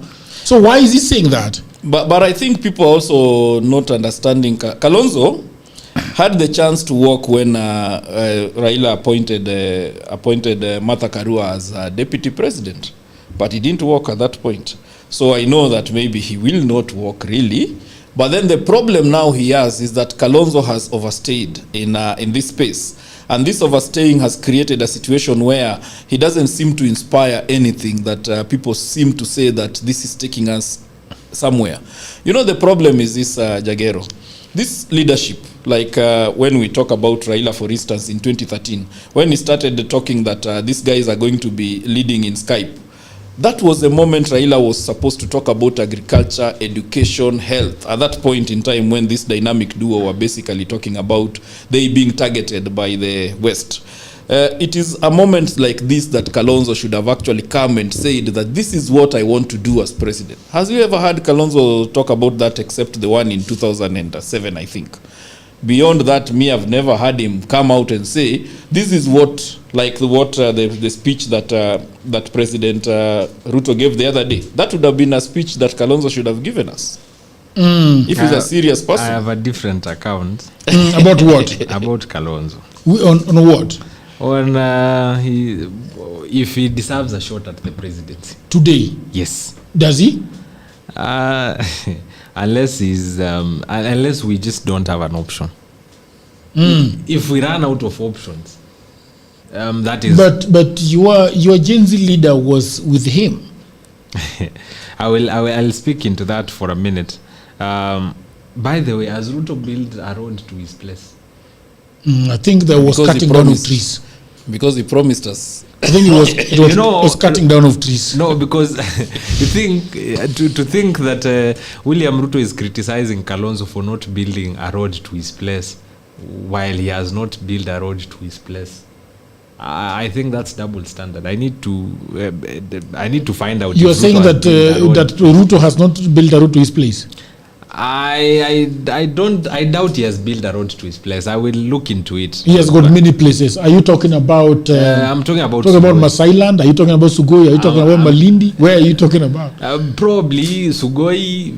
So why is he saying that? But I think people are also not understanding. Kalonzo had the chance to walk when Raila appointed Martha Karua as deputy president. But he didn't walk at that point. So I know that maybe he will not walk really. But then the problem now he has is that Kalonzo has overstayed in this space. And this overstaying has created a situation where he doesn't seem to inspire anything that people seem to say that this is taking us somewhere. You know, the problem is this, Jagero. This leadership, like when we talk about Raila, for instance, in 2013, when he started talking that these guys are going to be leading in Skype, that was the moment Raila was supposed to talk about agriculture, education, health. At that point in time when this dynamic duo were basically talking about they being targeted by the West. It is a moment like this that Kalonzo should have actually come and said that this is what I want to do as president. Has you ever heard Kalonzo talk about that except the one in 2007, I think? Beyond that, I've never heard him come out and say, this is what, like the speech that that President Ruto gave the other day. That would have been a speech that Kalonzo should have given us. If he's a serious person. I have a different account. About what? About Kalonzo. On what? On if he deserves a shot at the presidency. Today? Yes. Does he? Unless we just don't have an option. If we run out of options, that is. But your Gen Z leader was with him. I'll speak into that for a minute. By the way, has Ruto built a road to his place? I think there was cutting down of trees. Because he promised us. I think it was cutting down of trees. No, because you think to think that William Ruto is criticizing Kalonzo for not building a road to his place while he has not built a road to his place. I think that's double standard. I need to find out. You are saying that Ruto has not built a road to his place. I doubt he has built a road to his place. I will look into it. He has got many places. Are you talking about? I'm talking about Masai Land. Are you talking about Sugoi? Are you talking about Malindi? Where are you talking about? Probably Sugoi,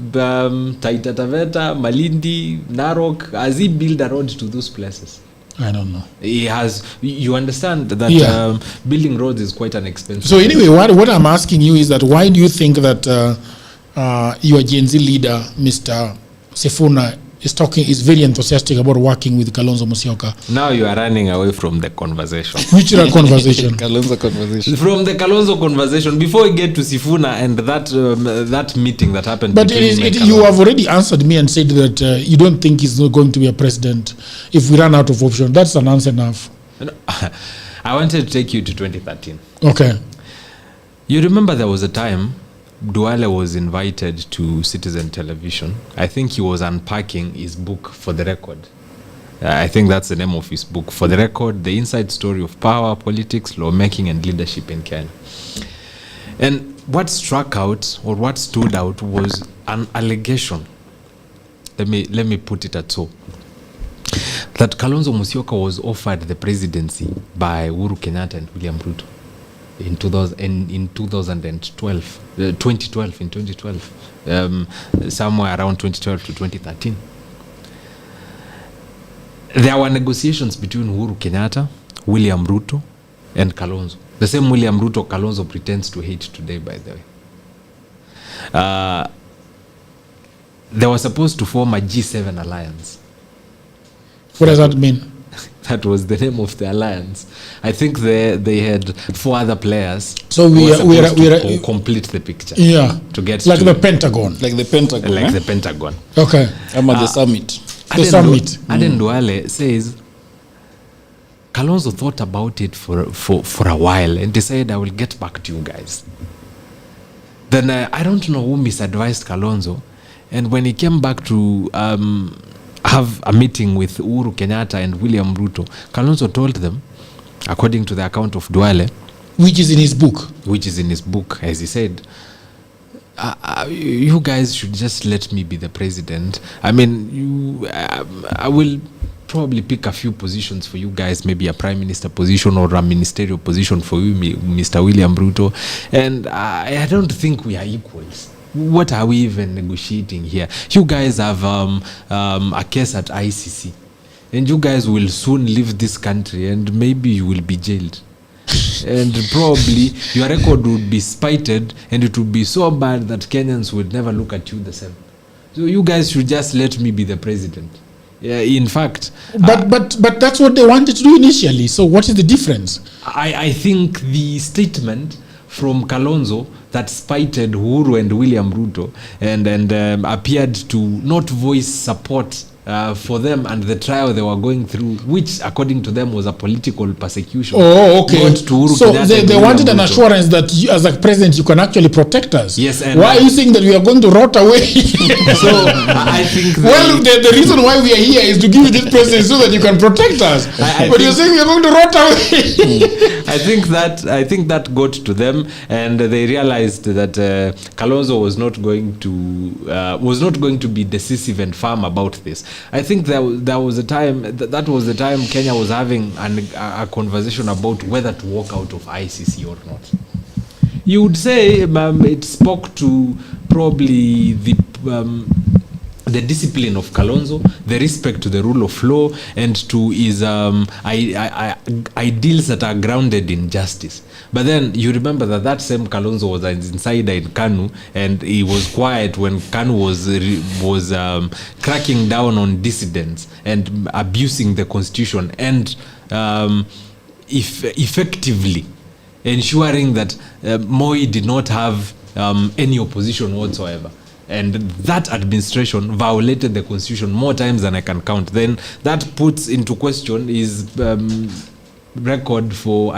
Taita Taveta, Malindi, Narok. Has he built a road to those places? I don't know. He has. You understand that building roads is quite an expensive. So anyway, what I'm asking you is that why do you think that your Gen Z leader, Mr. Sifuna, is very enthusiastic about working with Kalonzo Musyoka? Now you are running away from the conversation. Which conversation? Kalonzo conversation. From the Kalonzo conversation, before we get to Sifuna and that meeting that happened. But you have already answered me and said that you don't think he's not going to be a president if we run out of options. That's an answer enough. I wanted to take you to 2013. Okay. You remember there was a time Duale was invited to Citizen Television. I think he was unpacking his book, For the Record. I think that's the name of his book, For the Record, The Inside Story of Power, Politics, Lawmaking and Leadership in Kenya. And what struck out, or what stood out, was an allegation. Let me put it at so. That Kalonzo Musyoka was offered the presidency by Uhuru Kenyatta and William Ruto. In 2012, somewhere around 2012 to 2013. There were negotiations between Uhuru Kenyatta, William Ruto, and Kalonzo. The same William Ruto Kalonzo pretends to hate today, by the way. They were supposed to form a G7 alliance. What does that mean? That was the name of the alliance. I think they had 4 other players. So we are complete the picture. Yeah. To get like to the Pentagon. Like the Pentagon. Like the Pentagon. Okay. The summit. Aden Duale says Kalonzo thought about it for a while and decided, I will get back to you guys. Then I don't know who misadvised Kalonzo, and when he came back to have a meeting with Uhuru Kenyatta and William Ruto, Kalonzo told them, according to the account of Duale, which is in his book, as he said, you guys should just let me be the president. I mean, I will probably pick a few positions for you guys, maybe a prime minister position or a ministerial position for you, Mr. William Ruto, and I don't think we are equals. What are we even negotiating here? You guys have a case at ICC, and you guys will soon leave this country, and maybe you will be jailed. And probably your record would be spited, and it would be so bad that Kenyans would never look at you the same. So you guys should just let me be the president. Yeah, in fact. But that's what they wanted to do initially. So what is the difference? I think the statement from Kalonzo that spited Uhuru and William Ruto and appeared to not voice support for them and the trial they were going through, which according to them was a political persecution. Oh, okay. So they wanted an assurance that you, as a president, you can actually protect us. Yes. And why are you saying that we are going to rot away? So I think the reason why we are here is to give you this president so that you can protect us. But you're saying we are going to rot away. I think that got to them, and they realized that Kalonzo was not going to be decisive and firm about this. I think there was a time that was the time Kenya was having a conversation about whether to walk out of ICC or not. You would say it spoke to probably the discipline of Kalonzo, the respect to the rule of law, and to his ideals that are grounded in justice. But then you remember that same Kalonzo was an insider in KANU, and he was quiet when KANU was cracking down on dissidents and abusing the constitution and effectively ensuring that Moi did not have any opposition whatsoever. And that administration violated the constitution more times than I can count. Then that puts into question his record for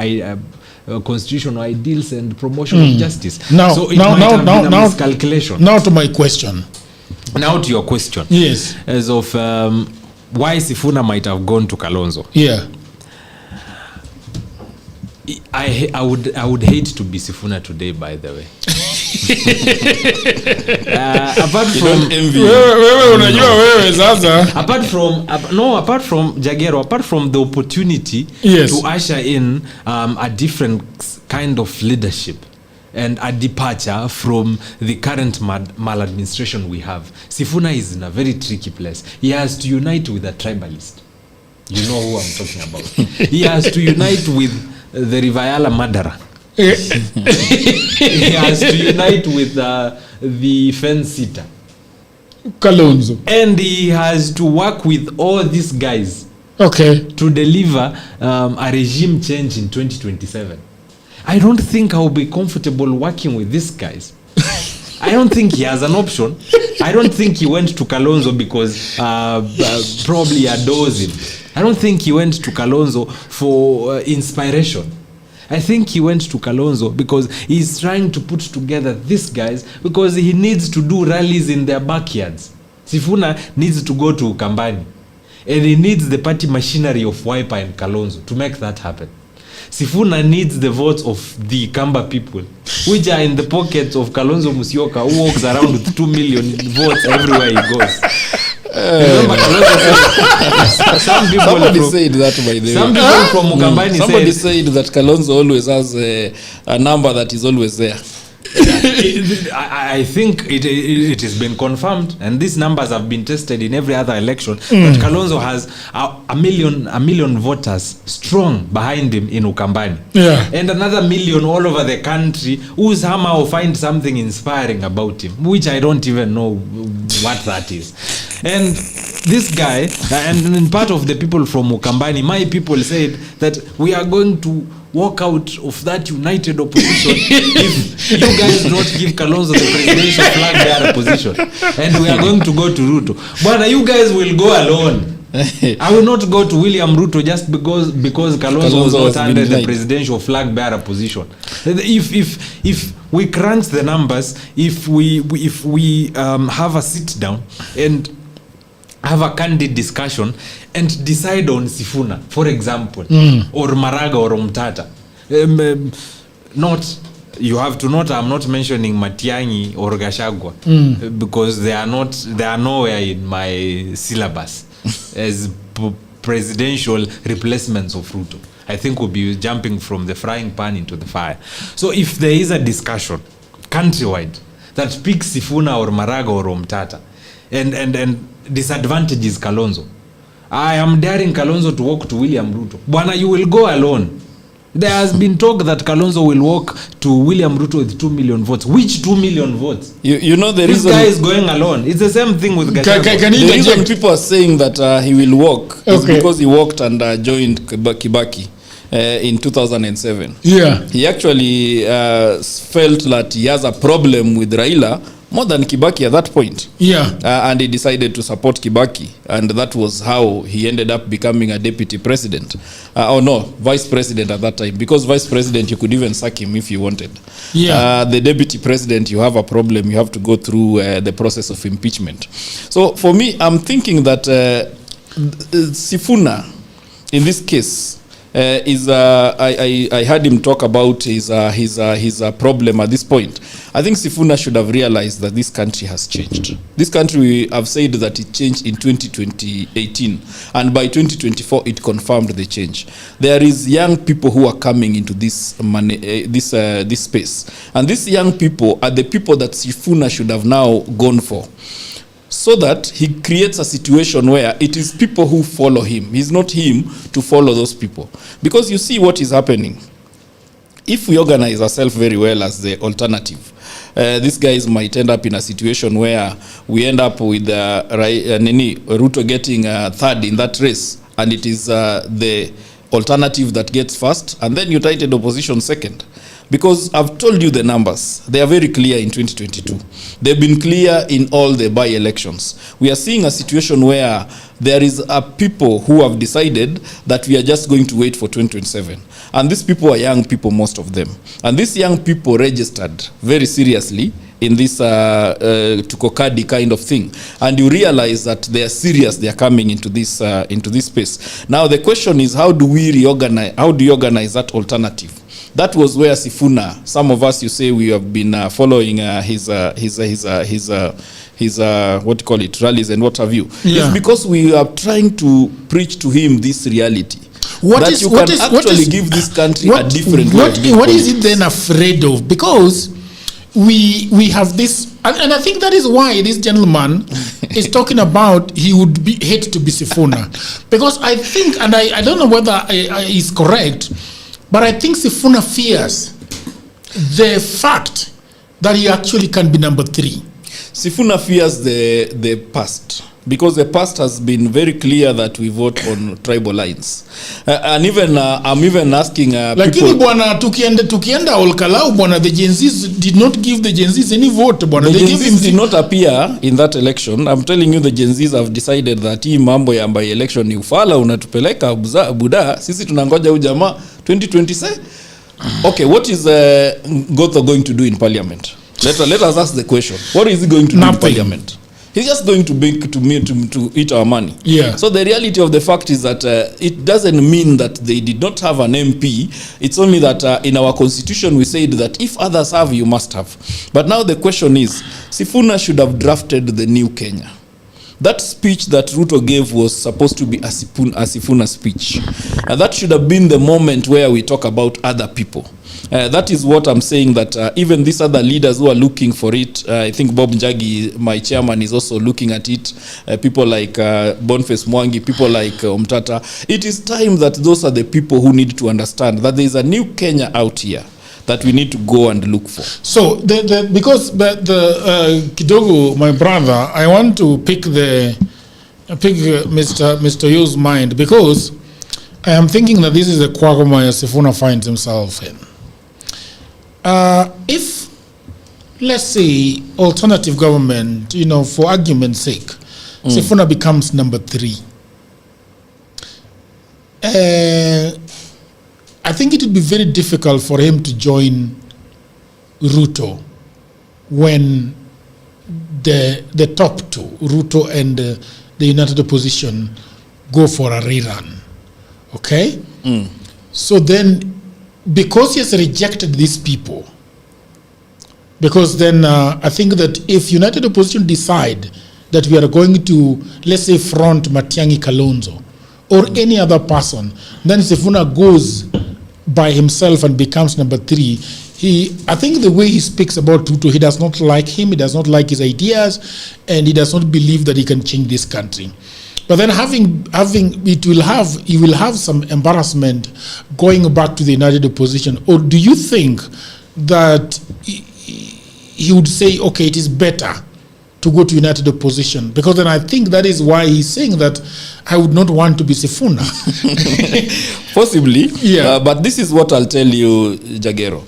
constitutional ideals and promotion of justice. So it might have been a miscalculation. Now to my question. Now to your question. Yes. As of why Sifuna might have gone to Kalonzo. Yeah. I would hate to be Sifuna today, by the way. Apart from Jagero, apart from the opportunity to usher in a different kind of leadership and a departure from the current maladministration we have, Sifuna is in a very tricky place. He has to unite with a tribalist. You know who I'm talking about. He has to unite with the Rivayala murderer. He has to unite with the fence sitter, Kalonzo, and he has to work with all these guys to deliver a regime change in 2027. I don't think I'll be comfortable working with these guys. I don't think he has an option. I don't think he went to Kalonzo because probably adores him. I don't think he went to Kalonzo for inspiration. I think he went to Kalonzo because he's trying to put together these guys because he needs to do rallies in their backyards. Sifuna needs to go to Ukambani, and he needs the party machinery of Wiper and Kalonzo to make that happen. Sifuna needs the votes of the Kamba people, which are in the pockets of Kalonzo Musyoka, who walks around with 2 million votes everywhere he goes. Remember, some people said that, by the way. Some people from Mukambani somebody said that Kalonzo always has a number that is always there. I think it has been confirmed, and these numbers have been tested in every other election. But Kalonzo has a million voters strong behind him in Ukambani, and another million all over the country who somehow find something inspiring about him, which I don't even know what that is. And this guy, and part of the people from Ukambani, my people said that we are going to walk out of that united opposition if you guys do not give Kalonzo the presidential flag bearer position, and we are going to go to Ruto. But you guys will go alone. I will not go to William Ruto just because Kalonzo was not under the presidential flag bearer position. If we crunch the numbers, if we have a sit down and have a candid discussion and decide on Sifuna, for example, or Maraga or Omtata. You have to note, I'm not mentioning Matiang'i or Gachagua because they are nowhere in my syllabus as presidential replacements of Ruto. I think we'll be jumping from the frying pan into the fire. So if there is a discussion countrywide that picks Sifuna or Maraga or Omtata and disadvantages Kalonzo, I am daring Kalonzo to walk to William Ruto. Bwana, you will go alone. There has been talk that Kalonzo will walk to William Ruto with 2 million votes. Which 2 million votes? You know the this reason... guy is going alone. It's the same thing with Gachagua. The reason people are saying that he will walk is because he walked and joined Kibaki in 2007. Yeah. He actually felt that he has a problem with Raila more than Kibaki at that point. Yeah. And he decided to support Kibaki, and that was how he ended up becoming a deputy president. Vice president at that time, because vice president, you could even sack him if you wanted. Yeah. The deputy president, you have a problem, you have to go through the process of impeachment. So for me, I'm thinking that Sifuna, in this case, I heard him talk about his problem at this point. I think Sifuna should have realized that this country has changed. This country, we have said that it changed in 2018, and by 2024 it confirmed the change. There is young people who are coming into this this space, and these young people are the people that Sifuna should have now gone for, so that he creates a situation where it is people who follow him. It's not him to follow those people. Because you see what is happening. If we organize ourselves very well as the alternative, these guys might end up in a situation where we end up with Ruto getting third in that race, and it is the alternative that gets first, and then United Opposition second. Because I've told you the numbers. They are very clear in 2022. They've been clear in all the by-elections. We are seeing a situation where there is a people who have decided that we are just going to wait for 2027. And these people are young people, most of them. And these young people registered very seriously in this Tukokadi kind of thing. And you realize that they are serious, they are coming into this space. Now the question is, how do we reorganize, how do you organize that alternative? That was where Sifuna, some of us, you say we have been following his what do you call it, rallies and what have you. Yeah. It's because we are trying to preach to him this reality. Give this country a different way. What is it then afraid of? Because we have this, and I think that is why this gentleman is talking about he would hate to be Sifuna. Because I think, and I don't know whether he's correct, but I think Sifuna fears the fact that he actually can be number 3. Sifuna fears the past, because the past has been very clear that we vote on tribal lines. And even I'm even asking lakini bwana tukienda Olkalau bwana, the Gen Zs did not give the Gen Zs any vote bwana. The Gen Zs did not appear in that election. I'm telling you, the Gen Zs have decided that hii mambo ya by election ni ufala, unatupeleka buda, sisi tunangoja ujamaa 2027. Okay, what is Gotho going to do in parliament? Let us ask the question. What is he going to do in parliament? He's just going to beg to eat our money. Yeah. So the reality of the fact is that it doesn't mean that they did not have an MP. It's only that in our constitution we said that if others have, you must have. But now the question is, Sifuna should have drafted the new Kenya. That speech that Ruto gave was supposed to be a Sifuna speech. That should have been the moment where we talk about other people. That is what I'm saying, that even these other leaders who are looking for it, I think Bob Njagi, my chairman, is also looking at it. People like Boniface Mwangi, people like Omtata. It is time that those are the people who need to understand that there is a new Kenya out here that we need to go and look for. So, because Kidogo, my brother, I want to pick Mr. Yu's mind, because I am thinking that this is a quagmire Sifuna finds himself in. If, let's say, alternative government, for argument's sake, Sifuna becomes number 3, I think it would be very difficult for him to join Ruto when the top two, Ruto and the United Opposition, go for a rerun. Okay? So then, because he has rejected these people, because then I think that if United Opposition decide that we are going to, let's say, front Matiang'i Kalonzo or any other person, then Sifuna goes by himself and becomes number 3. I think the way he speaks about Ruto, he does not like him, he does not like his ideas, and he does not believe that he can change this country. But then he will have some embarrassment going back to the United Opposition. Or do you think that he would say, okay, it is better to go to united opposition? Because then I think that is why he's saying that I would not want to be Sifuna. Possibly, yeah. But this is what I'll tell you, Jagero.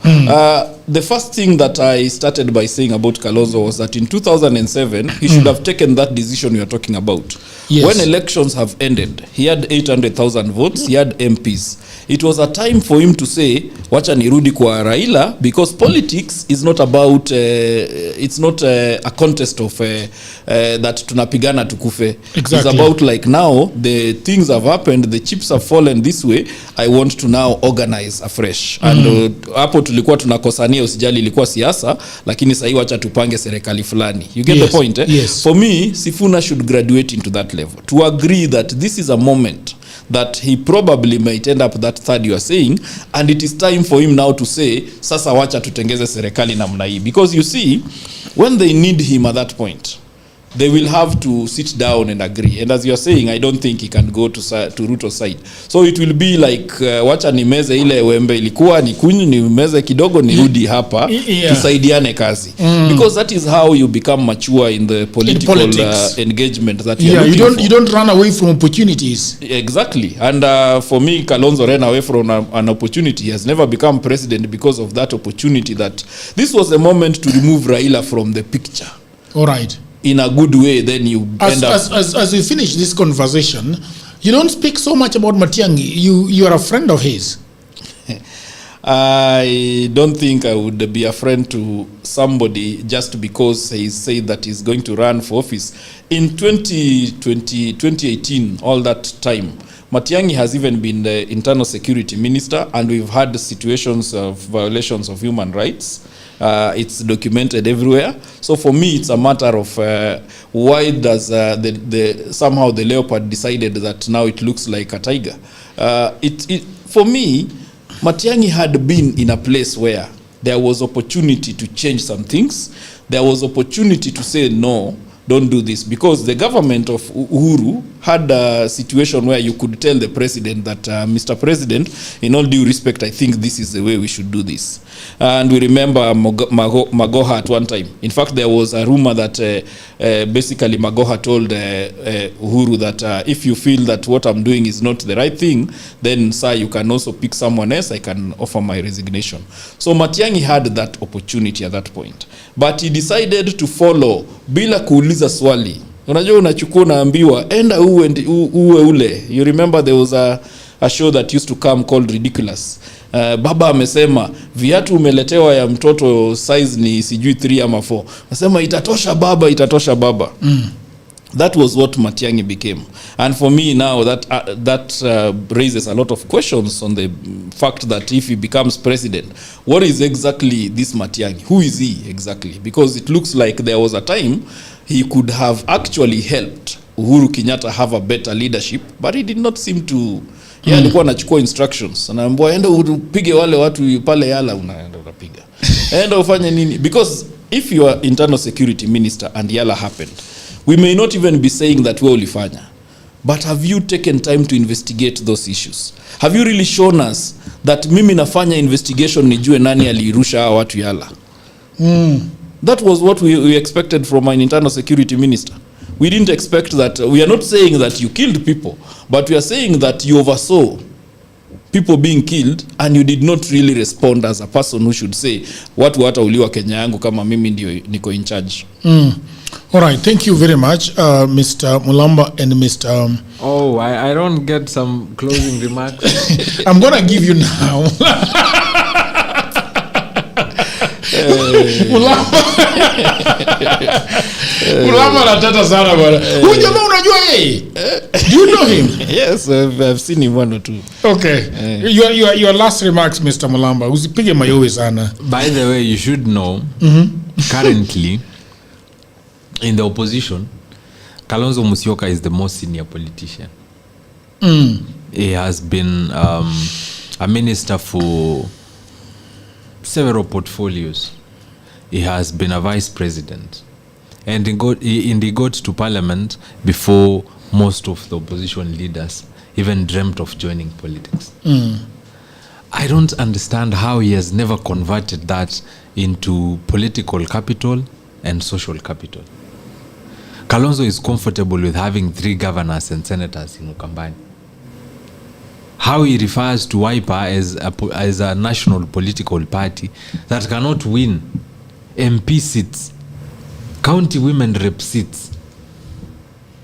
The first thing that I started by saying about Kalonzo was that in 2007, he should have taken that decision you are talking about. Yes. When elections have ended, he had 800,000 votes, he had MPs. It was a time for him to say, wacha nirudi kwa Raila, because politics is not about, it's not a contest of that tunapigana tukufe. Exactly. It's about like now, the things have happened, the chips have fallen this way, I want to now organize afresh. And hapo tulikuwa tunakosania usijali ilikuwa siasa, lakini sahi wacha tupange serikali fulani. You get the point, eh? Yes. For me, Sifuna should graduate into that level. To agree that this is a moment that he probably might end up that third you are saying, and it is time for him now to say, sasa wacha tutengeze serikali namna hii. Because you see, when they need him at that point, they will have to sit down and agree. And as you are saying, I don't think he can go to Ruto's side. So it will be like, wacha nimeze ile wembe ilikuwa, nikunyu nimeze kidogo nirudi hapa, tusaidiane kazi. Because that is how you become mature in the political engagement that you are looking for. You don't run away from opportunities. Exactly. And for me, Kalonzo ran away from an opportunity. He has never become president because of that opportunity, that this was a moment to remove Raila from the picture. All right. In a good way, then you end up... As we finish this conversation, you don't speak so much about Matiang'i. You are a friend of his. I don't think I would be a friend to somebody just because he said that he's going to run for office. In 2018, all that time, Matiang'i has even been the internal security minister, and we've had situations of violations of human rights. It's documented everywhere. So for me, it's a matter of why does somehow the leopard decided that now it looks like a tiger. For me, Matiang'i had been in a place where there was opportunity to change some things. There was opportunity to say no, don't do this, because the government of Uhuru had a situation where you could tell the president that, Mr. President, in all due respect, I think this is the way we should do this. And we remember Magoha at one time. In fact, there was a rumor that basically Magoha told Uhuru that if you feel that what I'm doing is not the right thing, then sir, you can also pick someone else. I can offer my resignation. So Matiang'i had that opportunity at that point. But he decided to follow bila kuuliza swali. Unajua unachukua naambiwa enda uwe ule. You remember there was a show that used to come called Ridiculous. Baba amesema viatu umeletewa ya mtoto size ni sijui 3 ama 4. Nasema itatosha baba, itatosha baba. That was what Matiang'i became. And for me now, that raises a lot of questions on the fact that if he becomes president, what is exactly this Matiang'i? Who is he exactly? Because it looks like there was a time he could have actually helped Uhuru Kenyatta have a better leadership, but he did not seem to... Yeye alikuwa anachukua instructions. Anaambiwa enda upige wale watu pale Yala, unaenda unapiga. Enda ufanye nini? Because if you are internal security minister and Yala happened, we may not even be saying that wewe ulifanya. But have you taken time to investigate those issues? Have you really shown us that mimi nafanya investigation nijue nani alirusha hawa watu Yala? That was what we expected from an internal security minister. We didn't expect that. We are not saying that you killed people, but we are saying that you oversaw people being killed and you did not really respond as a person who should say watu hata uliwa Kenya yangu kama mimi ndio niko in charge. All right, thank you very much, Mr. Mulamba and Mr. I don't get some closing remarks. I'm going to give you now. Mulamba anatata sana bwana. Huyu jamaa unajua yeye? Do you know him? Yes, I've seen him one or two. Okay. Your last remarks, Mr. Mulamba. Usipige mayowe sana. By the way, you should know, currently, in the opposition, Kalonzo Musyoka is the most senior politician. He has been a minister for several portfolios. He has been a vice president. And he got to parliament before most of the opposition leaders even dreamt of joining politics. I don't understand how he has never converted that into political capital and social capital. Kalonzo is comfortable with having 3 governors and senators in Ukambani. How he refers to Wiper as a national political party that cannot win MP seats, county women rep seats,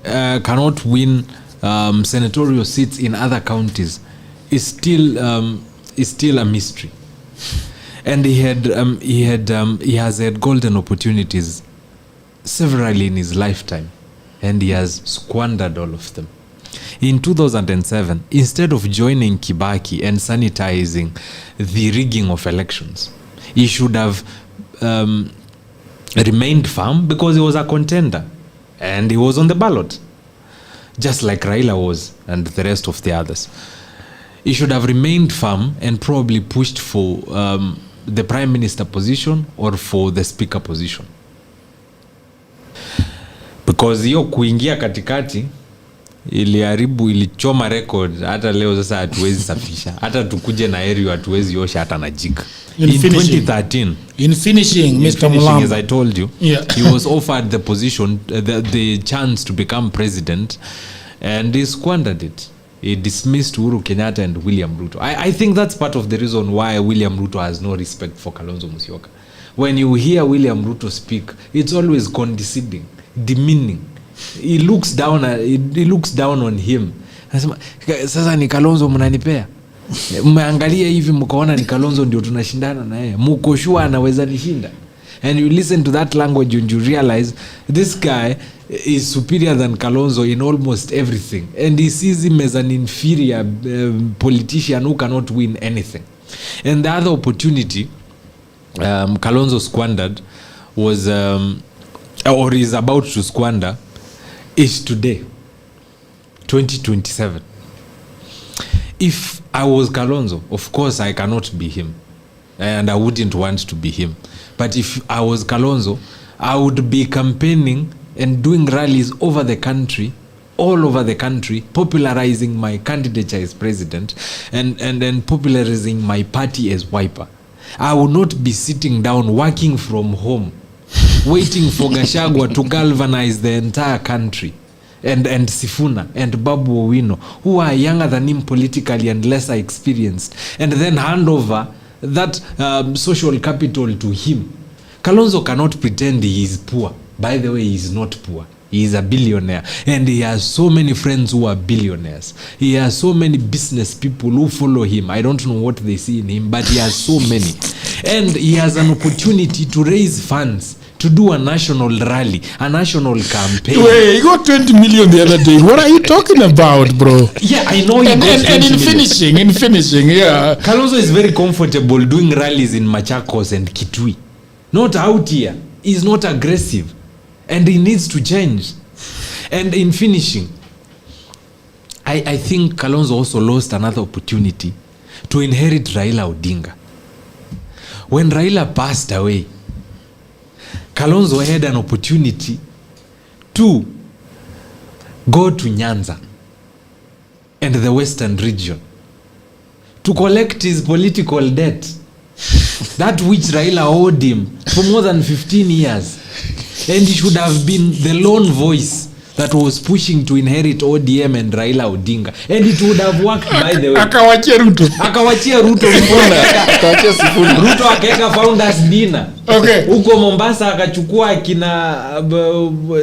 cannot win senatorial seats in other counties is still a mystery. And he has had golden opportunities severally in his lifetime, and he has squandered all of them. In 2007, instead of joining Kibaki and sanitizing the rigging of elections, he should have remained firm because he was a contender and he was on the ballot, just like Raila was and the rest of the others. He should have remained firm and probably pushed for the prime minister position or for the speaker position, because hiyo kuingia katikati ilichoma record. Hata leo sasa hatuwezi safisha, hata tukuje na area hatuwezi osha hata na jika. In 2013, in finishing, Mr. Mulamba, as I told you, he was offered the position, the chance to become president, and he squandered it. He dismissed Uhuru Kenyatta and William Ruto. I think that's part of the reason why William Ruto has no respect for Kalonzo Musyoka. When you hear William Ruto speak, it's always condescending, demeaning. He looks down on him. Sasa ni Kalonzo mnanipea. Mmeangalia hivi mkaona ni Kalonzo ndio tunashindana na yeye. Mko sure anaweza nishinda. And you listen to that language and you realize this guy is superior than Kalonzo in almost everything. And he sees him as an inferior politician who cannot win anything. And the other opportunity Kalonzo squandered was, or is about to squander, is today, 2027. If I was Kalonzo, of course I cannot be him, and I wouldn't want to be him. But if I was Kalonzo, I would be campaigning and doing rallies over the country, all over the country, popularizing my candidature as president and popularizing my party as Wiper. I would not be sitting down working from home waiting for Gachagua to galvanize the entire country, and Sifuna and Babu Owino, who are younger than him politically and lesser experienced, and then hand over that social capital to him. Kalonzo cannot pretend he is poor. By the way, he is not poor. He is a billionaire, and he has so many friends who are billionaires. He has so many business people who follow him. I don't know what they see in him, but he has so many. And he has an opportunity to raise funds to do a national rally, a national campaign. Wait, you got 20 million the other day. What are you talking about, bro? Yeah, I know. And in finishing, yeah. Kalonzo is very comfortable doing rallies in Machakos and Kitui. Not out here. He's not aggressive. And he needs to change. And in finishing, I think Kalonzo also lost another opportunity to inherit Raila Odinga. When Raila passed away, Kalonzo had an opportunity to go to Nyanza and the Western region to collect his political debt, that which Raila owed him for more than 15 years. And he should have been the lone voice that was pushing to inherit ODM and Raila Odinga. And it would have worked, by the way. Akawachia Ruto. Ruto akaweka founders dinner. Okay. Huko Mombasa akachukua kina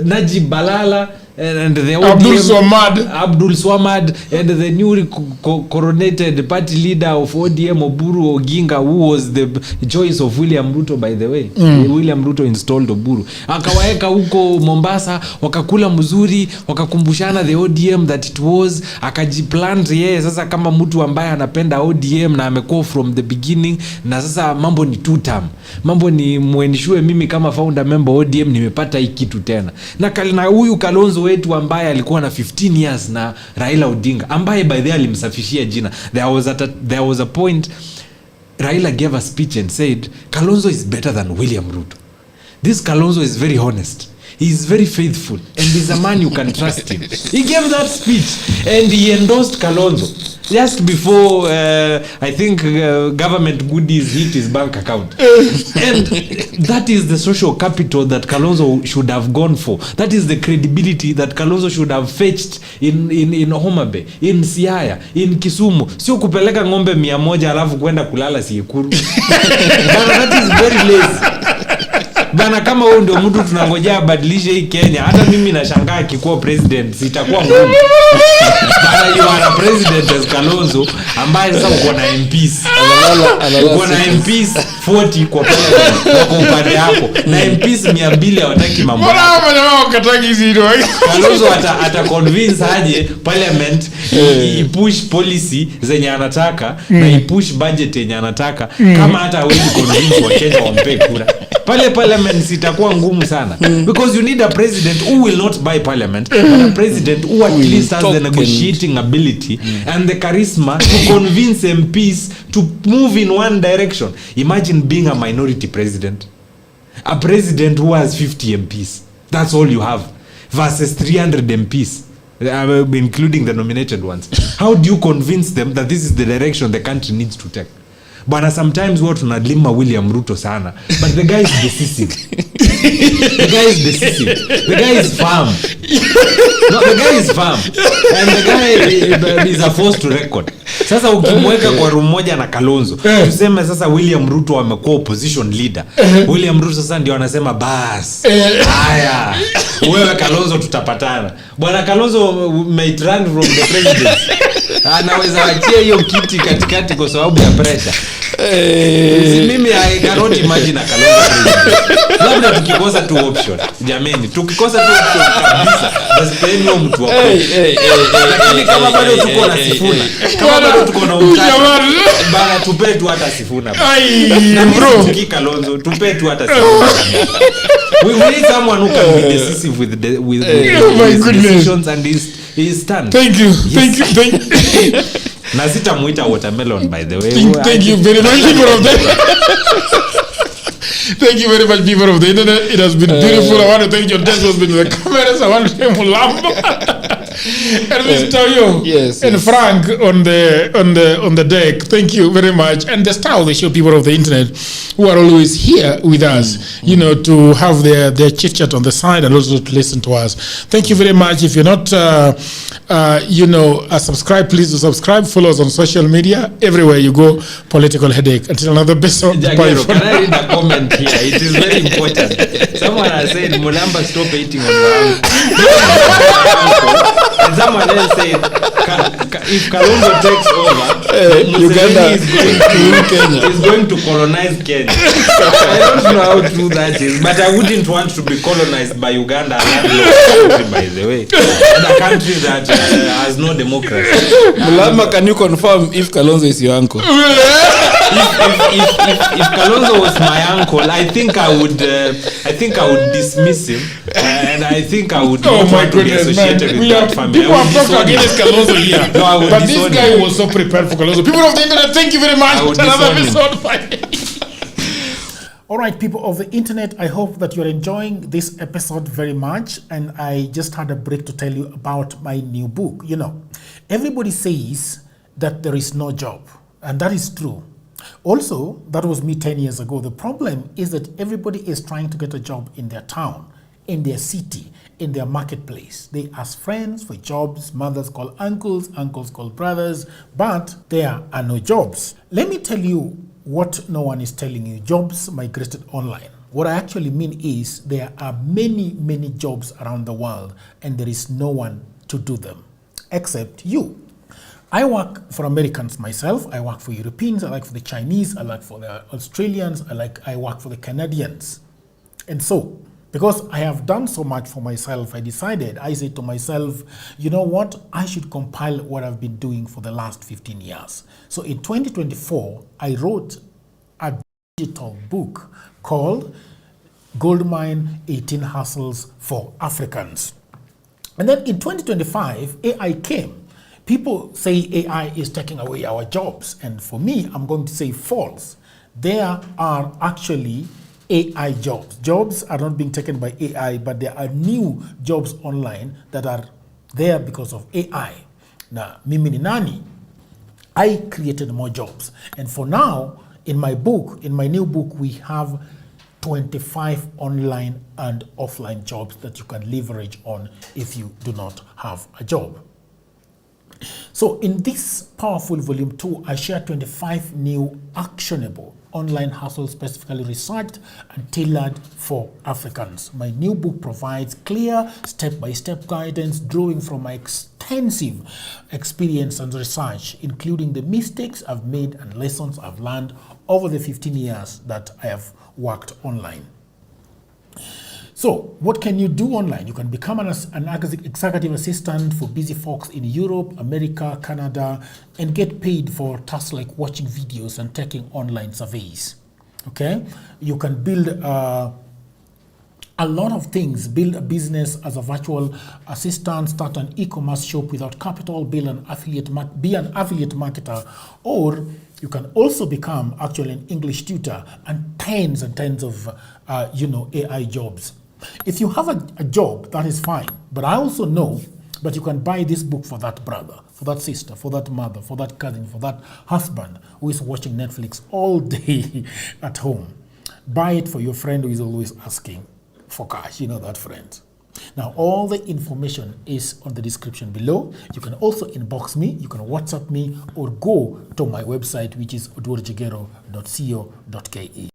Najib Balala and the ODM, Abdul Swamad and the newly coronated party leader of ODM, Oburu Oginga, who was the choice of William Ruto, by the way. William Ruto installed Oburu. Akawaeka huko Mombasa, wakakula mzuri, wakakumbushana the ODM that it was, akajiplant yeye sasa kama mtu ambaye anapenda ODM na amekuwa from the beginning, na sasa mambo ni two term. Mambo ni muenishue mimi kama founder member ODM nimepata hii kitu tena. Na huyu Kalonzo wetu ambaye alikuwa na 15 years na Raila Odinga, ambaye by the way alimsafishia jina. There was a point Raila gave a speech and said Kalonzo is better than William Ruto. This Kalonzo is very honest. He is very faithful and he's a man you can trust him. He gave that speech and he endorsed Kalonzo. just before I think government goodies hit his bank account. And that is the social capital that Kalonzo should have gone for. That is the credibility that Kalonzo should have fetched in Homa Bay, in Siaya, in Kisumu. Sio kupeleka ng'ombe 100 alafu kwenda kulala Siekuru. That is very lazy. Bana, kama wewe ndio mtu tunangojea badilishe hii Kenya, hata mimi nashangaa akikuwa president sitakuwa ngumu. Bana, you are a president as Kalonzo ambaye sasa uko na MPs. Uko na MPs 40 kwa upande yako. Na MPs 200 hawataki mambo. Kalonzo ata convince aje parliament i-push policy zenye anataka na i-push budget yenye anataka kama hata hawezi convince wa Kenya wampe kura. Pale parliament sitakuwa ngumu sana because you need a president who will not buy parliament but a president who at least has the negotiating ability and the charisma to convince MPs to move in one direction. Imagine being a minority president, a president who has 50 MPs, that's all you have, versus 300 MPs, including the nominated ones. How do you convince them that this is the direction the country needs to take? Bwana, sometimes what tunadlima William Ruto sana, but the guy is decisive. The guy is decisive. The guy is firm. No, the guy is firm. And the guy is a force to record. Sasa ukimweka kwa room moja na Kalonzo, tuseme sasa William Ruto amekuwa opposition leader. William Ruto sasa ndio anasema bas. Haya. Wewe Kalonzo tutapatana. Bwana, Kalonzo might run from the presidency. Anaweza achia hiyo kiti katikati kwa sababu ya pressure. Mimi I cannot imagine Kalonzo. Labda tukikosa tu option. Jameni, tukikosa tu option kabisa. Basi penyo mtu wako. Lakini kama bado tuko na Sifuna, kama bado tuko na Utata, bana tupe tu hata Sifuna. Bro, tuki Kalonzo, tupe tu hata Sifuna. We need someone who can be decisive with decisions and his stand. Thank you. Yes. Thank you. Na sitamuita watermelon, by the way. Thank you very much, people of the Thank you very much, people of the internet. It has been beautiful. I want to thank John Tess who's been in the cameras. I want to thank Mulamba and Mr. Yo and Frank on the deck. Thank you very much. And the star of the show, people of the internet, who are always here with us, you know, to have their chit chat on the side and also to listen to us. Thank you very much. If you're not, subscribe, please do subscribe. Follow us on social media. Everywhere you go, Political Headache. Until another episode. Jagero, can I read a comment here? It is very important. Someone has said, Mulamba, stop hating on your uncle. And someone else said, if Kalonzo takes over, Uganda is going to colonize Kenya. I don't know how true that is, but I wouldn't want to be colonized by Uganda, by the way, and a country that has no democracy. Mulamba, can you confirm if Kalonzo is your uncle? If Kalonzo was my uncle, I think I would dismiss him, and I think I would not want to be associated with that family. People have talked against Kalonzo here, but this guy was so prepared for Kalonzo. People of the internet, thank you very much. Another episode. All right, people of the internet, I hope that you're enjoying this episode very much. And I just had a break to tell you about my new book. You know, everybody says that there is no job, and that is true. Also, that was me 10 years ago. The problem is that everybody is trying to get a job in their town, in their city, in their marketplace. They ask friends for jobs, mothers call uncles, uncles call brothers, but there are no jobs. Let me tell you what no one is telling you. Jobs migrated online. What I actually mean is there are many, many jobs around the world and there is no one to do them except you. I work for Americans myself. I work for Europeans. I work for the Chinese. I work for the Australians. I work for the Canadians. And so, because I have done so much for myself, I said to myself, you know what? I should compile what I've been doing for the last 15 years. So in 2024, I wrote a digital book called Goldmine 18 Hustles for Africans. And then in 2025, AI came. People say AI is taking away our jobs. And for me, I'm going to say false. There are actually AI jobs. Jobs are not being taken by AI, but there are new jobs online that are there because of AI. Na mimi ni nani? I created more jobs. And for now, in my new book, we have 25 online and offline jobs that you can leverage on if you do not have a job. So in this powerful volume 2, I share 25 new actionable online hustles specifically researched and tailored for Africans. My new book provides clear step-by-step guidance drawing from my extensive experience and research, including the mistakes I've made and lessons I've learned over the 15 years that I have worked online. So what can you do online? You can become an executive assistant for busy folks in Europe, America, Canada, and get paid for tasks like watching videos and taking online surveys. Okay? You can build a lot of things. Build a business as a virtual assistant, start an e-commerce shop without capital, be an affiliate marketer, or you can also become actually an English tutor and tens of AI jobs. If you have a job, that is fine. But I also know that you can buy this book for that brother, for that sister, for that mother, for that cousin, for that husband who is watching Netflix all day at home. Buy it for your friend who is always asking for cash. You know that friend. Now, all the information is on the description below. You can also inbox me, you can WhatsApp me, or go to my website, which is odworjegero.co.ke.